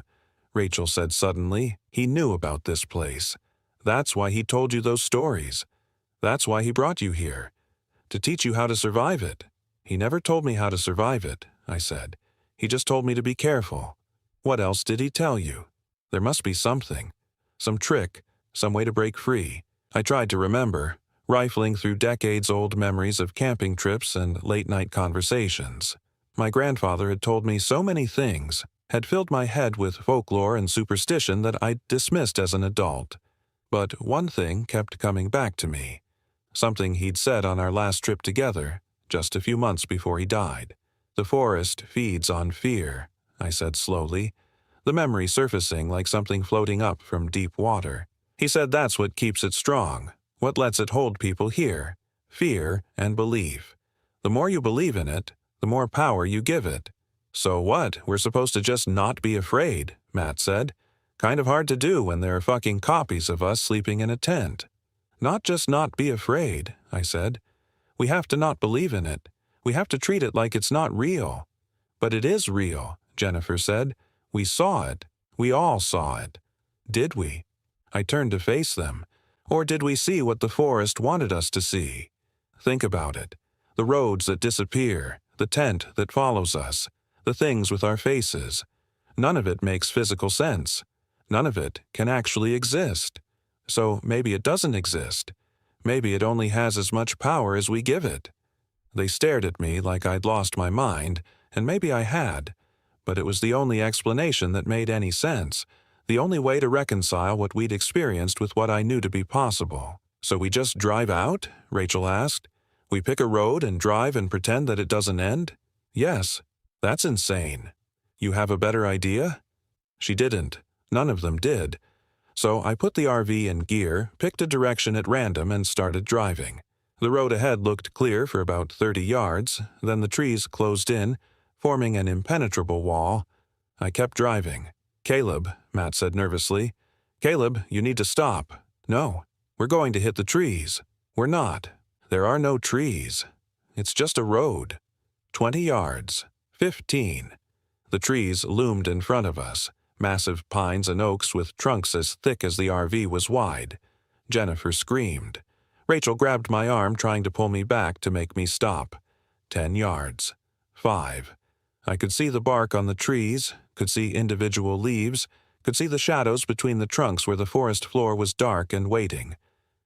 Rachel said suddenly. "He knew about this place. That's why he told you those stories. That's why he brought you here. To teach you how to survive it." "He never told me how to survive it," I said. "He just told me to be careful." "What else did he tell you?" "There must be something. Some trick, some way to break free." I tried to remember, rifling through decades-old memories of camping trips and late-night conversations. My grandfather had told me so many things, had filled my head with folklore and superstition that I dismissed as an adult. But one thing kept coming back to me. Something he'd said on our last trip together, just a few months before he died. "The forest feeds on fear," I said slowly, the memory surfacing like something floating up from deep water. He said that's what keeps it strong, what lets it hold people here. Fear and belief. The more you believe in it, the more power you give it. "So what, we're supposed to just not be afraid," Matt said. "Kind of hard to do when there are fucking copies of us sleeping in a tent." "Not just not be afraid," I said. "We have to not believe in it. We have to treat it like it's not real." "But it is real," Jennifer said. "We saw it. We all saw it." Did we? I turned to face them. Or did we see what the forest wanted us to see? Think about it. The roads that disappear, the tent that follows us, the things with our faces. None of it makes physical sense. None of it can actually exist. So maybe it doesn't exist. Maybe it only has as much power as we give it. They stared at me like I'd lost my mind, and maybe I had. but it was the only explanation that made any sense, the only way to reconcile what we'd experienced with what I knew to be possible. "So we just drive out?" Rachel asked. "We pick a road and drive and pretend that it doesn't end?" "Yes. That's insane. You have a better idea?" She didn't. None of them did. So I put the RV in gear, picked a direction at random, and started driving. The road ahead looked clear for about 30 yards, then the trees closed in, forming an impenetrable wall. I kept driving. "Caleb," Matt said nervously. "Caleb, you need to stop." "No, we're going to hit the trees." "We're not. There are no trees. It's just a road. 20 yards. 15. The trees loomed in front of us, massive pines and oaks with trunks as thick as the RV was wide. Jennifer screamed. Rachel grabbed my arm, trying to pull me back to make me stop. 10 yards. 5. I could see the bark on the trees, could see individual leaves, could see the shadows between the trunks where the forest floor was dark and waiting.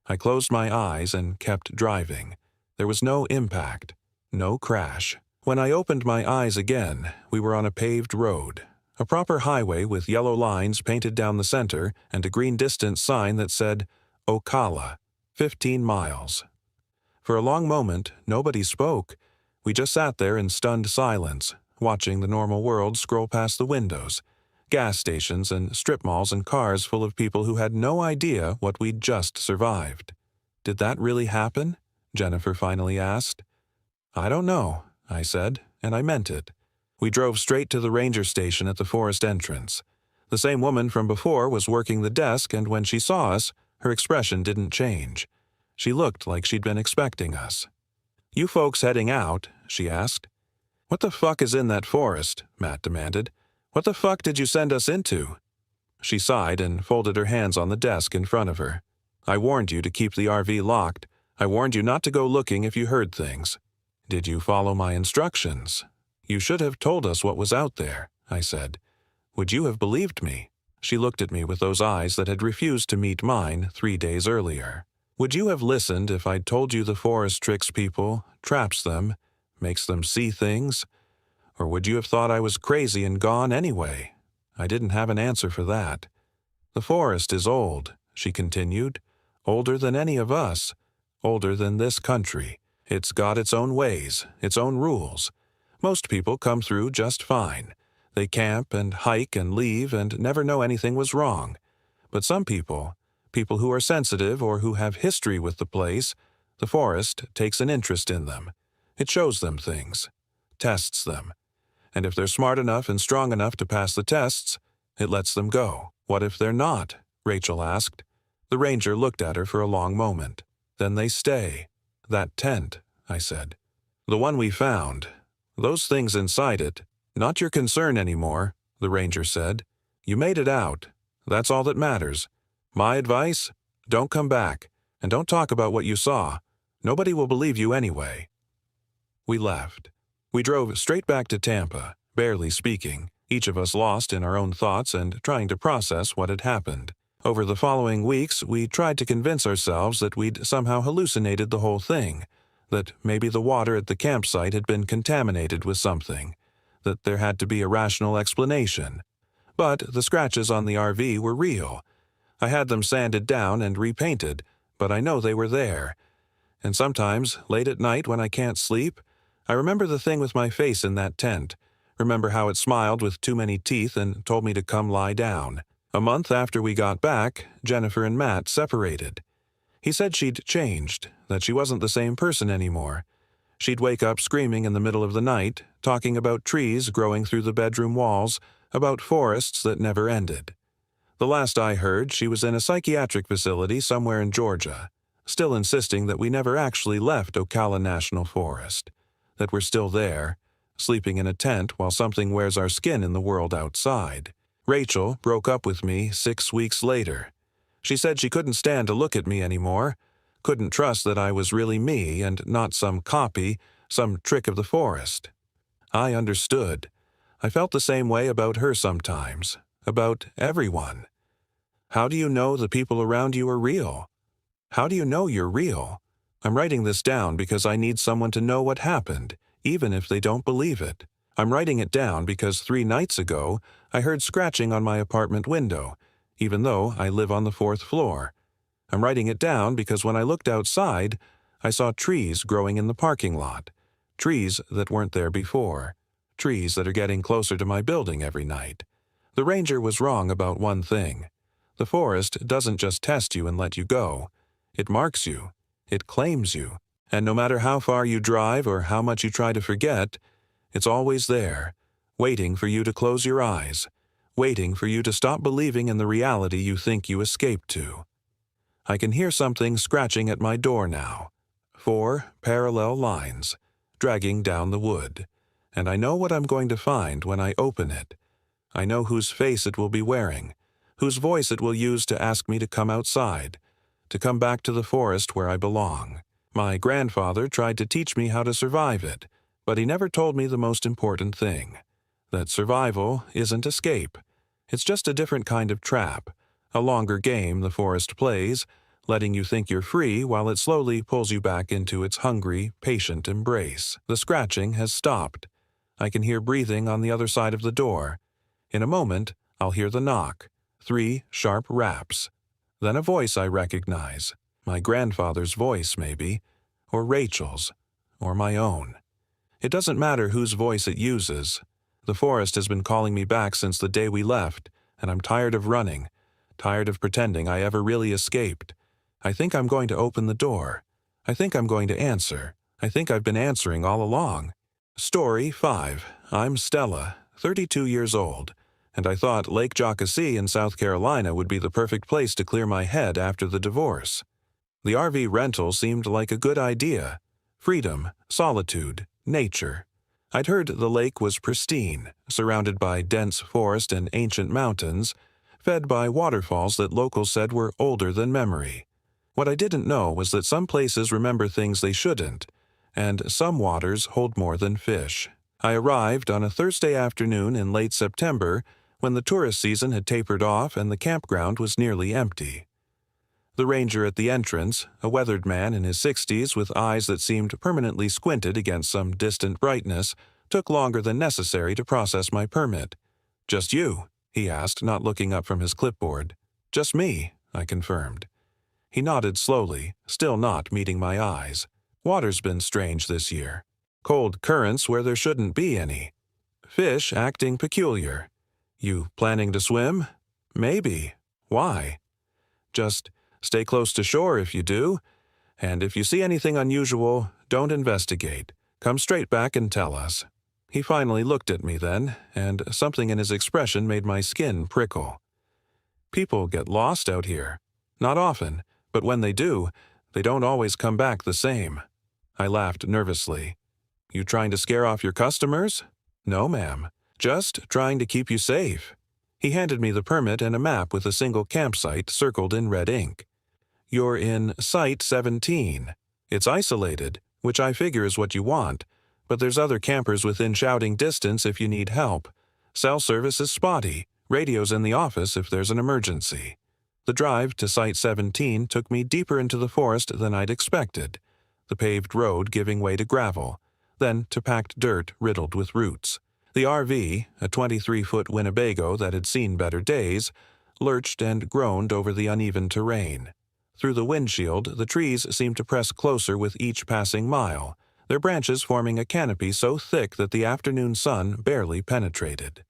I closed my eyes and kept driving. There was no impact, no crash. When I opened my eyes again, we were on a paved road, a proper highway with yellow lines painted down the center and a green distance sign that said, Ocala, 15 miles. For a long moment, nobody spoke. We just sat there in stunned silence, watching the normal world scroll past the windows, gas stations and strip malls and cars full of people who had no idea what we'd just survived. "Did that really happen?" Jennifer finally asked. "I don't know," I said, and I meant it. We drove straight to the ranger station at the forest entrance. The same woman from before was working the desk, and when she saw us, her expression didn't change. She looked like she'd been expecting us. "You folks heading out?" she asked. "What the fuck is in that forest?" Matt demanded. "What the fuck did you send us into?" She sighed and folded her hands on the desk in front of her. "I warned you to keep the RV locked. I warned you not to go looking if you heard things. Did you follow my instructions? You should have told us what was out there," I said. "Would you have believed me?" She looked at me with those eyes that had refused to meet mine 3 days earlier. "Would you have listened if I'd told you the forest tricks people, traps them, makes them see things? Or would you have thought I was crazy and gone anyway?" I didn't have an answer for that. "The forest is old," she continued. "Older than any of us. Older than this country. It's got its own ways, its own rules. Most people come through just fine. They camp and hike and leave and never know anything was wrong. But some people who are sensitive or who have history with the place, the forest takes an interest in them. It shows them things, tests them. And if they're smart enough and strong enough to pass the tests, it lets them go." "What if they're not?" Rachel asked. The ranger looked at her for a long moment. "Then they stay. That tent," I said. "The one we found. Those things inside it. Not your concern anymore," the ranger said. "You made it out. That's all that matters. My advice? Don't come back, and don't talk about what you saw. Nobody will believe you anyway." We left. We drove straight back to Tampa, barely speaking, each of us lost in our own thoughts and trying to process what had happened. Over the following weeks, we tried to convince ourselves that we'd somehow hallucinated the whole thing, that maybe the water at the campsite had been contaminated with something, that there had to be a rational explanation. But the scratches on the RV were real. I had them sanded down and repainted, but I know they were there. And sometimes, late at night when I can't sleep, I remember the thing with my face in that tent, remember how it smiled with too many teeth and told me to come lie down. A month after we got back, Jennifer and Matt separated. He said she'd changed, that she wasn't the same person anymore. She'd wake up screaming in the middle of the night, talking about trees growing through the bedroom walls, about forests that never ended. The last I heard, she was in a psychiatric facility somewhere in Georgia, still insisting that we never actually left Ocala National Forest, that we're still there, sleeping in a tent while something wears our skin in the world outside. Rachel broke up with me 6 weeks later. She said she couldn't stand to look at me anymore, couldn't trust that I was really me and not some copy, some trick of the forest. I understood. I felt the same way about her sometimes, about everyone. How do you know the people around you are real? How do you know you're real? I'm writing this down because I need someone to know what happened, even if they don't believe it. I'm writing it down because 3 nights ago I heard scratching on my apartment window, even though I live on the 4th floor. I'm writing it down because when I looked outside, I saw trees growing in the parking lot. Trees that weren't there before. Trees that are getting closer to my building every night. The ranger was wrong about one thing. The forest doesn't just test you and let you go. It marks you. It claims you. And no matter how far you drive or how much you try to forget, it's always there, waiting for you to close your eyes, waiting for you to stop believing in the reality you think you escaped to. I can hear something scratching at my door now. 4 parallel lines, dragging down the wood. And I know what I'm going to find when I open it. I know whose face it will be wearing, whose voice it will use to ask me to come outside, to come back to the forest where I belong. My grandfather tried to teach me how to survive it, but he never told me the most important thing, that survival isn't escape. It's just a different kind of trap, a longer game the forest plays, letting you think you're free while it slowly pulls you back into its hungry, patient embrace. The scratching has stopped. I can hear breathing on the other side of the door. In a moment, I'll hear the knock, 3 sharp raps. Then a voice I recognize, my grandfather's voice maybe, or Rachel's, or my own. It doesn't matter whose voice it uses. The forest has been calling me back since the day we left, and I'm tired of running, tired of pretending I ever really escaped. I think I'm going to open the door. I think I'm going to answer. I think I've been answering all along. Story 5. I'm Stella, 32 years old, and I thought Lake Jockasee in South Carolina would be the perfect place to clear my head after the divorce. The RV rental seemed like a good idea. Freedom, solitude, nature. I'd heard the lake was pristine, surrounded by dense forest and ancient mountains, fed by waterfalls that locals said were older than memory. What I didn't know was that some places remember things they shouldn't, and some waters hold more than fish. I arrived on a Thursday afternoon in late September when the tourist season had tapered off and the campground was nearly empty. The ranger at the entrance, a weathered man in his 60s with eyes that seemed permanently squinted against some distant brightness, took longer than necessary to process my permit. "Just you?" he asked, not looking up from his clipboard. "Just me," I confirmed. He nodded slowly, still not meeting my eyes. "Water's been strange this year. Cold currents where there shouldn't be any. Fish acting peculiar. You planning to swim? Maybe. Why? Just stay close to shore if you do, and if you see anything unusual, don't investigate. Come straight back and tell us." He finally looked at me then, and something in his expression made my skin prickle. "People get lost out here. Not often, but when they do, they don't always come back the same." I laughed nervously. "You trying to scare off your customers?" "No, ma'am. Just trying to keep you safe." He handed me the permit and a map with a single campsite circled in red ink. "You're in Site 17. It's isolated, which I figure is what you want, but there's other campers within shouting distance if you need help. Cell service is spotty. Radio's in the office if there's an emergency." The drive to Site 17 took me deeper into the forest than I'd expected, the paved road giving way to gravel, then to packed dirt riddled with roots. The RV, a 23-foot Winnebago that had seen better days, lurched and groaned over the uneven terrain. Through the windshield, the trees seemed to press closer with each passing mile, their branches forming a canopy so thick that the afternoon sun barely penetrated.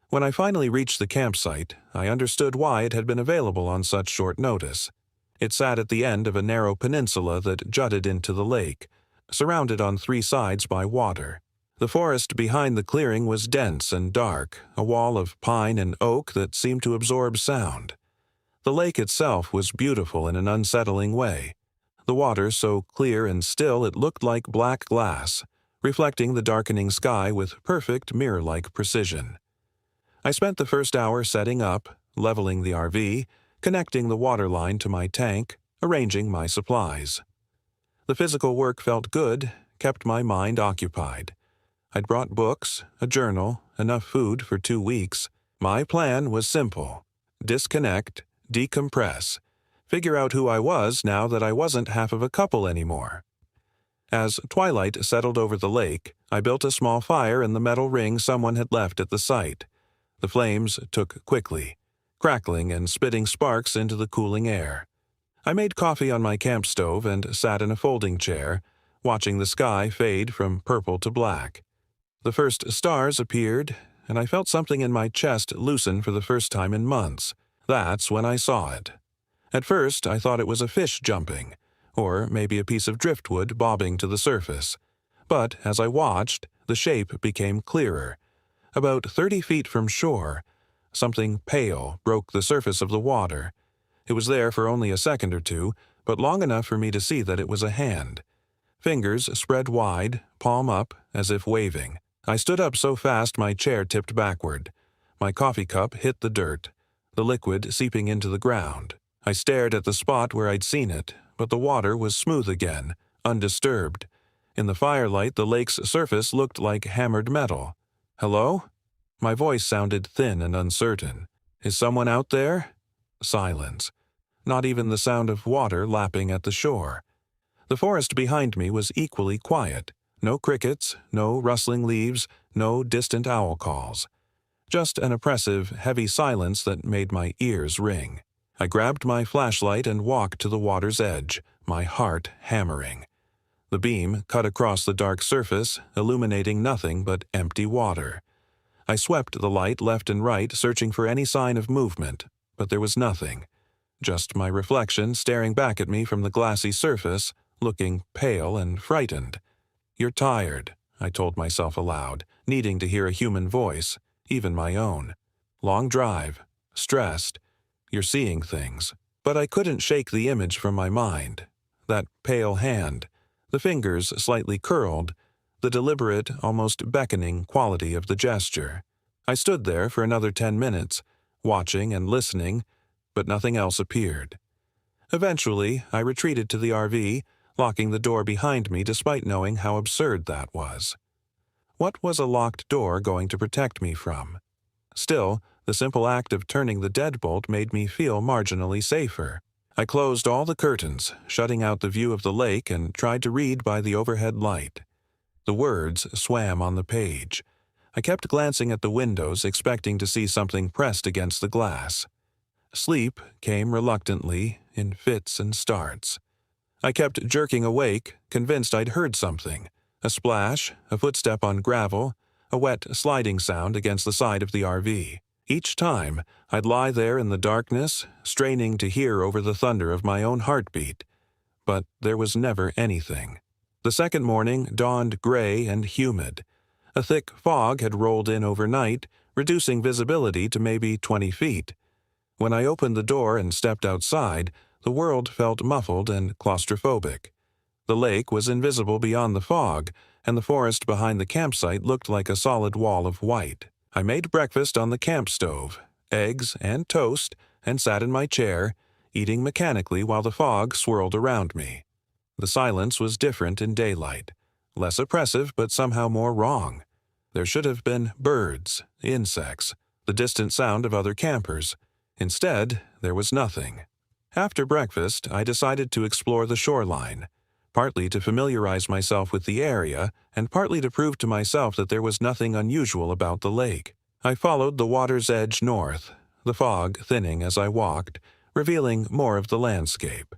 When I finally reached the campsite, I understood why it had been available on such short notice. It sat at the end of a narrow peninsula that jutted into the lake, surrounded on 3 sides by water. The forest behind the clearing was dense and dark, a wall of pine and oak that seemed to absorb sound. The lake itself was beautiful in an unsettling way, the water so clear and still it looked like black glass, reflecting the darkening sky with perfect mirror-like precision. I spent the first hour setting up, leveling the RV, connecting the water line to my tank, arranging my supplies. The physical work felt good, kept my mind occupied. I'd brought books, a journal, enough food for 2 weeks. My plan was simple: disconnect, decompress, figure out who I was now that I wasn't half of a couple anymore. As twilight settled over the lake, I built a small fire in the metal ring someone had left at the site. The flames took quickly, crackling and spitting sparks into the cooling air. I made coffee on my camp stove and sat in a folding chair, watching the sky fade from purple to black. The first stars appeared, and I felt something in my chest loosen for the first time in months. That's when I saw it. At first, I thought it was a fish jumping, or maybe a piece of driftwood bobbing to the surface. But as I watched, the shape became clearer. About 30 feet from shore, something pale broke the surface of the water. It was there for only a second or two, but long enough for me to see that it was a hand. Fingers spread wide, palm up, as if waving. I stood up so fast my chair tipped backward. My coffee cup hit the dirt, the liquid seeping into the ground. I stared at the spot where I'd seen it, but the water was smooth again, undisturbed. In the firelight, the lake's surface looked like hammered metal. "Hello?" My voice sounded thin and uncertain. "Is someone out there?" Silence. Not even the sound of water lapping at the shore. The forest behind me was equally quiet. No crickets, no rustling leaves, no distant owl calls. Just an oppressive, heavy silence that made my ears ring. I grabbed my flashlight and walked to the water's edge, my heart hammering. The beam cut across the dark surface, illuminating nothing but empty water. I swept the light left and right, searching for any sign of movement, but there was nothing. Just my reflection staring back at me from the glassy surface, looking pale and frightened. "You're tired," I told myself aloud, needing to hear a human voice, even my own. "Long drive. Stressed. You're seeing things." But I couldn't shake the image from my mind. That pale hand, the fingers slightly curled, the deliberate, almost beckoning quality of the gesture. I stood there for another 10 minutes, watching and listening, but nothing else appeared. Eventually, I retreated to the RV, locking the door behind me despite knowing how absurd that was. What was a locked door going to protect me from? Still, the simple act of turning the deadbolt made me feel marginally safer. I closed all the curtains, shutting out the view of the lake, and tried to read by the overhead light. The words swam on the page. I kept glancing at the windows, expecting to see something pressed against the glass. Sleep came reluctantly, in fits and starts. I kept jerking awake, convinced I'd heard something. A splash, a footstep on gravel, a wet sliding sound against the side of the RV. Each time, I'd lie there in the darkness, straining to hear over the thunder of my own heartbeat. But there was never anything. The second morning dawned gray and humid. A thick fog had rolled in overnight, reducing visibility to maybe 20 feet. When I opened the door and stepped outside, the world felt muffled and claustrophobic. The lake was invisible beyond the fog, and the forest behind the campsite looked like a solid wall of white. I made breakfast on the camp stove, eggs and toast, and sat in my chair, eating mechanically while the fog swirled around me. The silence was different in daylight, less oppressive but somehow more wrong. There should have been birds, insects, the distant sound of other campers. Instead, there was nothing. After breakfast, I decided to explore the shoreline, partly to familiarize myself with the area and partly to prove to myself that there was nothing unusual about the lake. I followed the water's edge north, the fog thinning as I walked, revealing more of the landscape.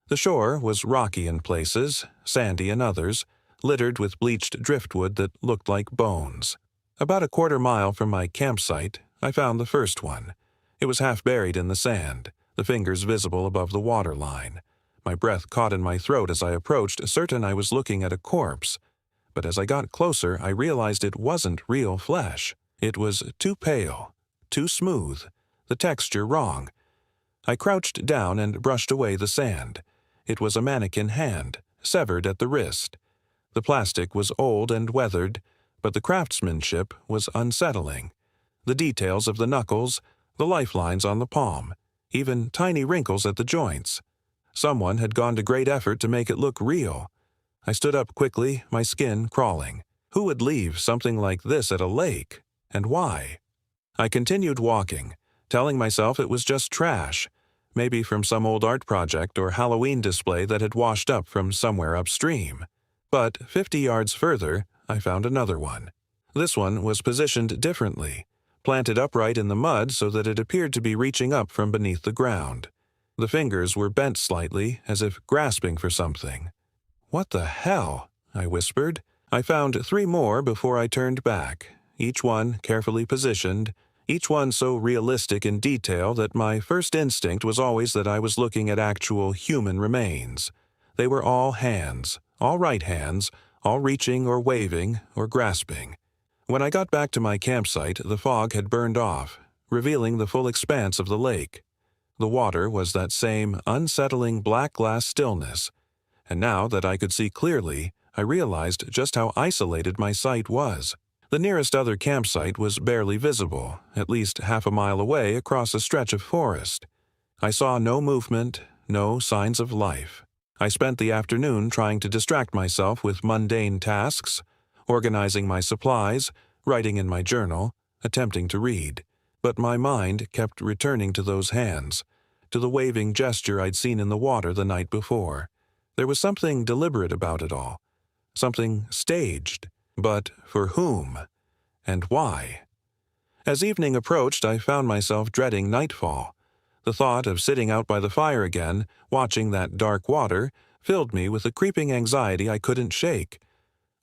The shore was rocky in places, sandy in others, littered with bleached driftwood that looked like bones. About a quarter-mile from my campsite, I found the first one. It was half buried in the sand, the fingers visible above the waterline. My breath caught in my throat as I approached, certain I was looking at a corpse. But as I got closer, I realized it wasn't real flesh. It was too pale, too smooth, the texture wrong. I crouched down and brushed away the sand. It was a mannequin hand, severed at the wrist. The plastic was old and weathered, but the craftsmanship was unsettling. The details of the knuckles, the lifelines on the palm, even tiny wrinkles at the joints. Someone had gone to great effort to make it look real. I stood up quickly, my skin crawling. Who would leave something like this at a lake? And why? I continued walking, telling myself it was just trash, maybe from some old art project or Halloween display that had washed up from somewhere upstream. But 50 yards further, I found another one. This one was positioned differently, planted upright in the mud so that it appeared to be reaching up from beneath the ground. The fingers were bent slightly, as if grasping for something. "What the hell?" I whispered. I found 3 more before I turned back, each one carefully positioned, each one so realistic in detail that my first instinct was always that I was looking at actual human remains. They were all hands, all right hands, all reaching or waving or grasping. When I got back to my campsite, the fog had burned off, revealing the full expanse of the lake. The water was that same unsettling black glass stillness, and now that I could see clearly, I realized just how isolated my site was. The nearest other campsite was barely visible, at least half a mile away across a stretch of forest. I saw no movement, no signs of life. I spent the afternoon trying to distract myself with mundane tasks, organizing my supplies, writing in my journal, attempting to read. But my mind kept returning to those hands, to the waving gesture I'd seen in the water the night before. There was something deliberate about it all, something staged. But for whom? And why? As evening approached, I found myself dreading nightfall. The thought of sitting out by the fire again, watching that dark water, filled me with a creeping anxiety I couldn't shake.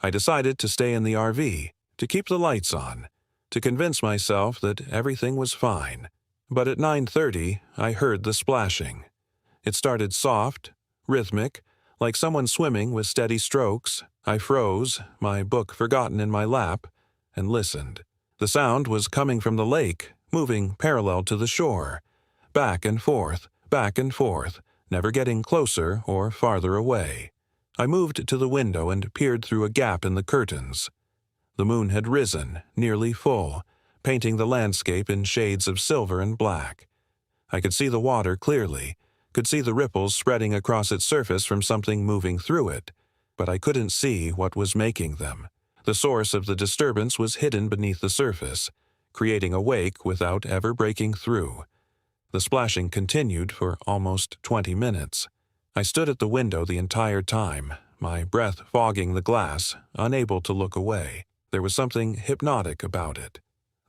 I decided to stay in the RV, to keep the lights on, to convince myself that everything was fine. But at 9:30, I heard the splashing. It started soft, rhythmic, like someone swimming with steady strokes. I froze, my book forgotten in my lap, and listened. The sound was coming from the lake, moving parallel to the shore, back and forth, never getting closer or farther away. I moved to the window and peered through a gap in the curtains. The moon had risen, nearly full, painting the landscape in shades of silver and black. I could see the water clearly, could see the ripples spreading across its surface from something moving through it, but I couldn't see what was making them. The source of the disturbance was hidden beneath the surface, creating a wake without ever breaking through. The splashing continued for almost 20 minutes. I stood at the window the entire time, my breath fogging the glass, unable to look away. There was something hypnotic about it.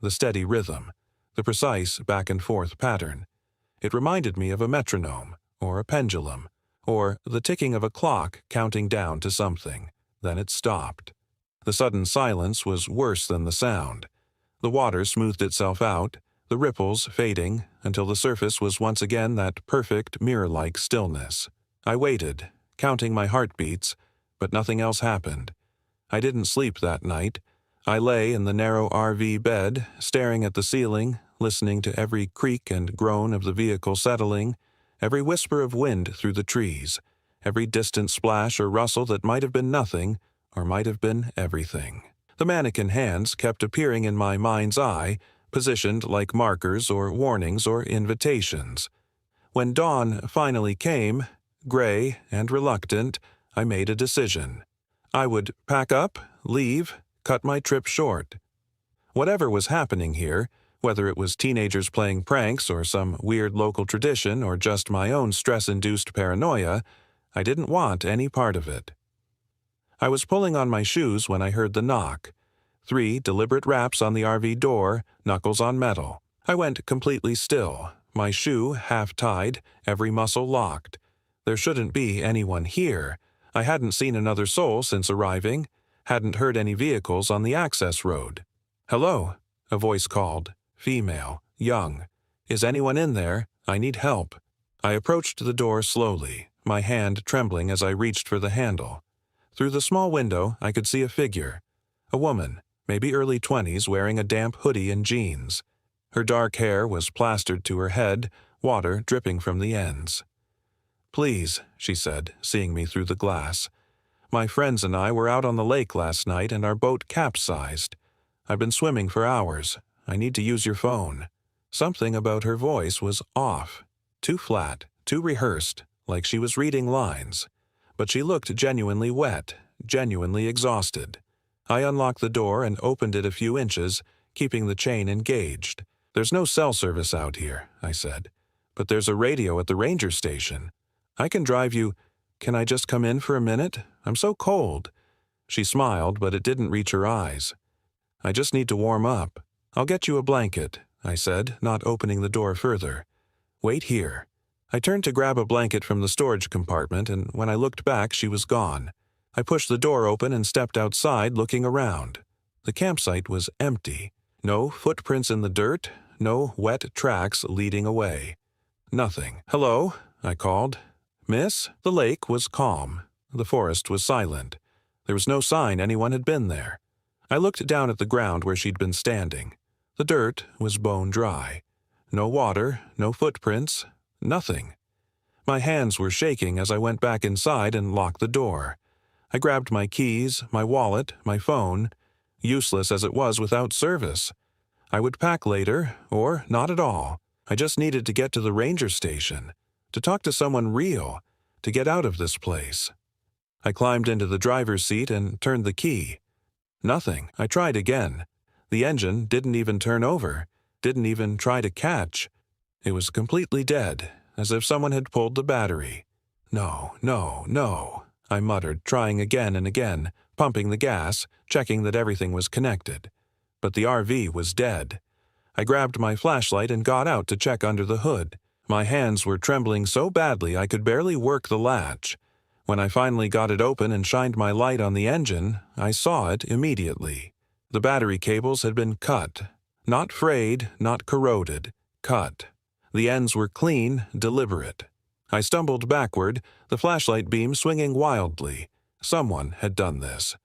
The steady rhythm, the precise back-and-forth pattern. It reminded me of a metronome, or a pendulum, or the ticking of a clock counting down to something. Then it stopped. The sudden silence was worse than the sound. The water smoothed itself out, the ripples fading, until the surface was once again that perfect mirror-like stillness. I waited, counting my heartbeats, but nothing else happened. I didn't sleep that night. I lay in the narrow RV bed, staring at the ceiling, listening to every creak and groan of the vehicle settling, every whisper of wind through the trees, every distant splash or rustle that might have been nothing or might have been everything. The mannequin hands kept appearing in my mind's eye, positioned like markers or warnings or invitations. When dawn finally came, gray and reluctant, I made a decision. I would pack up, leave, cut my trip short. Whatever was happening here, whether it was teenagers playing pranks or some weird local tradition or just my own stress-induced paranoia, I didn't want any part of it. I was pulling on my shoes when I heard the knock. 3 deliberate raps on the RV door, knuckles on metal. I went completely still, my shoe half-tied, every muscle locked. There shouldn't be anyone here. I hadn't seen another soul since arriving, hadn't heard any vehicles on the access road. "Hello," a voice called, female, young. "Is anyone in there? I need help." I approached the door slowly, my hand trembling as I reached for the handle. Through the small window, I could see a figure. A woman, maybe early 20s, wearing a damp hoodie and jeans. Her dark hair was plastered to her head, water dripping from the ends. "Please," she said, seeing me through the glass. "My friends and I were out on the lake last night and our boat capsized. I've been swimming for hours. I need to use your phone." Something about her voice was off. Too flat, too rehearsed, like she was reading lines. But she looked genuinely wet, genuinely exhausted. I unlocked the door and opened it a few inches, keeping the chain engaged. "There's no cell service out here," I said. "But there's a radio at the ranger station. I can drive you. Can I just come in for a minute? I'm so cold. She smiled, but it didn't reach her eyes. "I just need to warm up. I'll get you a blanket," I said, not opening the door further. "Wait here." I turned to grab a blanket from the storage compartment, and when I looked back, she was gone. I pushed the door open and stepped outside, looking around. The campsite was empty. No footprints in the dirt, no wet tracks leading away. Nothing. "Hello," I called. "Miss?" The lake was calm. The forest was silent. There was no sign anyone had been there. I looked down at the ground where she'd been standing. The dirt was bone dry. No water, no footprints, nothing. My hands were shaking as I went back inside and locked the door. I grabbed my keys, my wallet, my phone, useless as it was without service. I would pack later, or not at all. I just needed to get to the ranger station, to talk to someone real, to get out of this place. I climbed into the driver's seat and turned the key. Nothing. I tried again. The engine didn't even turn over, didn't even try to catch. It was completely dead, as if someone had pulled the battery. "No, no, no," I muttered, trying again and again, pumping the gas, checking that everything was connected. But the RV was dead. I grabbed my flashlight and got out to check under the hood. My hands were trembling so badly I could barely work the latch. When I finally got it open and shined my light on the engine, I saw it immediately. The battery cables had been cut. Not frayed, not corroded. Cut. The ends were clean, deliberate. I stumbled backward, the flashlight beam swinging wildly. Someone had done this.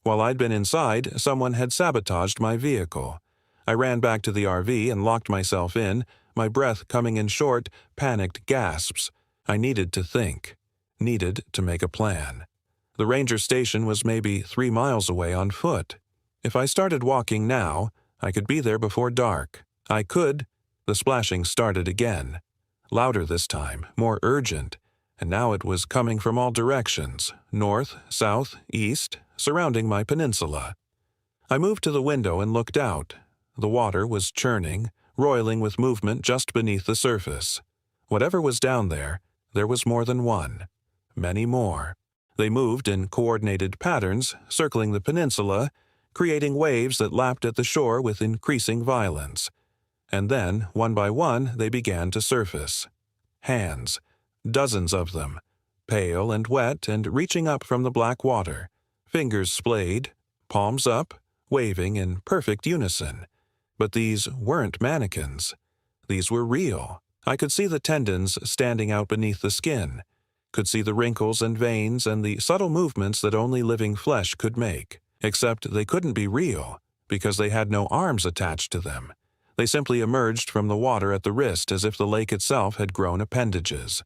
While I'd been inside, someone had sabotaged my vehicle. I ran back to the RV and locked myself in, my breath coming in short, panicked gasps. I needed to think. Needed to make a plan. The ranger station was maybe 3 miles away on foot. If I started walking now, I could be there before dark. I could. The splashing started again. Louder this time, more urgent, and now it was coming from all directions, north, south, east, surrounding my peninsula. I moved to the window and looked out. The water was churning, roiling with movement just beneath the surface. Whatever was down there was more than one. Many more. They moved in coordinated patterns, circling the peninsula, creating waves that lapped at the shore with increasing violence. And then, one by one, they began to surface. Hands. Dozens of them. Pale and wet and reaching up from the black water. Fingers splayed, palms up, waving in perfect unison. But these weren't mannequins. These were real. I could see the tendons standing out beneath the skin. Could see the wrinkles and veins and the subtle movements that only living flesh could make. Except they couldn't be real, because they had no arms attached to them. They simply emerged from the water at the wrist as if the lake itself had grown appendages.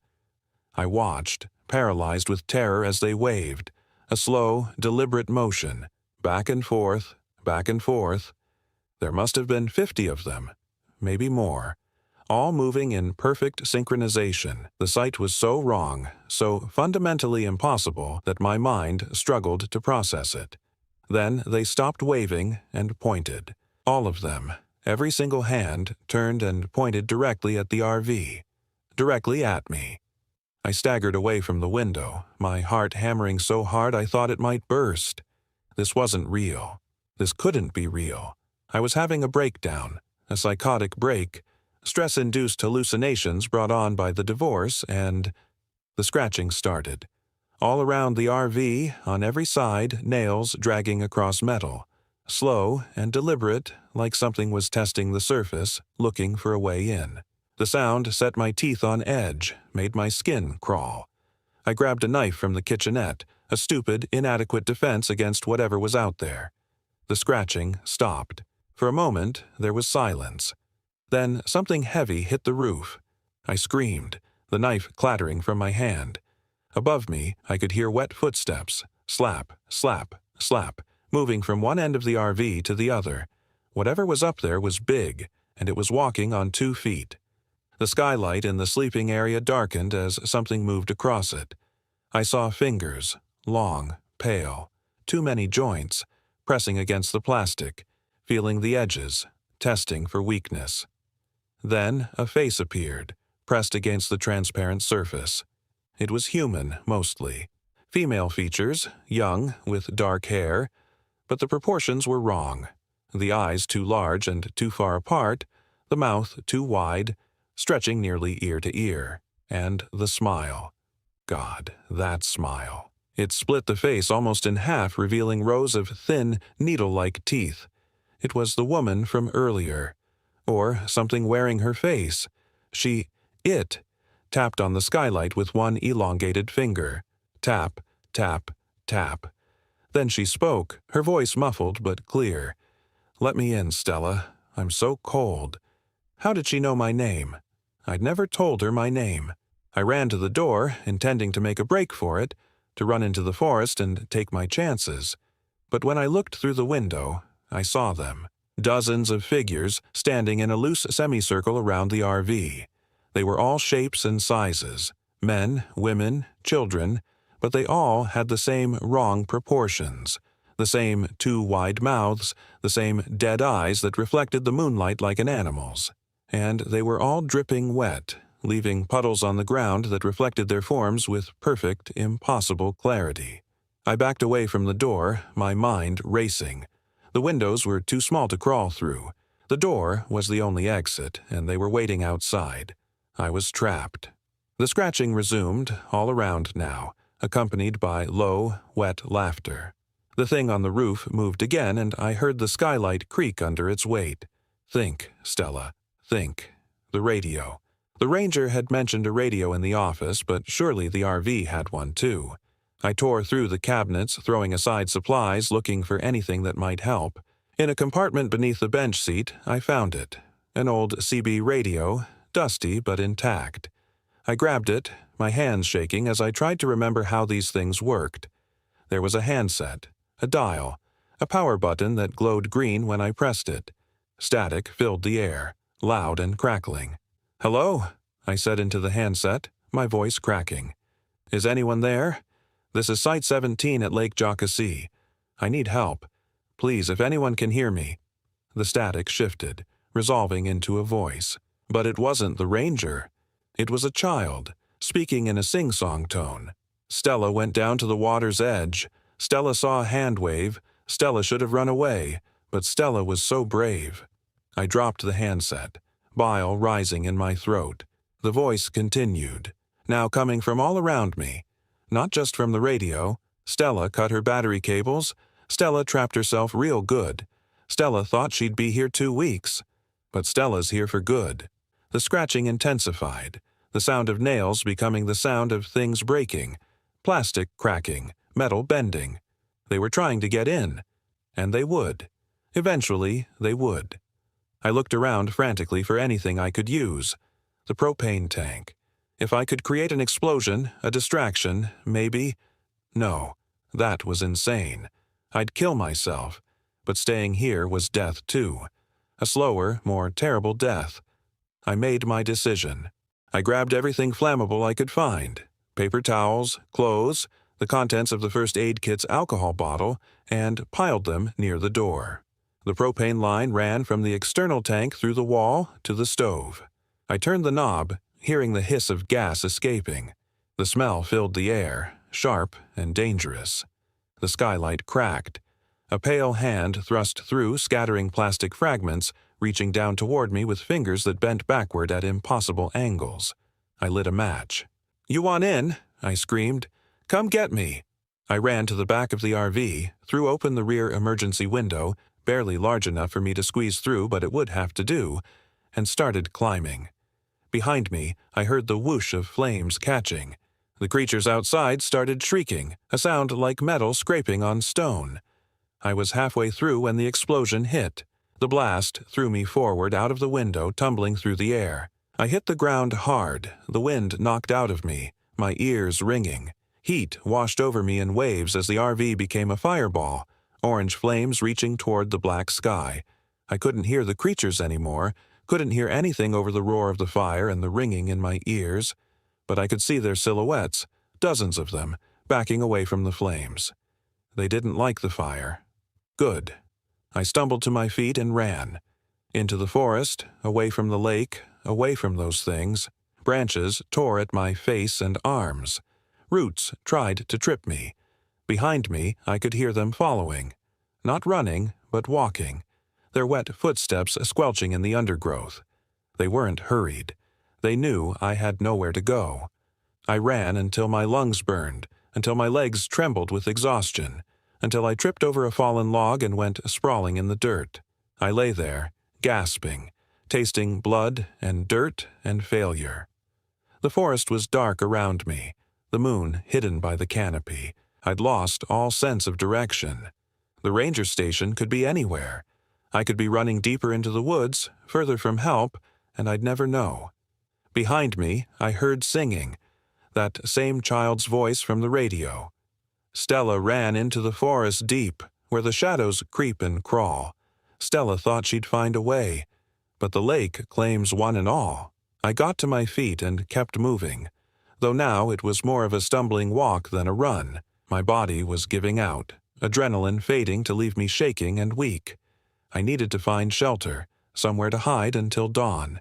I watched, paralyzed with terror as they waved, a slow, deliberate motion, back and forth, back and forth. There must have been 50 of them, maybe more. All moving in perfect synchronization. The sight was so wrong, so fundamentally impossible that my mind struggled to process it. Then they stopped waving and pointed. All of them, every single hand, turned and pointed directly at the RV. Directly at me. I staggered away from the window, my heart hammering so hard I thought it might burst. This wasn't real. This couldn't be real. I was having a breakdown, a psychotic break, stress-induced hallucinations brought on by the divorce, and the scratching started. All around the RV, on every side, nails dragging across metal. Slow and deliberate, like something was testing the surface, looking for a way in. The sound set my teeth on edge, made my skin crawl. I grabbed a knife from the kitchenette, a stupid, inadequate defense against whatever was out there. The scratching stopped. For a moment, there was silence. Then something heavy hit the roof. I screamed, the knife clattering from my hand. Above me, I could hear wet footsteps, slap, slap, slap, moving from one end of the RV to the other. Whatever was up there was big, and it was walking on 2 feet. The skylight in the sleeping area darkened as something moved across it. I saw fingers, long, pale, too many joints, pressing against the plastic, feeling the edges, testing for weakness. Then a face appeared, pressed against the transparent surface. It was human, mostly. Female features, young, with dark hair, but the proportions were wrong. The eyes too large and too far apart, the mouth too wide, stretching nearly ear to ear, and the smile. God, that smile. It split the face almost in half, revealing rows of thin, needle-like teeth. It was the woman from earlier. Or something wearing her face. It tapped on the skylight with one elongated finger. Tap, tap, tap. Then she spoke, her voice muffled but clear. "Let me in, Stella. I'm so cold." How did she know my name? I'd never told her my name. I ran to the door, intending to make a break for it, to run into the forest and take my chances. But when I looked through the window, I saw them. Dozens of figures standing in a loose semicircle around the RV. They were all shapes and sizes, men, women, children, but they all had the same wrong proportions, the same too wide mouths, the same dead eyes that reflected the moonlight like an animal's. And they were all dripping wet, leaving puddles on the ground that reflected their forms with perfect, impossible clarity. I backed away from the door, my mind racing. The windows were too small to crawl through. The door was the only exit, and they were waiting outside. I was trapped. The scratching resumed, all around now, accompanied by low, wet laughter. The thing on the roof moved again, and I heard the skylight creak under its weight. Think, Stella, think. The radio. The ranger had mentioned a radio in the office, but surely the RV had one too. I tore through the cabinets, throwing aside supplies, looking for anything that might help. In a compartment beneath the bench seat, I found it. An old CB radio, dusty but intact. I grabbed it, my hands shaking as I tried to remember how these things worked. There was a handset, a dial, a power button that glowed green when I pressed it. Static filled the air, loud and crackling. "Hello?" I said into the handset, my voice cracking. "Is anyone there? This is Site 17 at Lake Jockasee. I need help. Please, if anyone can hear me." The static shifted, resolving into a voice. But it wasn't the ranger. It was a child, speaking in a sing-song tone. Stella went down to the water's edge. Stella saw a hand wave. Stella should have run away, but Stella was so brave. I dropped the handset, bile rising in my throat. The voice continued, now coming from all around me. Not just from the radio. Stella cut her battery cables. Stella trapped herself real good. Stella thought she'd be here 2 weeks. But Stella's here for good. The scratching intensified, the sound of nails becoming the sound of things breaking, plastic cracking, metal bending. They were trying to get in. And they would. Eventually, they would. I looked around frantically for anything I could use. The propane tank. If I could create an explosion, a distraction, maybe. No, that was insane. I'd kill myself. But staying here was death too. A slower, more terrible death. I made my decision. I grabbed everything flammable I could find. Paper towels, clothes, the contents of the first aid kit's alcohol bottle, and piled them near the door. The propane line ran from the external tank through the wall to the stove. I turned the knob, hearing the hiss of gas escaping. The smell filled the air, sharp and dangerous. The skylight cracked. A pale hand thrust through, scattering plastic fragments, reaching down toward me with fingers that bent backward at impossible angles. I lit a match. "You want in?" I screamed. "Come get me." I ran to the back of the RV, threw open the rear emergency window, barely large enough for me to squeeze through, but it would have to do, and started climbing. Behind me, I heard the whoosh of flames catching. The creatures outside started shrieking, a sound like metal scraping on stone. I was halfway through when the explosion hit. The blast threw me forward out of the window, tumbling through the air. I hit the ground hard, the wind knocked out of me, my ears ringing. Heat washed over me in waves as the RV became a fireball, orange flames reaching toward the black sky. I couldn't hear the creatures anymore, couldn't hear anything over the roar of the fire and the ringing in my ears, but I could see their silhouettes, dozens of them, backing away from the flames. They didn't like the fire. Good. I stumbled to my feet and ran. Into the forest, away from the lake, away from those things. Branches tore at my face and arms. Roots tried to trip me. Behind me, I could hear them following. Not running, but walking, their wet footsteps squelching in the undergrowth. They weren't hurried. They knew I had nowhere to go. I ran until my lungs burned, until my legs trembled with exhaustion, until I tripped over a fallen log and went sprawling in the dirt. I lay there, gasping, tasting blood and dirt and failure. The forest was dark around me, the moon hidden by the canopy. I'd lost all sense of direction. The ranger station could be anywhere. I could be running deeper into the woods, further from help, and I'd never know. Behind me, I heard singing, that same child's voice from the radio. Stella ran into the forest deep, where the shadows creep and crawl. Stella thought she'd find a way, but the lake claims one and all. I got to my feet and kept moving, though now it was more of a stumbling walk than a run. My body was giving out, adrenaline fading to leave me shaking and weak. I needed to find shelter, somewhere to hide until dawn.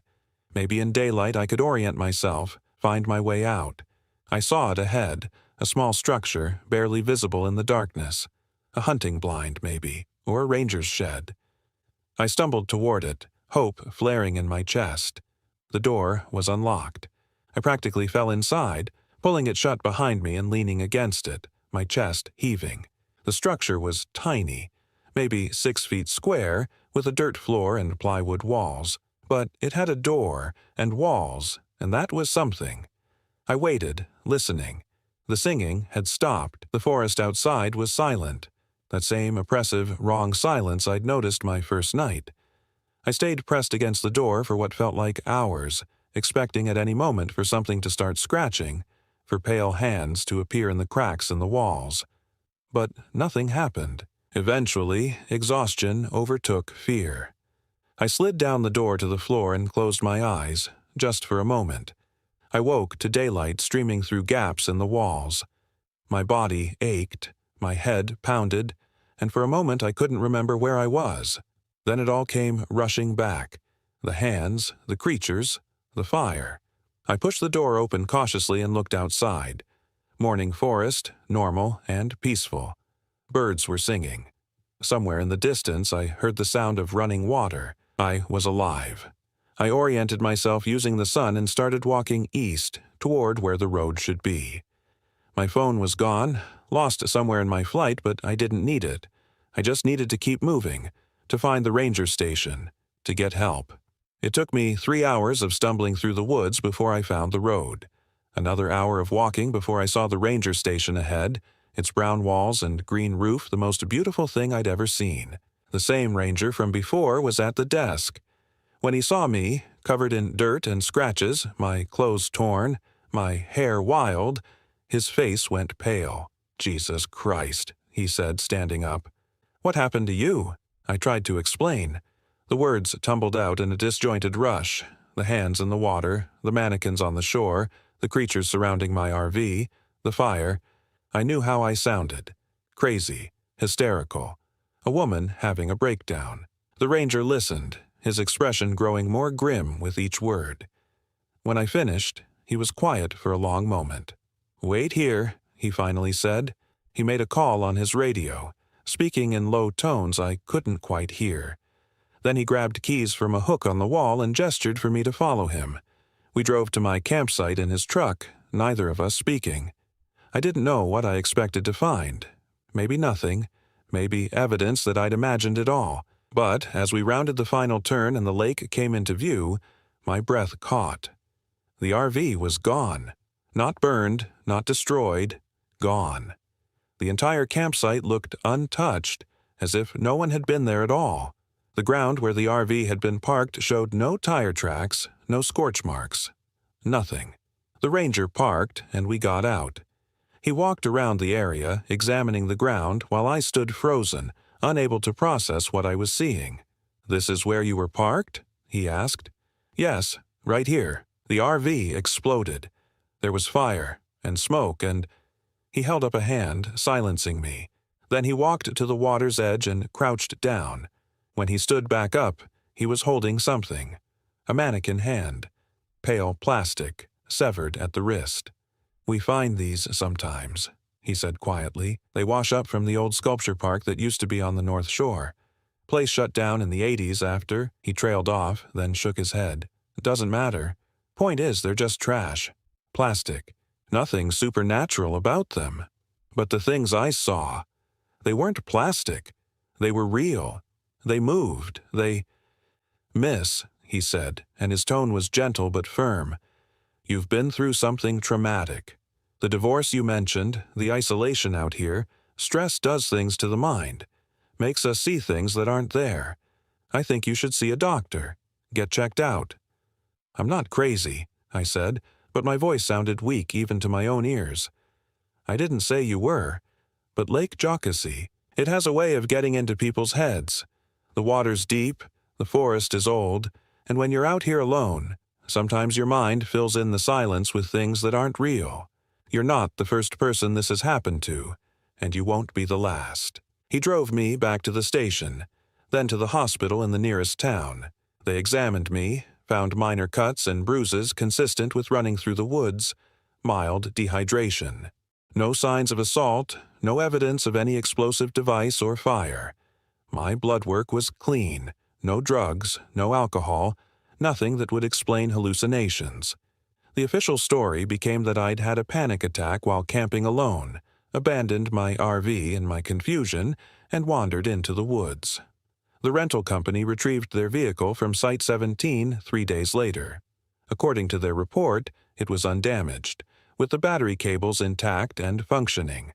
Maybe in daylight I could orient myself, find my way out. I saw it ahead, a small structure barely visible in the darkness. A hunting blind, maybe, or a ranger's shed. I stumbled toward it, hope flaring in my chest. The door was unlocked. I practically fell inside, pulling it shut behind me and leaning against it, my chest heaving. The structure was tiny, maybe 6 feet square, with a dirt floor and plywood walls. But it had a door and walls, and that was something. I waited, listening. The singing had stopped. The forest outside was silent. That same oppressive, wrong silence I'd noticed my first night. I stayed pressed against the door for what felt like hours, expecting at any moment for something to start scratching, for pale hands to appear in the cracks in the walls. But nothing happened. Eventually, exhaustion overtook fear. I slid down the door to the floor and closed my eyes, just for a moment. I woke to daylight streaming through gaps in the walls. My body ached, my head pounded, and for a moment I couldn't remember where I was. Then it all came rushing back. The hands, the creatures, the fire. I pushed the door open cautiously and looked outside. Morning forest, normal and peaceful. Birds were singing. Somewhere in the distance I heard the sound of running water. I was alive. I oriented myself using the sun and started walking east, toward where the road should be. My phone was gone, lost somewhere in my flight, but I didn't need it. I just needed to keep moving, to find the ranger station, to get help. It took me 3 hours of stumbling through the woods before I found the road. Another hour of walking before I saw the ranger station ahead, its brown walls and green roof the most beautiful thing I'd ever seen. The same ranger from before was at the desk. When he saw me, covered in dirt and scratches, my clothes torn, my hair wild, his face went pale. "Jesus Christ," he said, standing up. "What happened to you?" I tried to explain. The words tumbled out in a disjointed rush. The hands in the water, the mannequins on the shore, the creatures surrounding my RV, the fire. I knew how I sounded. Crazy, hysterical. A woman having a breakdown. The ranger listened, his expression growing more grim with each word. When I finished, he was quiet for a long moment. "Wait here," he finally said. He made a call on his radio, speaking in low tones I couldn't quite hear. Then he grabbed keys from a hook on the wall and gestured for me to follow him. We drove to my campsite in his truck, neither of us speaking. I didn't know what I expected to find. Maybe nothing, maybe evidence that I'd imagined it all. But as we rounded the final turn and the lake came into view, my breath caught. The RV was gone. Not burned, not destroyed, gone. The entire campsite looked untouched, as if no one had been there at all. The ground where the RV had been parked showed no tire tracks, no scorch marks. Nothing. The ranger parked, and we got out. He walked around the area, examining the ground, while I stood frozen, unable to process what I was seeing. "This is where you were parked?" he asked. "Yes, right here." The RV exploded. There was fire and smoke and... He held up a hand, silencing me. Then he walked to the water's edge and crouched down. When he stood back up, he was holding something. A mannequin hand. Pale plastic, severed at the wrist. "We find these sometimes," he said quietly. "They wash up from the old sculpture park that used to be on the North Shore. Place shut down in the 80s after." He trailed off, then shook his head. "It doesn't matter. Point is, they're just trash. Plastic. Nothing supernatural about them. But the things I saw, they weren't plastic. They were real. They moved. They—" "Miss," he said, and his tone was gentle but firm, "you've been through something traumatic. The divorce you mentioned, the isolation out here, stress does things to the mind. Makes us see things that aren't there. I think you should see a doctor. Get checked out." "I'm not crazy," I said, but my voice sounded weak even to my own ears. "I didn't say you were. But Lake Jocassee, it has a way of getting into people's heads. The water's deep, the forest is old, and when you're out here alone, sometimes your mind fills in the silence with things that aren't real. You're not the first person this has happened to, and you won't be the last." He drove me back to the station, then to the hospital in the nearest town. They examined me, found minor cuts and bruises consistent with running through the woods, mild dehydration. No signs of assault, no evidence of any explosive device or fire. My blood work was clean, no drugs, no alcohol, nothing that would explain hallucinations. The official story became that I'd had a panic attack while camping alone, abandoned my RV in my confusion, and wandered into the woods. The rental company retrieved their vehicle from Site 17 3 days later. According to their report, it was undamaged, with the battery cables intact and functioning.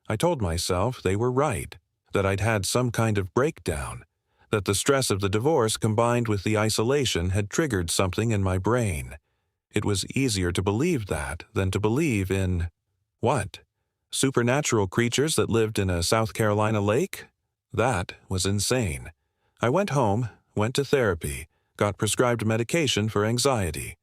I told myself they were right, that I'd had some kind of breakdown, that the stress of the divorce combined with the isolation had triggered something in my brain. It was easier to believe that than to believe in— what? Supernatural creatures that lived in a South Carolina lake? That was insane. I went home, went to therapy, got prescribed medication for anxiety.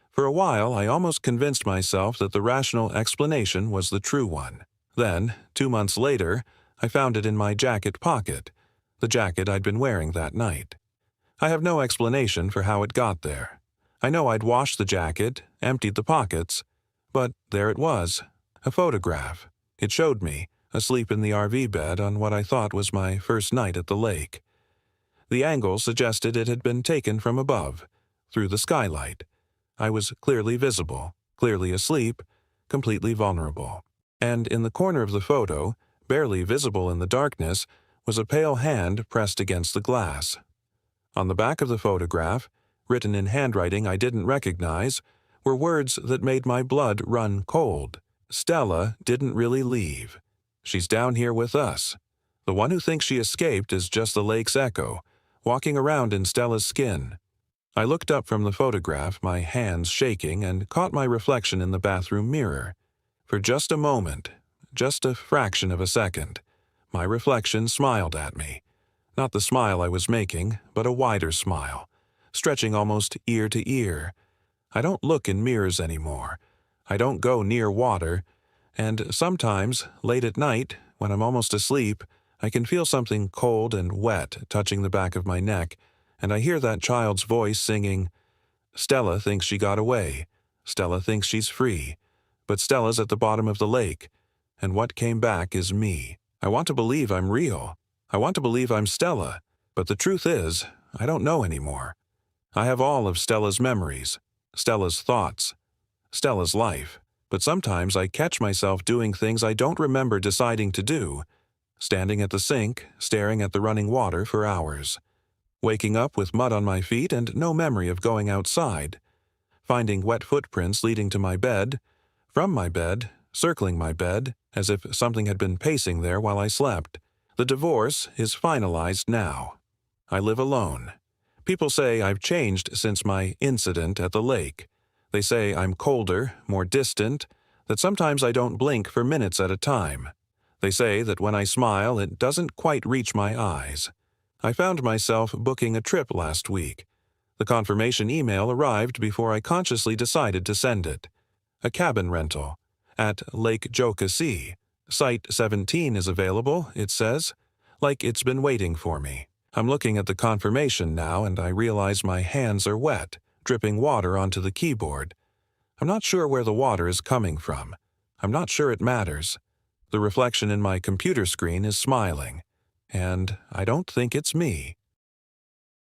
For a while, I almost convinced myself that the rational explanation was the true one. Then, 2 months later, I found it in my jacket pocket, the jacket I'd been wearing that night. I have no explanation for how it got there. I know I'd washed the jacket, emptied the pockets, but there it was, a photograph. It showed me, asleep in the RV bed on what I thought was my first night at the lake. The angle suggested it had been taken from above, through the skylight. I was clearly visible, clearly asleep, completely vulnerable. And in the corner of the photo, barely visible in the darkness, was a pale hand pressed against the glass. On the back of the photograph, written in handwriting I didn't recognize, were words that made my blood run cold. "Stella didn't really leave. She's down here with us. The one who thinks she escaped is just the lake's echo, walking around in Stella's skin." I looked up from the photograph, my hands shaking, and caught my reflection in the bathroom mirror. For just a moment, just a fraction of a second, my reflection smiled at me. Not the smile I was making, but a wider smile, stretching almost ear to ear. I don't look in mirrors anymore. I don't go near water, and sometimes, late at night, when I'm almost asleep, I can feel something cold and wet touching the back of my neck, and I hear that child's voice singing, "Stella thinks she got away. Stella thinks she's free. But Stella's at the bottom of the lake, and what came back is me." I want to believe I'm real. I want to believe I'm Stella, but the truth is, I don't know anymore. I have all of Stella's memories, Stella's thoughts, Stella's life, but sometimes I catch myself doing things I don't remember deciding to do, standing at the sink, staring at the running water for hours, waking up with mud on my feet and no memory of going outside, finding wet footprints leading to my bed, from my bed, circling my bed, as if something had been pacing there while I slept. The divorce is finalized now. I live alone. People say I've changed since my incident at the lake. They say I'm colder, more distant, that sometimes I don't blink for minutes at a time. They say that when I smile, it doesn't quite reach my eyes. I found myself booking a trip last week. The confirmation email arrived before I consciously decided to send it. A cabin rental at Lake Jocassee. Site 17 is available, it says, like it's been waiting for me. I'm looking at the confirmation now and I realize my hands are wet, dripping water onto the keyboard. I'm not sure where the water is coming from. I'm not sure it matters. The reflection in my computer screen is smiling, and I don't think it's me.